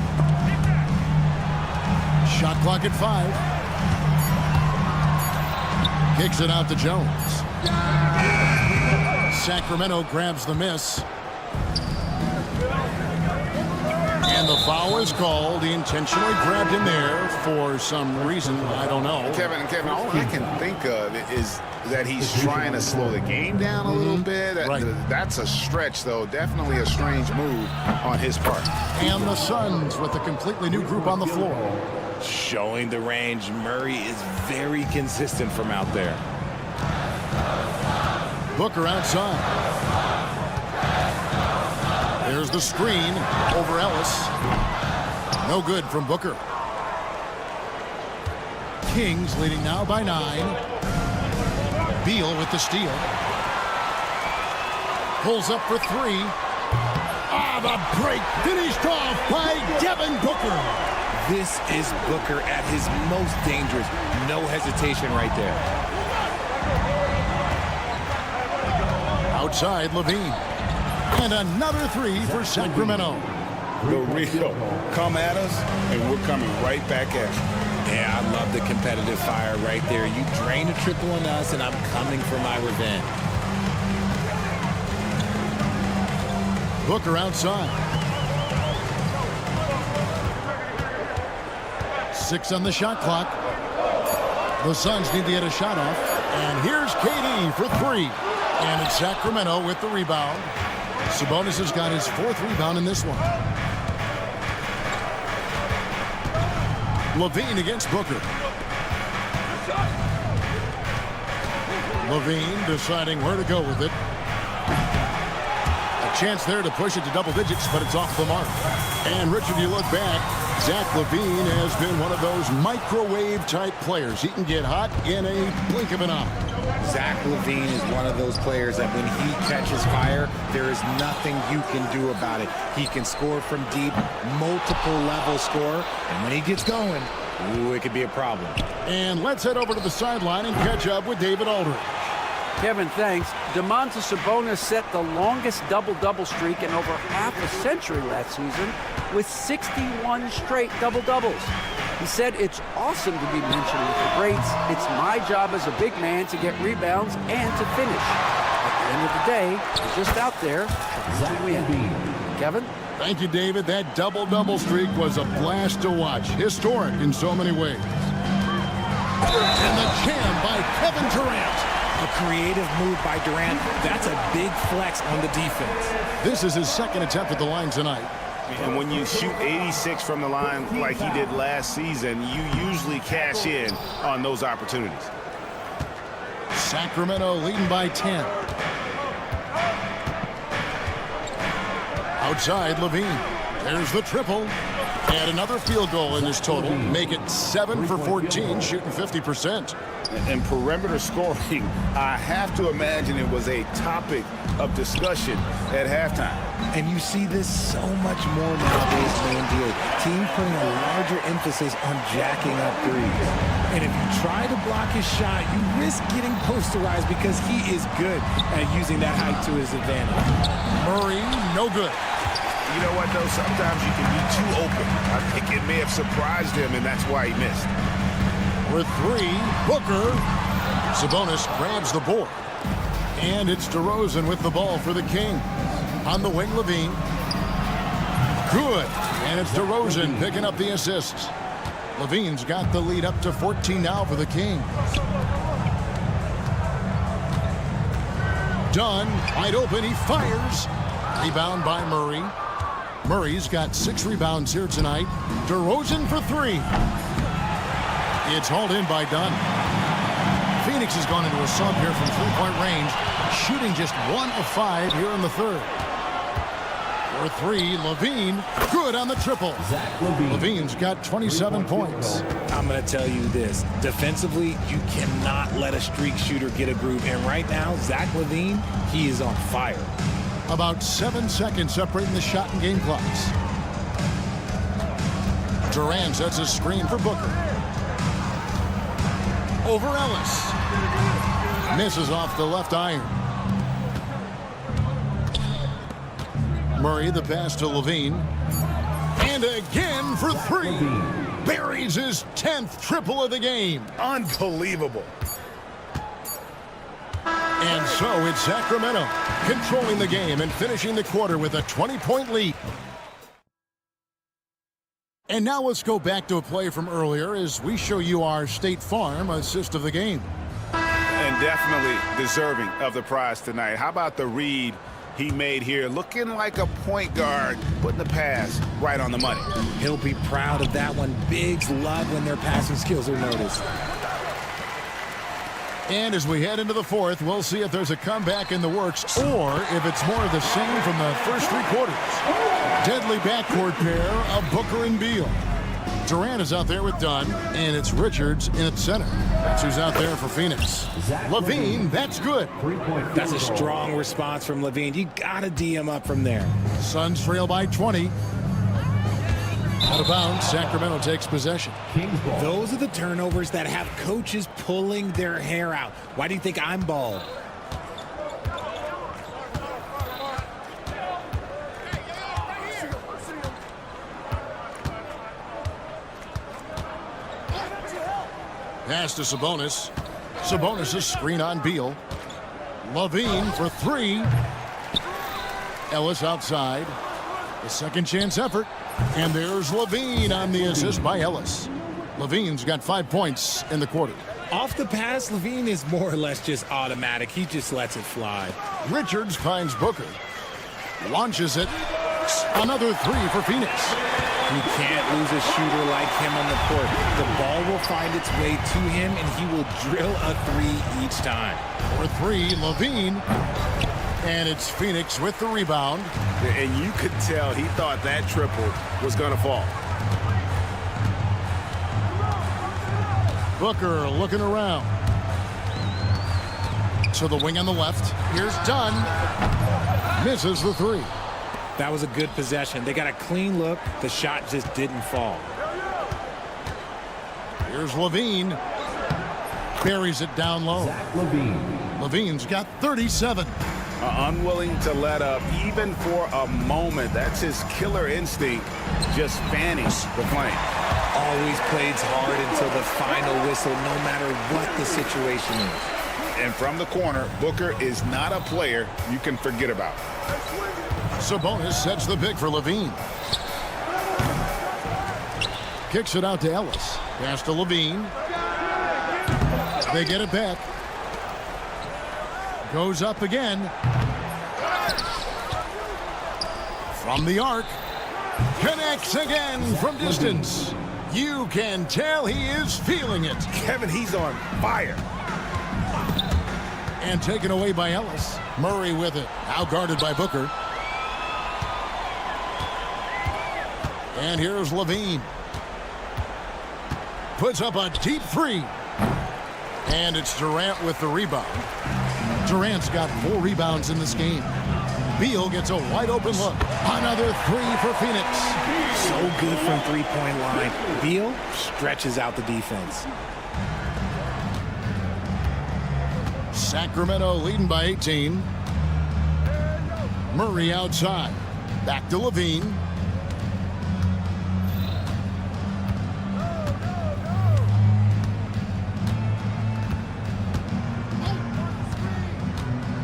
Shot clock at 5. Kicks it out to Jones. Sacramento grabs the miss. And the foul is called. He intentionally grabbed him there for some reason. I don't know. Kevin, all I can think of is that he's trying to slow the game down a little bit. Right. That's a stretch, though. Definitely a strange move on his part. And the Suns with a completely new group on the floor. Showing the range, Murray is very consistent from out there. Booker outside. There's the screen over Ellis. No good from Booker. Kings leading now by 9. Beal with the steal. Pulls up for 3. The break finished off by Devin Booker. This is Booker at his most dangerous. No hesitation right there. Outside, LaVine. And another 3 for Sacramento. The real come at us, and we're coming right back at you. Yeah, I love the competitive fire right there. You drain a triple on us, and I'm coming for my revenge. Booker outside. 6 on the shot clock. The Suns need to get a shot off. And here's KD for 3. And it's Sacramento with the rebound. Sabonis has got his 4th rebound in this one. LaVine against Booker. LaVine deciding where to go with it. A chance there to push it to double digits, but it's off the mark. And Richard, you look back, Zach LaVine has been one of those microwave-type players. He can get hot in a blink of an eye. Zach LaVine is one of those players that when he catches fire, there is nothing you can do about it. He can score from deep, multiple level score, and when he gets going, ooh, it could be a problem. And let's head over to the sideline and catch up with David Aldridge. Kevin, thanks. Domantas Sabonis set the longest double-double streak in over half a century last season with 61 straight double-doubles. He said, "It's awesome to be mentioned with the greats. It's my job as a big man to get rebounds and to finish. At the end of the day, he's just out there trying to win." Kevin? Thank you, David. That double-double streak was a blast to watch. Historic in so many ways. And the jam by Kevin Durant. A creative move by Durant. That's a big flex on the defense. This is his second attempt at the line tonight. And when you shoot 86 from the line like he did last season, you usually cash in on those opportunities. Sacramento leading by 10. Outside, Levine. There's the triple. And another field goal in this total. Make it 7 for 14, shooting 50%. And perimeter scoring, I have to imagine it was a topic of discussion at halftime. And you see this so much more nowadays in the NBA. Teams putting a larger emphasis on jacking up threes. And if you try to block his shot, you risk getting posterized because he is good at using that height to his advantage. Murray, no good. You know what, though? Sometimes you can be too open. I think it may have surprised him, and that's why he missed. For three, Booker. Sabonis grabs the board. And it's DeRozan with the ball for the Kings. On the wing, Levine. Good. And it's DeRozan picking up the assists. Levine's got the lead up to 14 now for the Kings. Dunn, wide open, he fires. Rebound by Murray. Murray's got 6 rebounds here tonight. DeRozan for 3. It's hauled in by Dunn. Phoenix has gone into a sub here from three-point range, shooting just 1 of 5 here in the third. For 3, Levine, good on the triple. Levine's got 27 points. I'm going to tell you this. Defensively, you cannot let a streak shooter get a groove. And right now, Zach LaVine, he is on fire. About 7 seconds separating the shot and game clocks. Durant sets a screen for Booker. Over Ellis. Misses off the left iron. Murray, the pass to Levine. And again for 3. Buries his 10th triple of the game. Unbelievable. And so it's Sacramento controlling the game and finishing the quarter with a 20-point lead. And now let's go back to a play from earlier as we show you our State Farm assist of the game. And definitely deserving of the prize tonight. How about the read he made here? Looking like a point guard, putting the pass right on the money. He'll be proud of that one. Bigs love when their passing skills are noticed. And as we head into the fourth, we'll see if there's a comeback in the works or if it's more of the same from the first 3 quarters. Deadly backcourt pair of Booker and Beal. Durant is out there with Dunn, and it's Richards in at center. That's who's out there for Phoenix. Levine, that's good. That's a strong response from Levine. You got to D him up from there. Suns trail by 20. Out of bounds, Sacramento takes possession. Those are the turnovers that have coaches pulling their hair out. Why do you think I'm bald? Pass to Sabonis. Sabonis' screen on Beal. Levine for 3. Ellis outside. The second chance effort. And there's Levine on the assist by Ellis. Levine's got 5 points in the quarter. Off the pass, Levine is more or less just automatic. He just lets it fly. Richards finds Booker. Launches it. Another 3 for Phoenix. You can't lose a shooter like him on the court. The ball will find its way to him, and he will drill a 3 each time. For 3, Levine. And it's Phoenix with the rebound. And you could tell he thought that triple was going to fall. Booker looking around. To the wing on the left. Here's Dunn. Misses the 3. That was a good possession. They got a clean look. The shot just didn't fall. Here's Levine. Buries it down low. Zach LaVine. Levine's got 37. Unwilling to let up even for a moment. That's his killer instinct, just fanning the flame. Always plays hard until the final whistle, no matter what the situation is. And from the corner, Booker is not a player you can forget about. Sabonis sets the pick for Levine. Kicks it out to Ellis. Pass to Levine. They get it back. Goes up again. From the arc. Connects again from distance. You can tell he is feeling it. Kevin, he's on fire. And taken away by Ellis. Murray with it. Out guarded by Booker. And here's Levine. Puts up a deep three. And it's Durant with the rebound. Durant's got 4 rebounds in this game. Beal gets a wide open look. Another 3 for Phoenix. So good from three-point line. Beal stretches out the defense. Sacramento leading by 18. Murray outside. Back to Levine.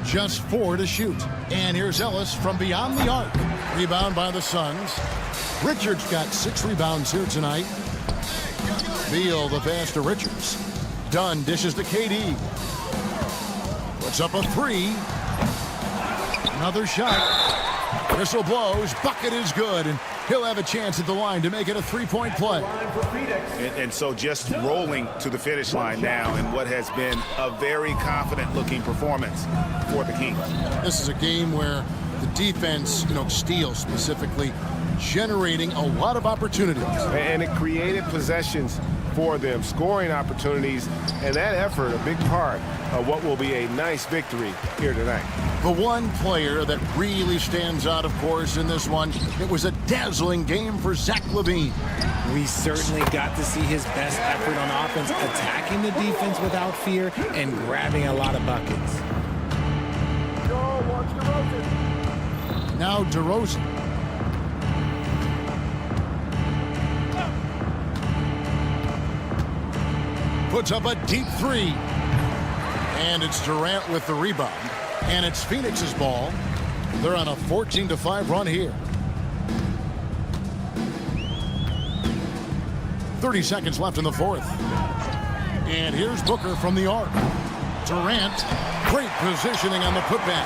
Just 4 to shoot. And here's Ellis from beyond the arc. Rebound by the Suns. Richards got 6 rebounds here tonight. Beal the pass to Richards. Dunn dishes to KD. Puts up a 3. Another shot. Whistle blows. Bucket is good. And he'll have a chance at the line to make it a 3-point play. And so just rolling to the finish line now in what has been a very confident-looking performance for the Kings. This is a game where the defense, steals specifically, generating a lot of opportunities. And it created possessions for them, scoring opportunities, and that effort a big part of what will be a nice victory here tonight. The one player that really stands out, of course, in this one, it was a dazzling game for Zach LaVine. We certainly got to see his best effort on offense, attacking the defense without fear and grabbing a lot of buckets. Now DeRozan. Puts up a deep 3. And it's Durant with the rebound. And it's Phoenix's ball. They're on a 14-5 run here. 30 seconds left in the fourth. And here's Booker from the arc. Durant, great positioning on the putback.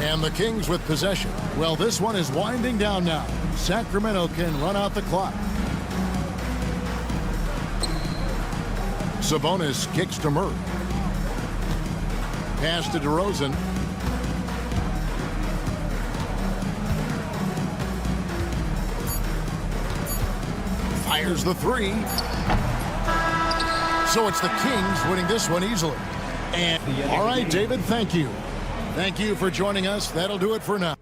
And the Kings with possession. Well, this one is winding down now. Sacramento can run out the clock. Sabonis kicks to Murray. Pass to DeRozan. Fires the 3. So it's the Kings winning this one easily. And all right, David, thank you. Thank you for joining us. That'll do it for now.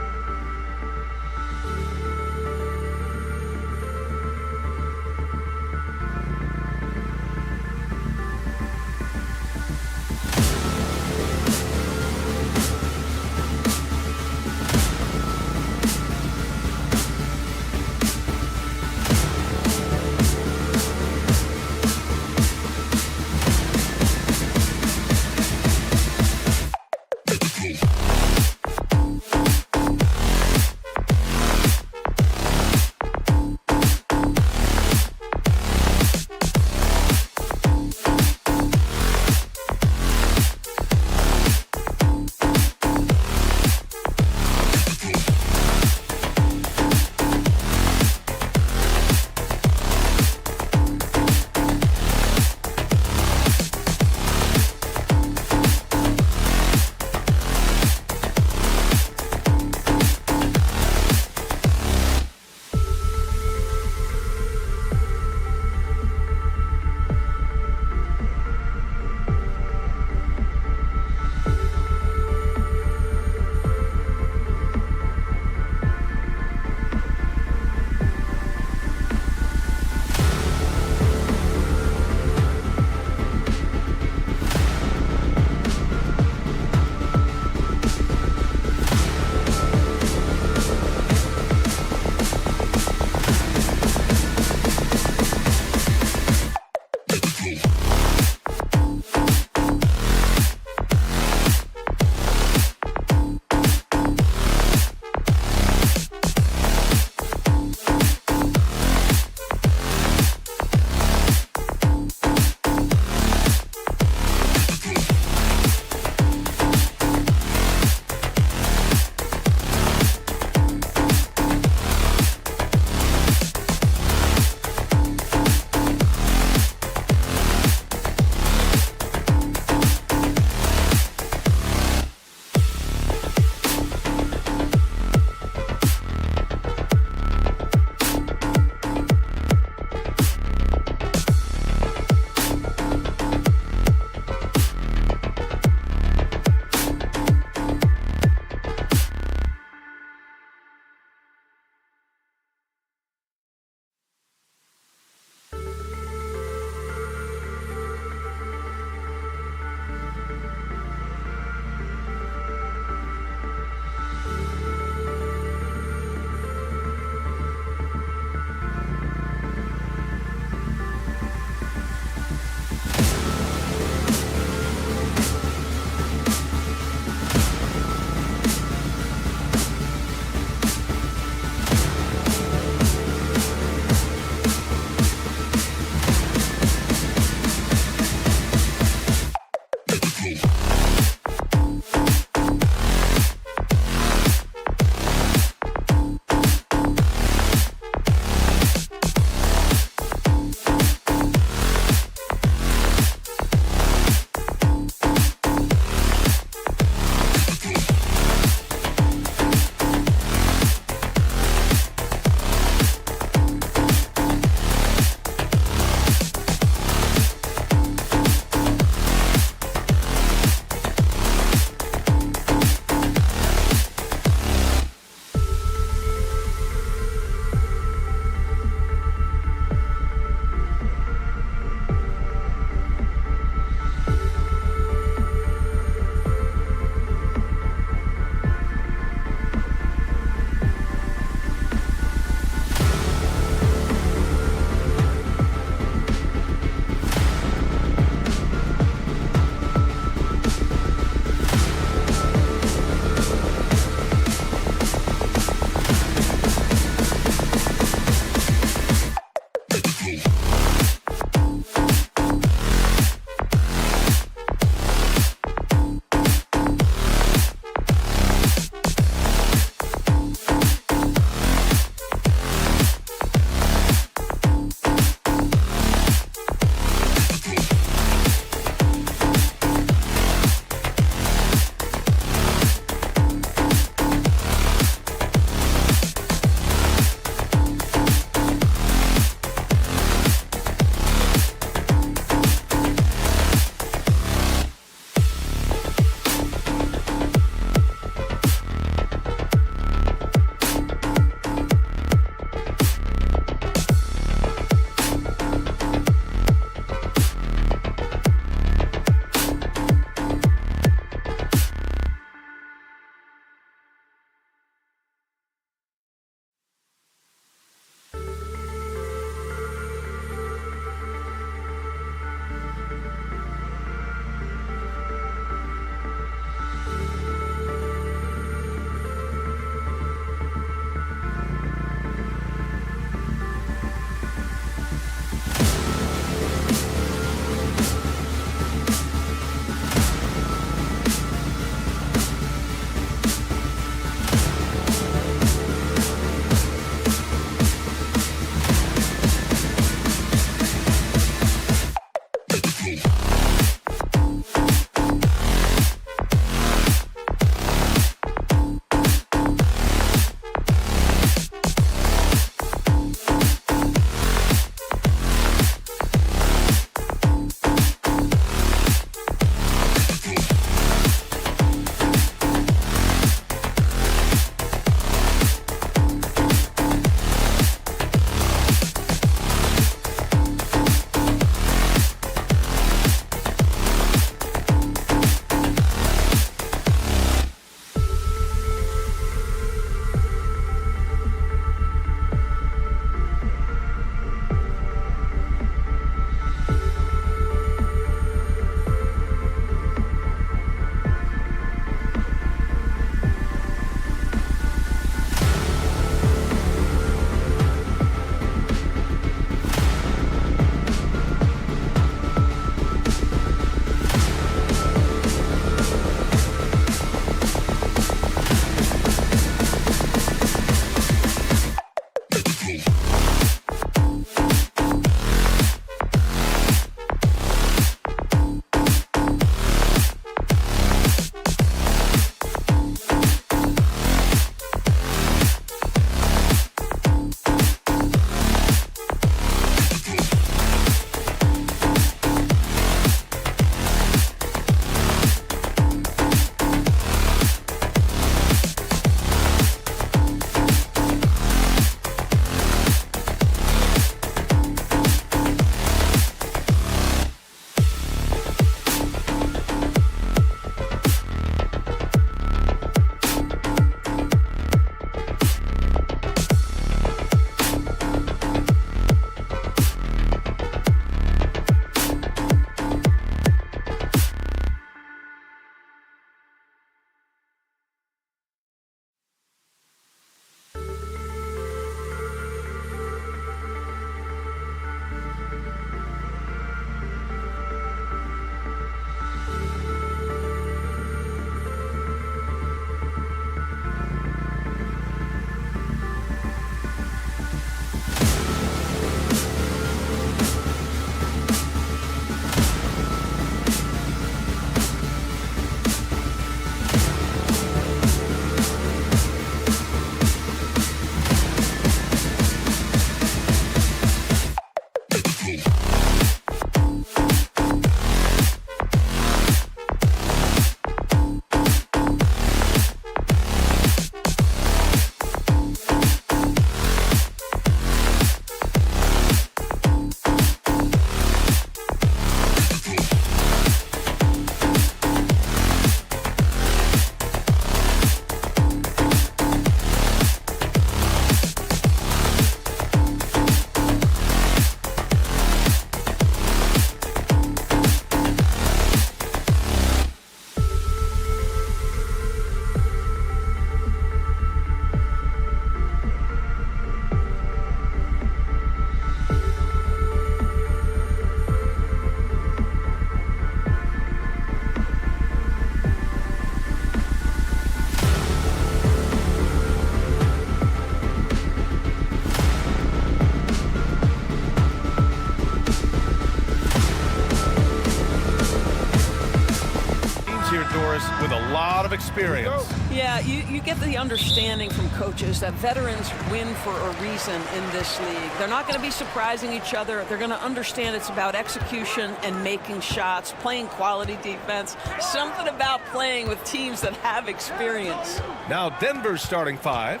experience. Yeah, you get the understanding from coaches that veterans win for a reason in this league. They're not going to be surprising each other. They're going to understand it's about execution and making shots, playing quality defense, something about playing with teams that have experience. Now Denver's starting five.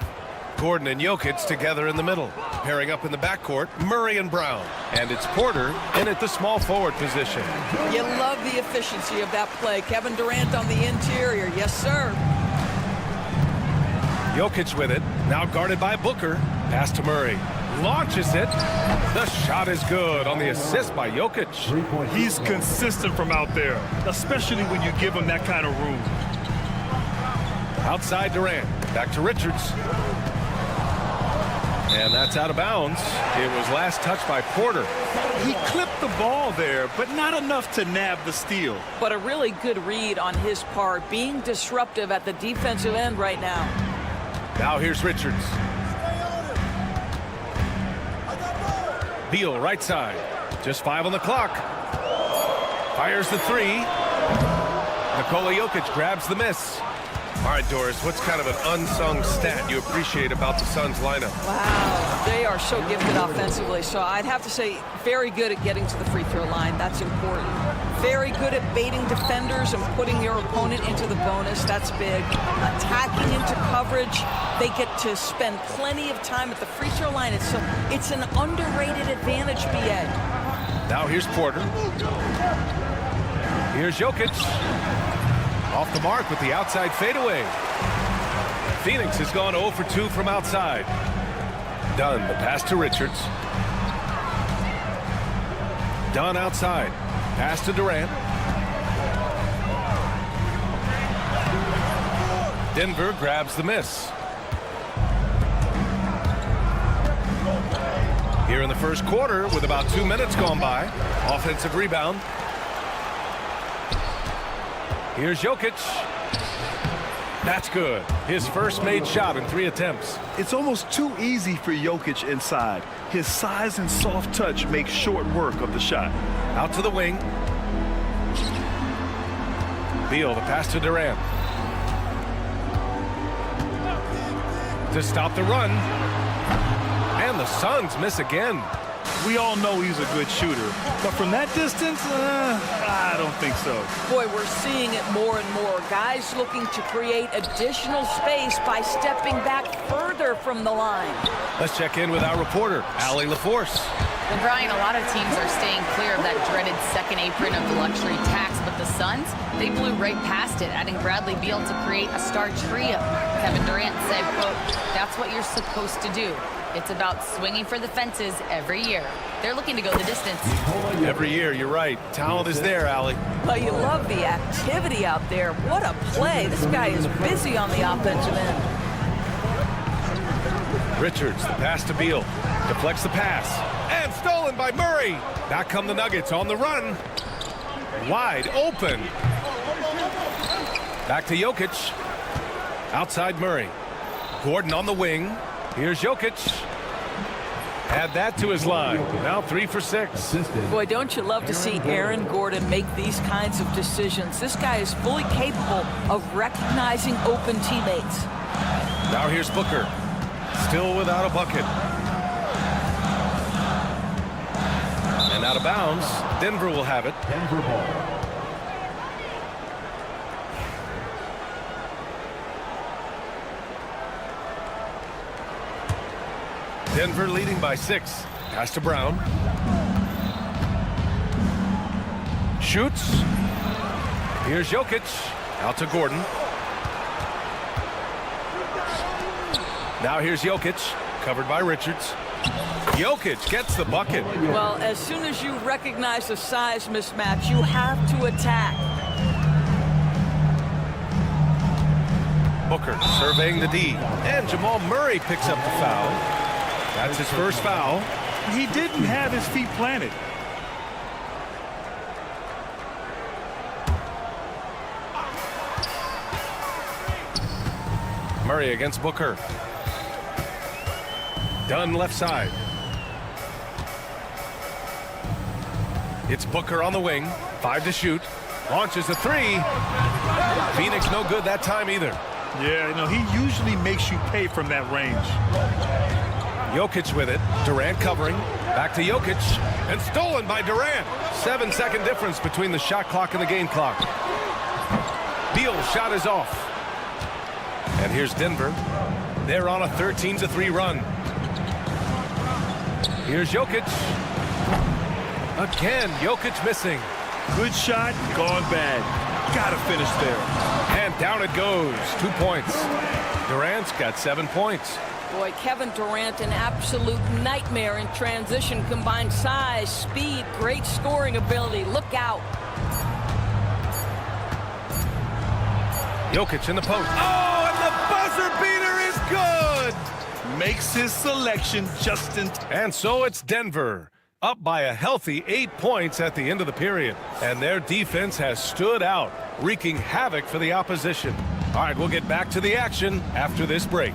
Gordon and Jokic together in the middle. Pairing up in the backcourt, Murray and Brown. And it's Porter in at the small forward position. You love the efficiency of that play. Kevin Durant on the interior. Yes, sir. Jokic with it. Now guarded by Booker. Pass to Murray. Launches it. The shot is good on the assist by Jokic. He's consistent from out there, especially when you give him that kind of room. Outside Durant. Back to Richards. And that's out of bounds. It was last touched by Porter. He clipped the ball there, but not enough to nab the steal. But a really good read on his part, being disruptive at the defensive end right now. Now here's Richards. Beal right side. Just 5 on the clock. Fires the three. Nikola Jokic grabs the miss. All right, Doris, what's kind of an unsung stat you appreciate about the Suns lineup? Wow, they are so gifted offensively. So I'd have to say very good at getting to the free throw line. That's important. Very good at baiting defenders and putting your opponent into the bonus. That's big. Attacking into coverage. They get to spend plenty of time at the free throw line. It's an underrated advantage, B.A. Now here's Porter. Here's Jokic. Off the mark with the outside fadeaway. Phoenix has gone 0 for 2 from outside. Dunn, the pass to Richards. Dunn outside. Pass to Durant. Denver grabs the miss. Here in the first quarter with about 2 minutes gone by. Offensive rebound. Here's Jokic. That's good. His first made shot in 3 attempts. It's almost too easy for Jokic inside. His size and soft touch make short work of the shot. Out to the wing. Beal, the pass to Durant. To stop the run. And the Suns miss again. We all know he's a good shooter, but from that distance, I don't think so. Boy, we're seeing it more and more. Guys looking to create additional space by stepping back further from the line. Let's check in with our reporter, Allie LaForce. Well, Brian, a lot of teams are staying clear of that dreaded second apron of the luxury tax, but the Suns, they blew right past it, adding Bradley Beal to create a star trio. Kevin Durant said, quote, "That's what you're supposed to do. It's about swinging for the fences every year." They're looking to go the distance. Every year, you're right. Talent is there, Allie. But you love the activity out there. What a play. This guy is busy on the offensive end. Richards, the pass to Beal. Deflects the pass. And stolen by Murray. Back come the Nuggets on the run. Wide open. Back to Jokic. Outside Murray. Gordon on the wing. Here's Jokic. Add that to his line. Now 3 for 6. Boy, don't you love to see Aaron Gordon make these kinds of decisions. This guy is fully capable of recognizing open teammates. Now here's Booker. Still without a bucket. And out of bounds. Denver will have it. Denver ball. Denver leading by 6. Pass to Brown. Shoots. Here's Jokic. Out to Gordon. Now here's Jokic. Covered by Richards. Jokic gets the bucket. Well, as soon as you recognize the size mismatch, you have to attack. Booker surveying the D. And Jamal Murray picks up the foul. That's his first foul. He didn't have his feet planted. Murray against Booker. Dunn left side. It's Booker on the wing. 5 to shoot. Launches a 3. Phoenix no good that time either. Yeah, he usually makes you pay from that range. Jokic with it. Durant covering. Back to Jokic. And stolen by Durant. 7-second difference between the shot clock and the game clock. Beal's shot is off. And here's Denver. They're on a 13-3 run. Here's Jokic. Again, Jokic missing. Good shot, gone bad. Gotta finish there. And down it goes. 2 points. Durant's got 7 points. Boy, Kevin Durant, an absolute nightmare in transition. Combined size, speed, great scoring ability. Look out. Jokic in the post. Oh, and the buzzer beater is good! Makes his selection just in time. And so it's Denver, up by a healthy 8 points at the end of the period. And their defense has stood out, wreaking havoc for the opposition. All right, we'll get back to the action after this break.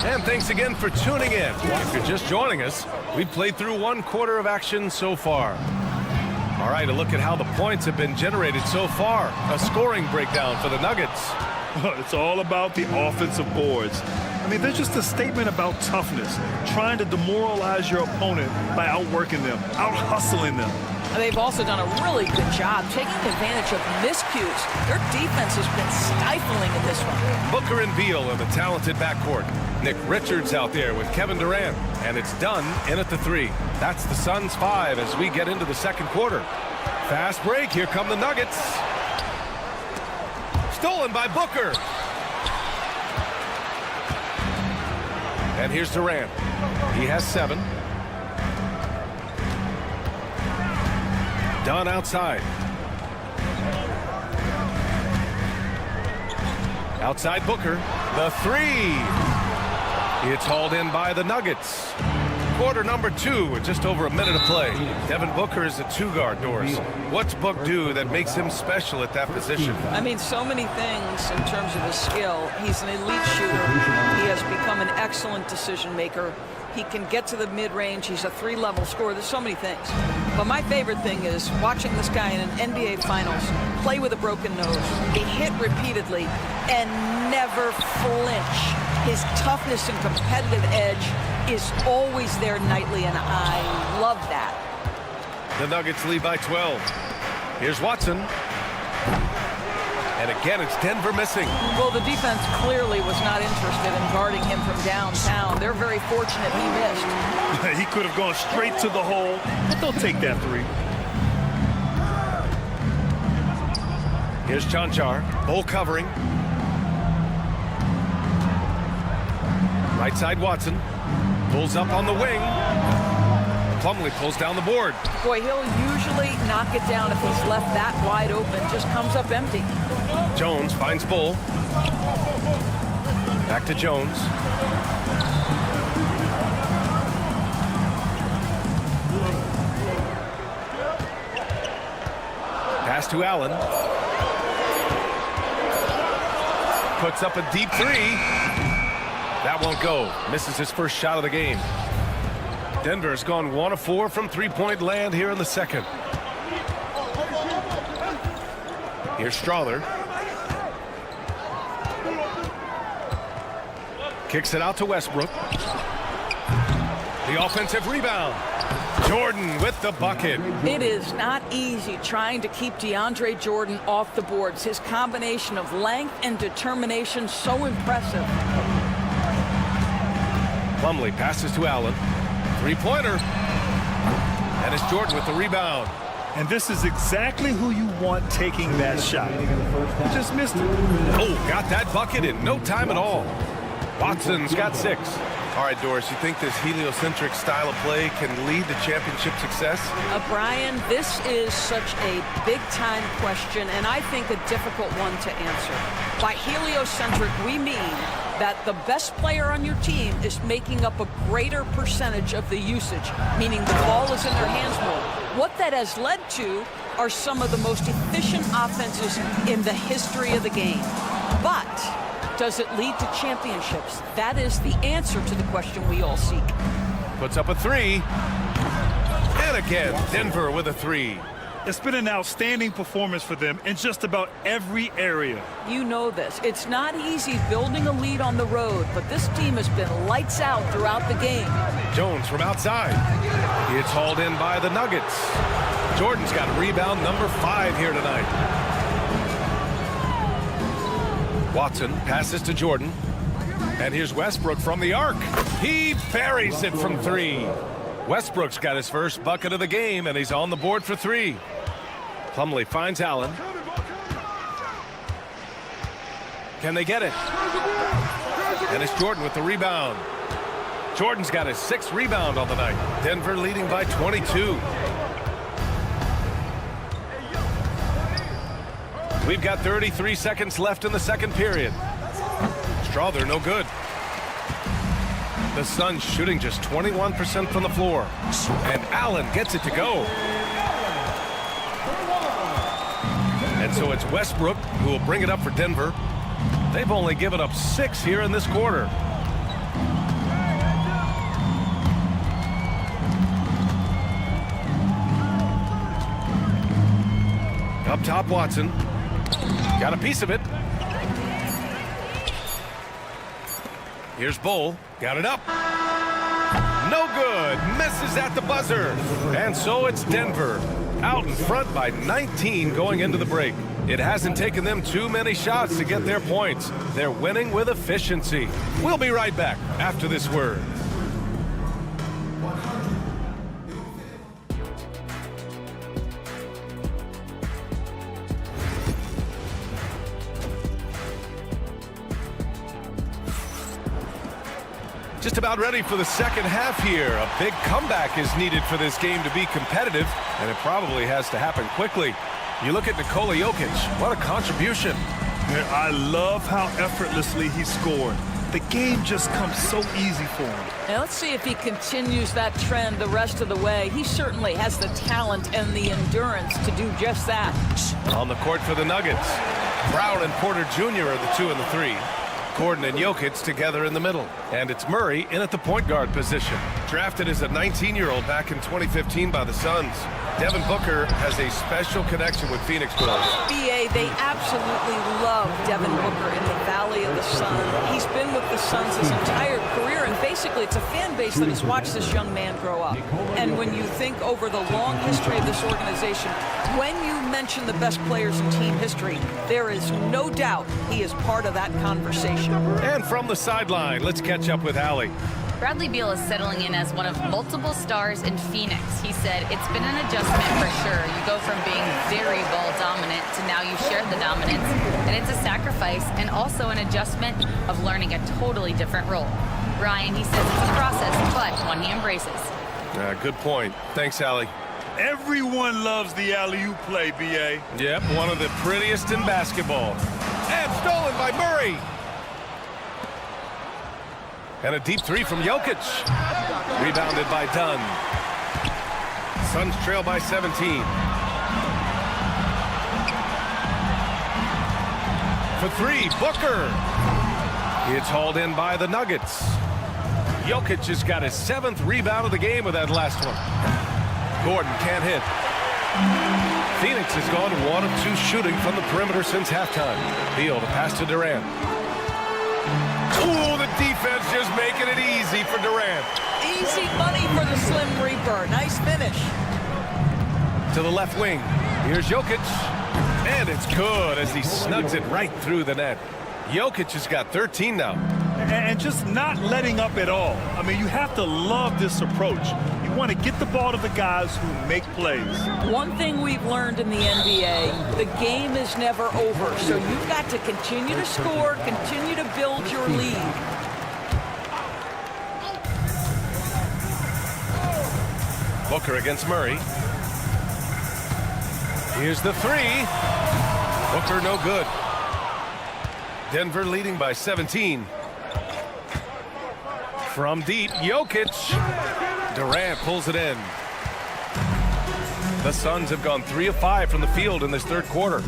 And thanks again for tuning in. If you're just joining us, we've played through 1 quarter of action so far. All right, a look at how the points have been generated so far. A scoring breakdown for the Nuggets. It's all about the offensive boards. I mean, they're just a statement about toughness, trying to demoralize your opponent by outworking them, out-hustling them. They've also done a really good job taking advantage of miscues. Their defense has been stifling in this one. Booker and Beal in the talented backcourt. Nick Richards out there with Kevin Durant. And it's done in at the 3. That's the Suns' 5 as we get into the second quarter. Fast break. Here come the Nuggets. Stolen by Booker. And here's Durant. He has 7. Dunn outside. Outside Booker. The 3. It's hauled in by the Nuggets. Quarter number 2 with just over a minute of play. Devin Booker is a 2-guard, Doris. What's Book do that makes him special at that position? I mean, so many things in terms of his skill. He's an elite shooter. He has become an excellent decision maker. He can get to the mid-range. He's a 3-level scorer. There's so many things. But my favorite thing is watching this guy in an NBA Finals play with a broken nose, be hit repeatedly, and never flinch. His toughness and competitive edge is always there nightly, and I love that. The Nuggets lead by 12. Here's Watson. And again, it's Denver missing. Well, the defense clearly was not interested in guarding him from downtown. They're very fortunate he missed. He could have gone straight to the hole, but they'll take that 3. Here's Chanchar. Bull covering. Right side Watson. Pulls up on the wing. Plumlee pulls down the board. Boy, he'll usually knock it down if he's left that wide open. Just comes up empty. Jones finds Bull. Back to Jones. Pass to Allen. Puts up a deep 3. That won't go. Misses his first shot of the game. Denver has gone 1 of 4 from 3-point land here in the second. Here's Strawther. Kicks it out to Westbrook. The offensive rebound. Jordan with the bucket. It is not easy trying to keep DeAndre Jordan off the boards. His combination of length and determination, so impressive. Plumlee passes to Allen. 3-pointer. And it's Jordan with the rebound. And this is exactly who you want taking that shot. Just missed it. Oh, got that bucket in no time at all. Watson's got 6. All right, Doris, you think this heliocentric style of play can lead to championship success? Brian, this is such a big-time question, and I think a difficult one to answer. By heliocentric, we mean that the best player on your team is making up a greater percentage of the usage, meaning the ball is in their hands more. What that has led to are some of the most efficient offenses in the history of the game. But does it lead to championships? That is the answer to the question we all seek. Puts up a 3. And again, Denver with a 3. It's been an outstanding performance for them in just about every area. You know this. It's not easy building a lead on the road, but this team has been lights out throughout the game. Jones from outside. It's hauled in by the Nuggets. Jordan's got rebound number 5 here tonight. Watson passes to Jordan. And here's Westbrook from the arc. He buries it from 3. Westbrook's got his first bucket of the game, and he's on the board for 3. Plumlee finds Allen. Can they get it? And it's Jordan with the rebound. Jordan's got his 6th rebound on the night. Denver leading by 22. We've got 33 seconds left in the second period. Strawther no good. The Suns shooting just 21% from the floor. And Allen gets it to go. And so it's Westbrook who will bring it up for Denver. They've only given up 6 here in this quarter. Up top, Watson. Got a piece of it. Here's Bull. Got it up. No good. Misses at the buzzer. And so it's Denver out in front by 19 going into the break. It hasn't taken them too many shots to get their points. They're winning with efficiency. We'll be right back after this word. Just about ready for the second half here. A big comeback is needed for this game to be competitive, and it probably has to happen quickly. You look at Nikola Jokic, what a contribution. Yeah, I love how effortlessly he scored. The game just comes so easy for him. Now let's see if he continues that trend the rest of the way. He certainly has the talent and the endurance to do just that. On the court for the Nuggets, Brown and Porter Jr. are the 2 and the 3. Gordon and Jokic together in the middle. And it's Murray in at the point guard position. Drafted as a 19-year-old back in 2015 by the Suns. Devin Booker has a special connection with Phoenix boys. BA, they absolutely love Devin Booker in the Valley of the Sun. He's been with the Suns his entire career, and basically it's a fan base that has watched this young man grow up. And when you think over the long history of this organization, when you mention the best players in team history, there is no doubt he is part of that conversation. And from the sideline, let's catch up with Allie. Bradley Beal is settling in as one of multiple stars in Phoenix. He said, it's been an adjustment for sure. You go from being very ball dominant to now you share the dominance. And it's a sacrifice and also an adjustment of learning a totally different role. Ryan, he says it's a process, but one he embraces. Good point. Thanks, Allie. Everyone loves the alley-oop play, B.A. Yep, one of the prettiest in basketball. And stolen by Murray. And a deep 3 from Jokic. Rebounded by Dunn. Suns trail by 17. For 3, Booker. It's hauled in by the Nuggets. Jokic has got his 7th rebound of the game with that last one. Gordon can't hit. Phoenix has gone 1 of 2 shooting from the perimeter since halftime. Beal to pass to Durant. Oh, the defense just making it easy for Durant. Easy money for the Slim Reaper. Nice finish. To the left wing. Here's Jokic. And it's good as he snugs it right through the net. Jokic has got 13 now. And just not letting up at all. I mean, you have to love this approach. You want to get the ball to the guys who make plays. One thing we've learned in the NBA, the game is never over. So you've got to continue to score, continue to build your lead. Booker against Murray. Here's the 3. Booker no good. Denver leading by 17. From deep, Jokic. Durant pulls it in. The Suns have gone 3 of 5 from the field in this third quarter.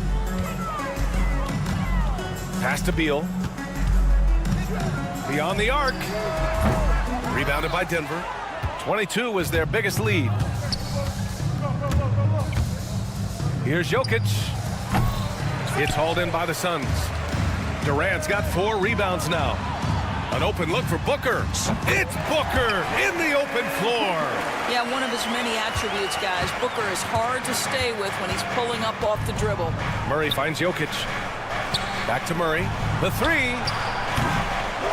Pass to Beal. Beyond the arc. Rebounded by Denver. 22 was their biggest lead. Here's Jokic. It's hauled in by the Suns. Durant's got 4 rebounds now. An open look for Booker. It's Booker in the open floor. Yeah, one of his many attributes, guys. Booker is hard to stay with when he's pulling up off the dribble. Murray finds Jokic. Back to Murray. The 3.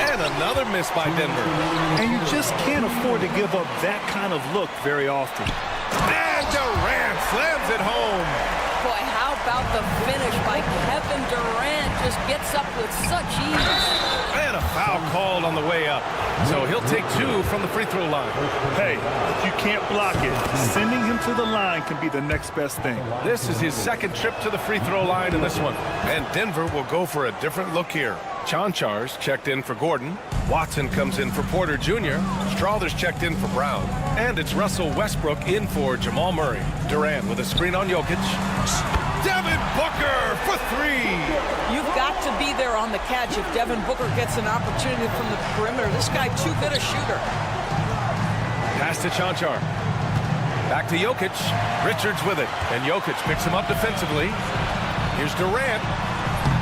And another miss by Denver. And you just can't afford to give up that kind of look very often. And Durant slams it home. Boy, how about the finish by Kevin Durant? Just gets up with such ease. And a foul called on the way up. So he'll take 2 from the free throw line. Hey, if you can't block it, sending him to the line can be the next best thing. This is his second trip to the free throw line in this one. And Denver will go for a different look here. Chanchar's checked in for Gordon. Watson comes in for Porter Jr. Strawther's checked in for Brown. And it's Russell Westbrook in for Jamal Murray. Durant with a screen on Jokic. Devin Booker for 3. You've got to be there on the catch if Devin Booker gets an opportunity from the perimeter. This guy too good a shooter. Pass to Chanchar. Back to Jokic. Richards with it. And Jokic picks him up defensively. Here's Durant.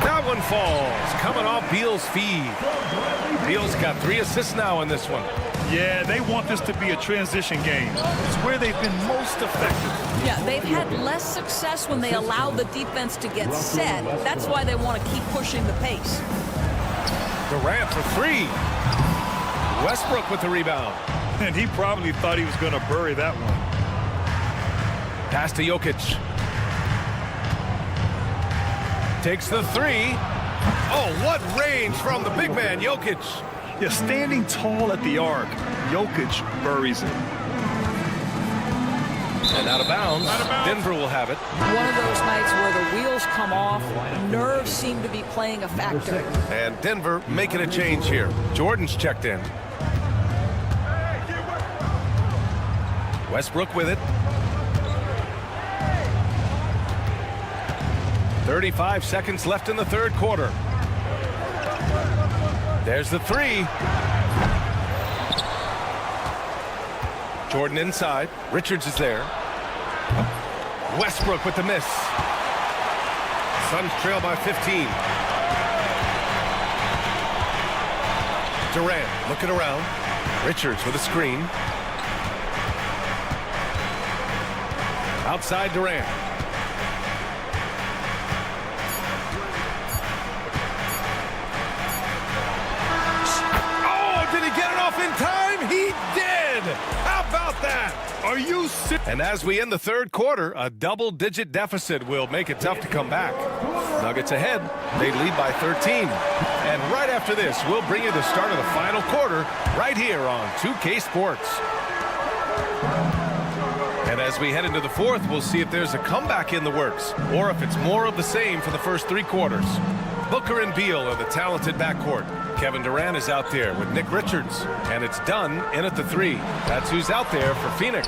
That one falls. Coming off Beal's feed. Beal's got 3 assists now in this one. Yeah, they want this to be a transition game. It's where they've been most effective. Yeah, they've had less success when they allow the defense to get set. That's why they want to keep pushing the pace. Durant for 3. Westbrook with the rebound. And he probably thought he was going to bury that one. Pass to Jokic. Takes the 3. Oh, what range from the big man, Jokic. Yeah, standing tall at the arc, Jokic buries it. And out of bounds. Denver will have it. One of those nights where the wheels come off, nerves seem to be playing a factor. And Denver making a change here. Jordan's checked in. Westbrook with it. 35 seconds left in the third quarter. There's the 3. Jordan inside. Richards is there. Westbrook with the miss. Suns trail by 15. Durant looking around. Richards with a screen. Outside Durant. In time, he did. How about that? Are you serious? And as we end the third quarter, a double-digit deficit will make it tough to come back. Nuggets ahead. They lead by 13. And right after this, we'll bring you the start of the final quarter right here on 2K Sports. And as we head into the fourth, we'll see if there's a comeback in the works or if it's more of the same for the first 3 quarters. Booker and Beal are the talented backcourt. Kevin Durant is out there with Nick Richards. And it's Dunn in at the 3. That's who's out there for Phoenix.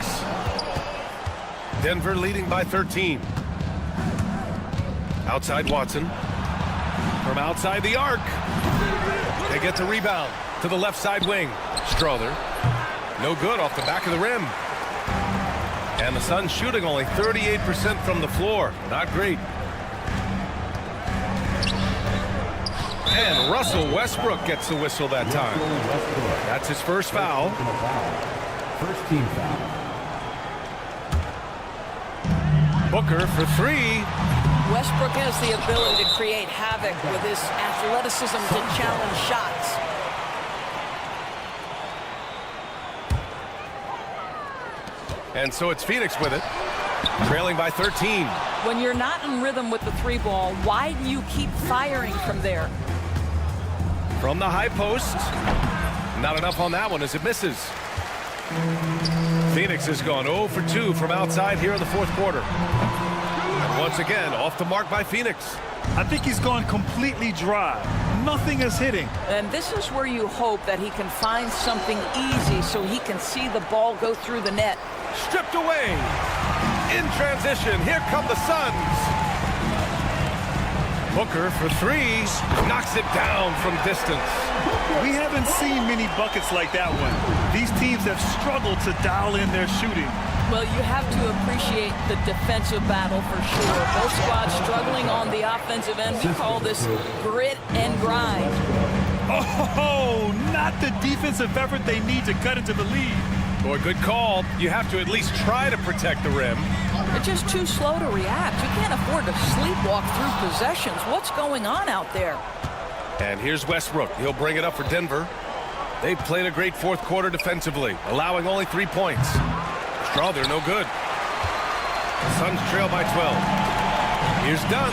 Denver leading by 13. Outside Watson. From outside the arc. They get the rebound to the left side wing. Strawther. No good off the back of the rim. And the Suns shooting only 38% from the floor. Not great. And Russell Westbrook gets the whistle that time. That's his first foul. First team foul. Booker for 3. Westbrook has the ability to create havoc with his athleticism to challenge shots. And so it's Phoenix with it, trailing by 13. When you're not in rhythm with the 3 ball, why do you keep firing from there? From the high post. Not enough on that one as it misses. Phoenix has gone 0 for 2 from outside here in the fourth quarter. And once again, off the mark by Phoenix. I think he's gone completely dry. Nothing is hitting. And this is where you hope that he can find something easy so he can see the ball go through the net. Stripped away. In transition, here come the Suns. Booker for 3, knocks it down from distance. We haven't seen many buckets like that one. These teams have struggled to dial in their shooting. Well, you have to appreciate the defensive battle for sure. Both squads struggling on the offensive end. We call this grit and grind. Oh, not the defensive effort they need to cut into the lead. Boy, good call. You have to at least try to protect the rim. They're just too slow to react. You can't afford to sleepwalk through possessions. What's going on out there? And here's Westbrook. He'll bring it up for Denver. They've played a great fourth quarter defensively, allowing only 3 points. Straw, they're no good. The Suns trail by 12. Here's Dunn.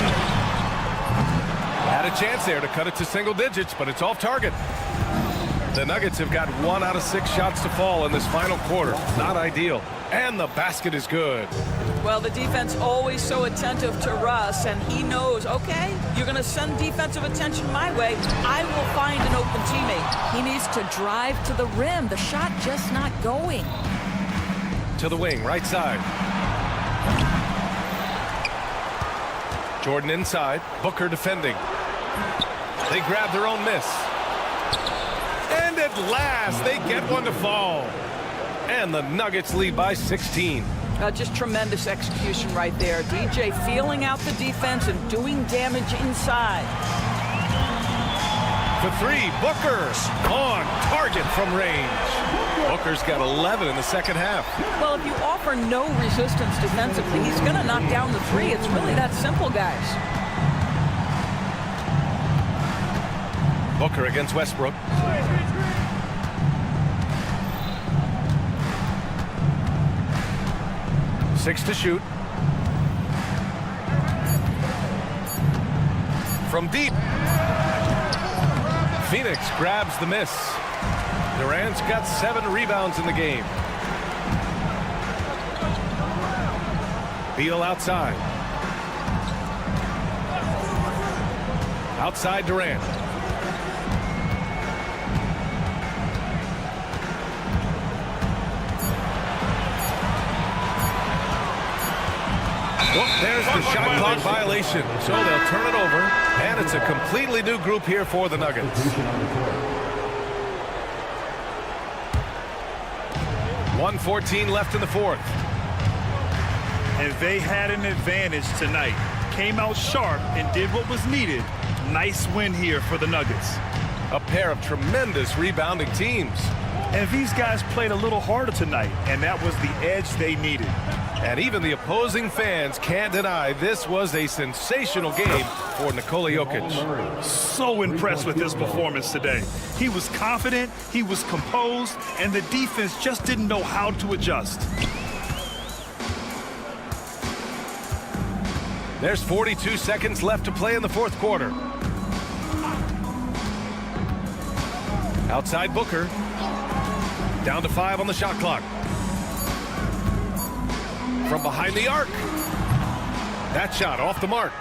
Had a chance there to cut it to single digits, but it's off target. The Nuggets have got 1 out of 6 shots to fall in this final quarter. Not ideal. And the basket is good. Well, the defense always so attentive to Russ, and he knows, okay, you're going to send defensive attention my way. I will find an open teammate. He needs to drive to the rim. The shot just not going. To the wing, right side. Jordan inside. Booker defending. They grab their own miss. And at last, they get one to fall. And the Nuggets lead by 16. Just tremendous execution right there. DJ feeling out the defense and doing damage inside. For 3, Booker on target from range. Booker's got 11 in the second half. Well, if you offer no resistance defensively, he's going to knock down the 3. It's really that simple, guys. Booker against Westbrook. Six to shoot. From deep. Phoenix grabs the miss. Durant's got 7 rebounds in the game. Beal outside. Outside Durant. Well, there's the shot clock violation. So they'll turn it over, and it's a completely new group here for the Nuggets. 1:14 left in the fourth. And they had an advantage tonight. Came out sharp and did what was needed. Nice win here for the Nuggets. A pair of tremendous rebounding teams. And these guys played a little harder tonight, and that was the edge they needed. And even the opposing fans can't deny this was a sensational game for Nikola Jokic. So impressed with his performance today. He was confident, he was composed, and the defense just didn't know how to adjust. There's 42 seconds left to play in the fourth quarter. Outside Booker. Down to 5 on the shot clock. From behind the arc. That shot off the mark.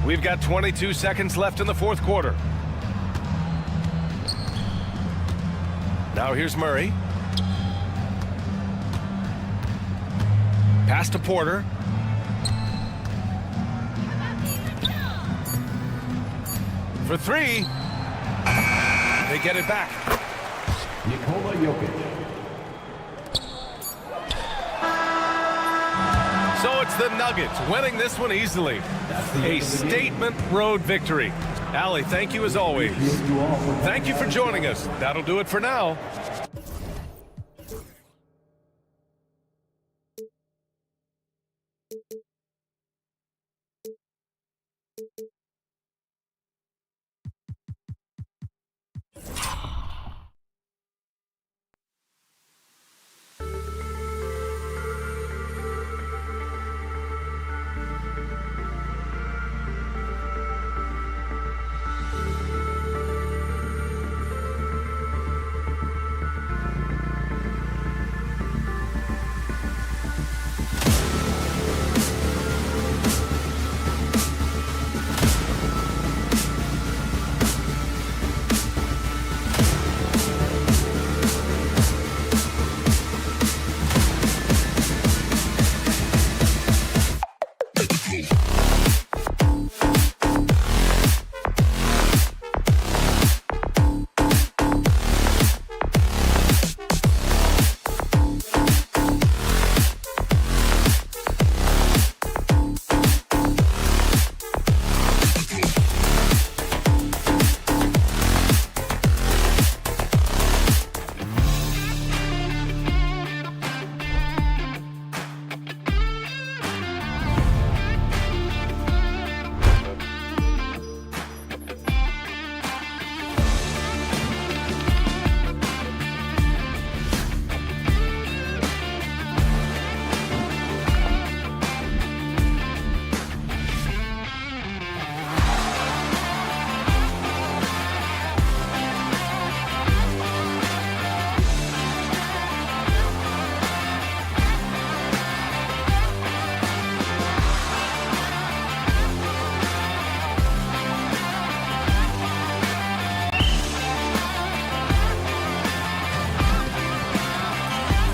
We've got 22 seconds left in the fourth quarter. Now here's Murray. Pass to Porter. For 3. They get it back. Nikola Jokic. So it's the Nuggets winning this one easily. A statement road victory. Allie, thank you as always. Thank you for joining us. That'll do it for now.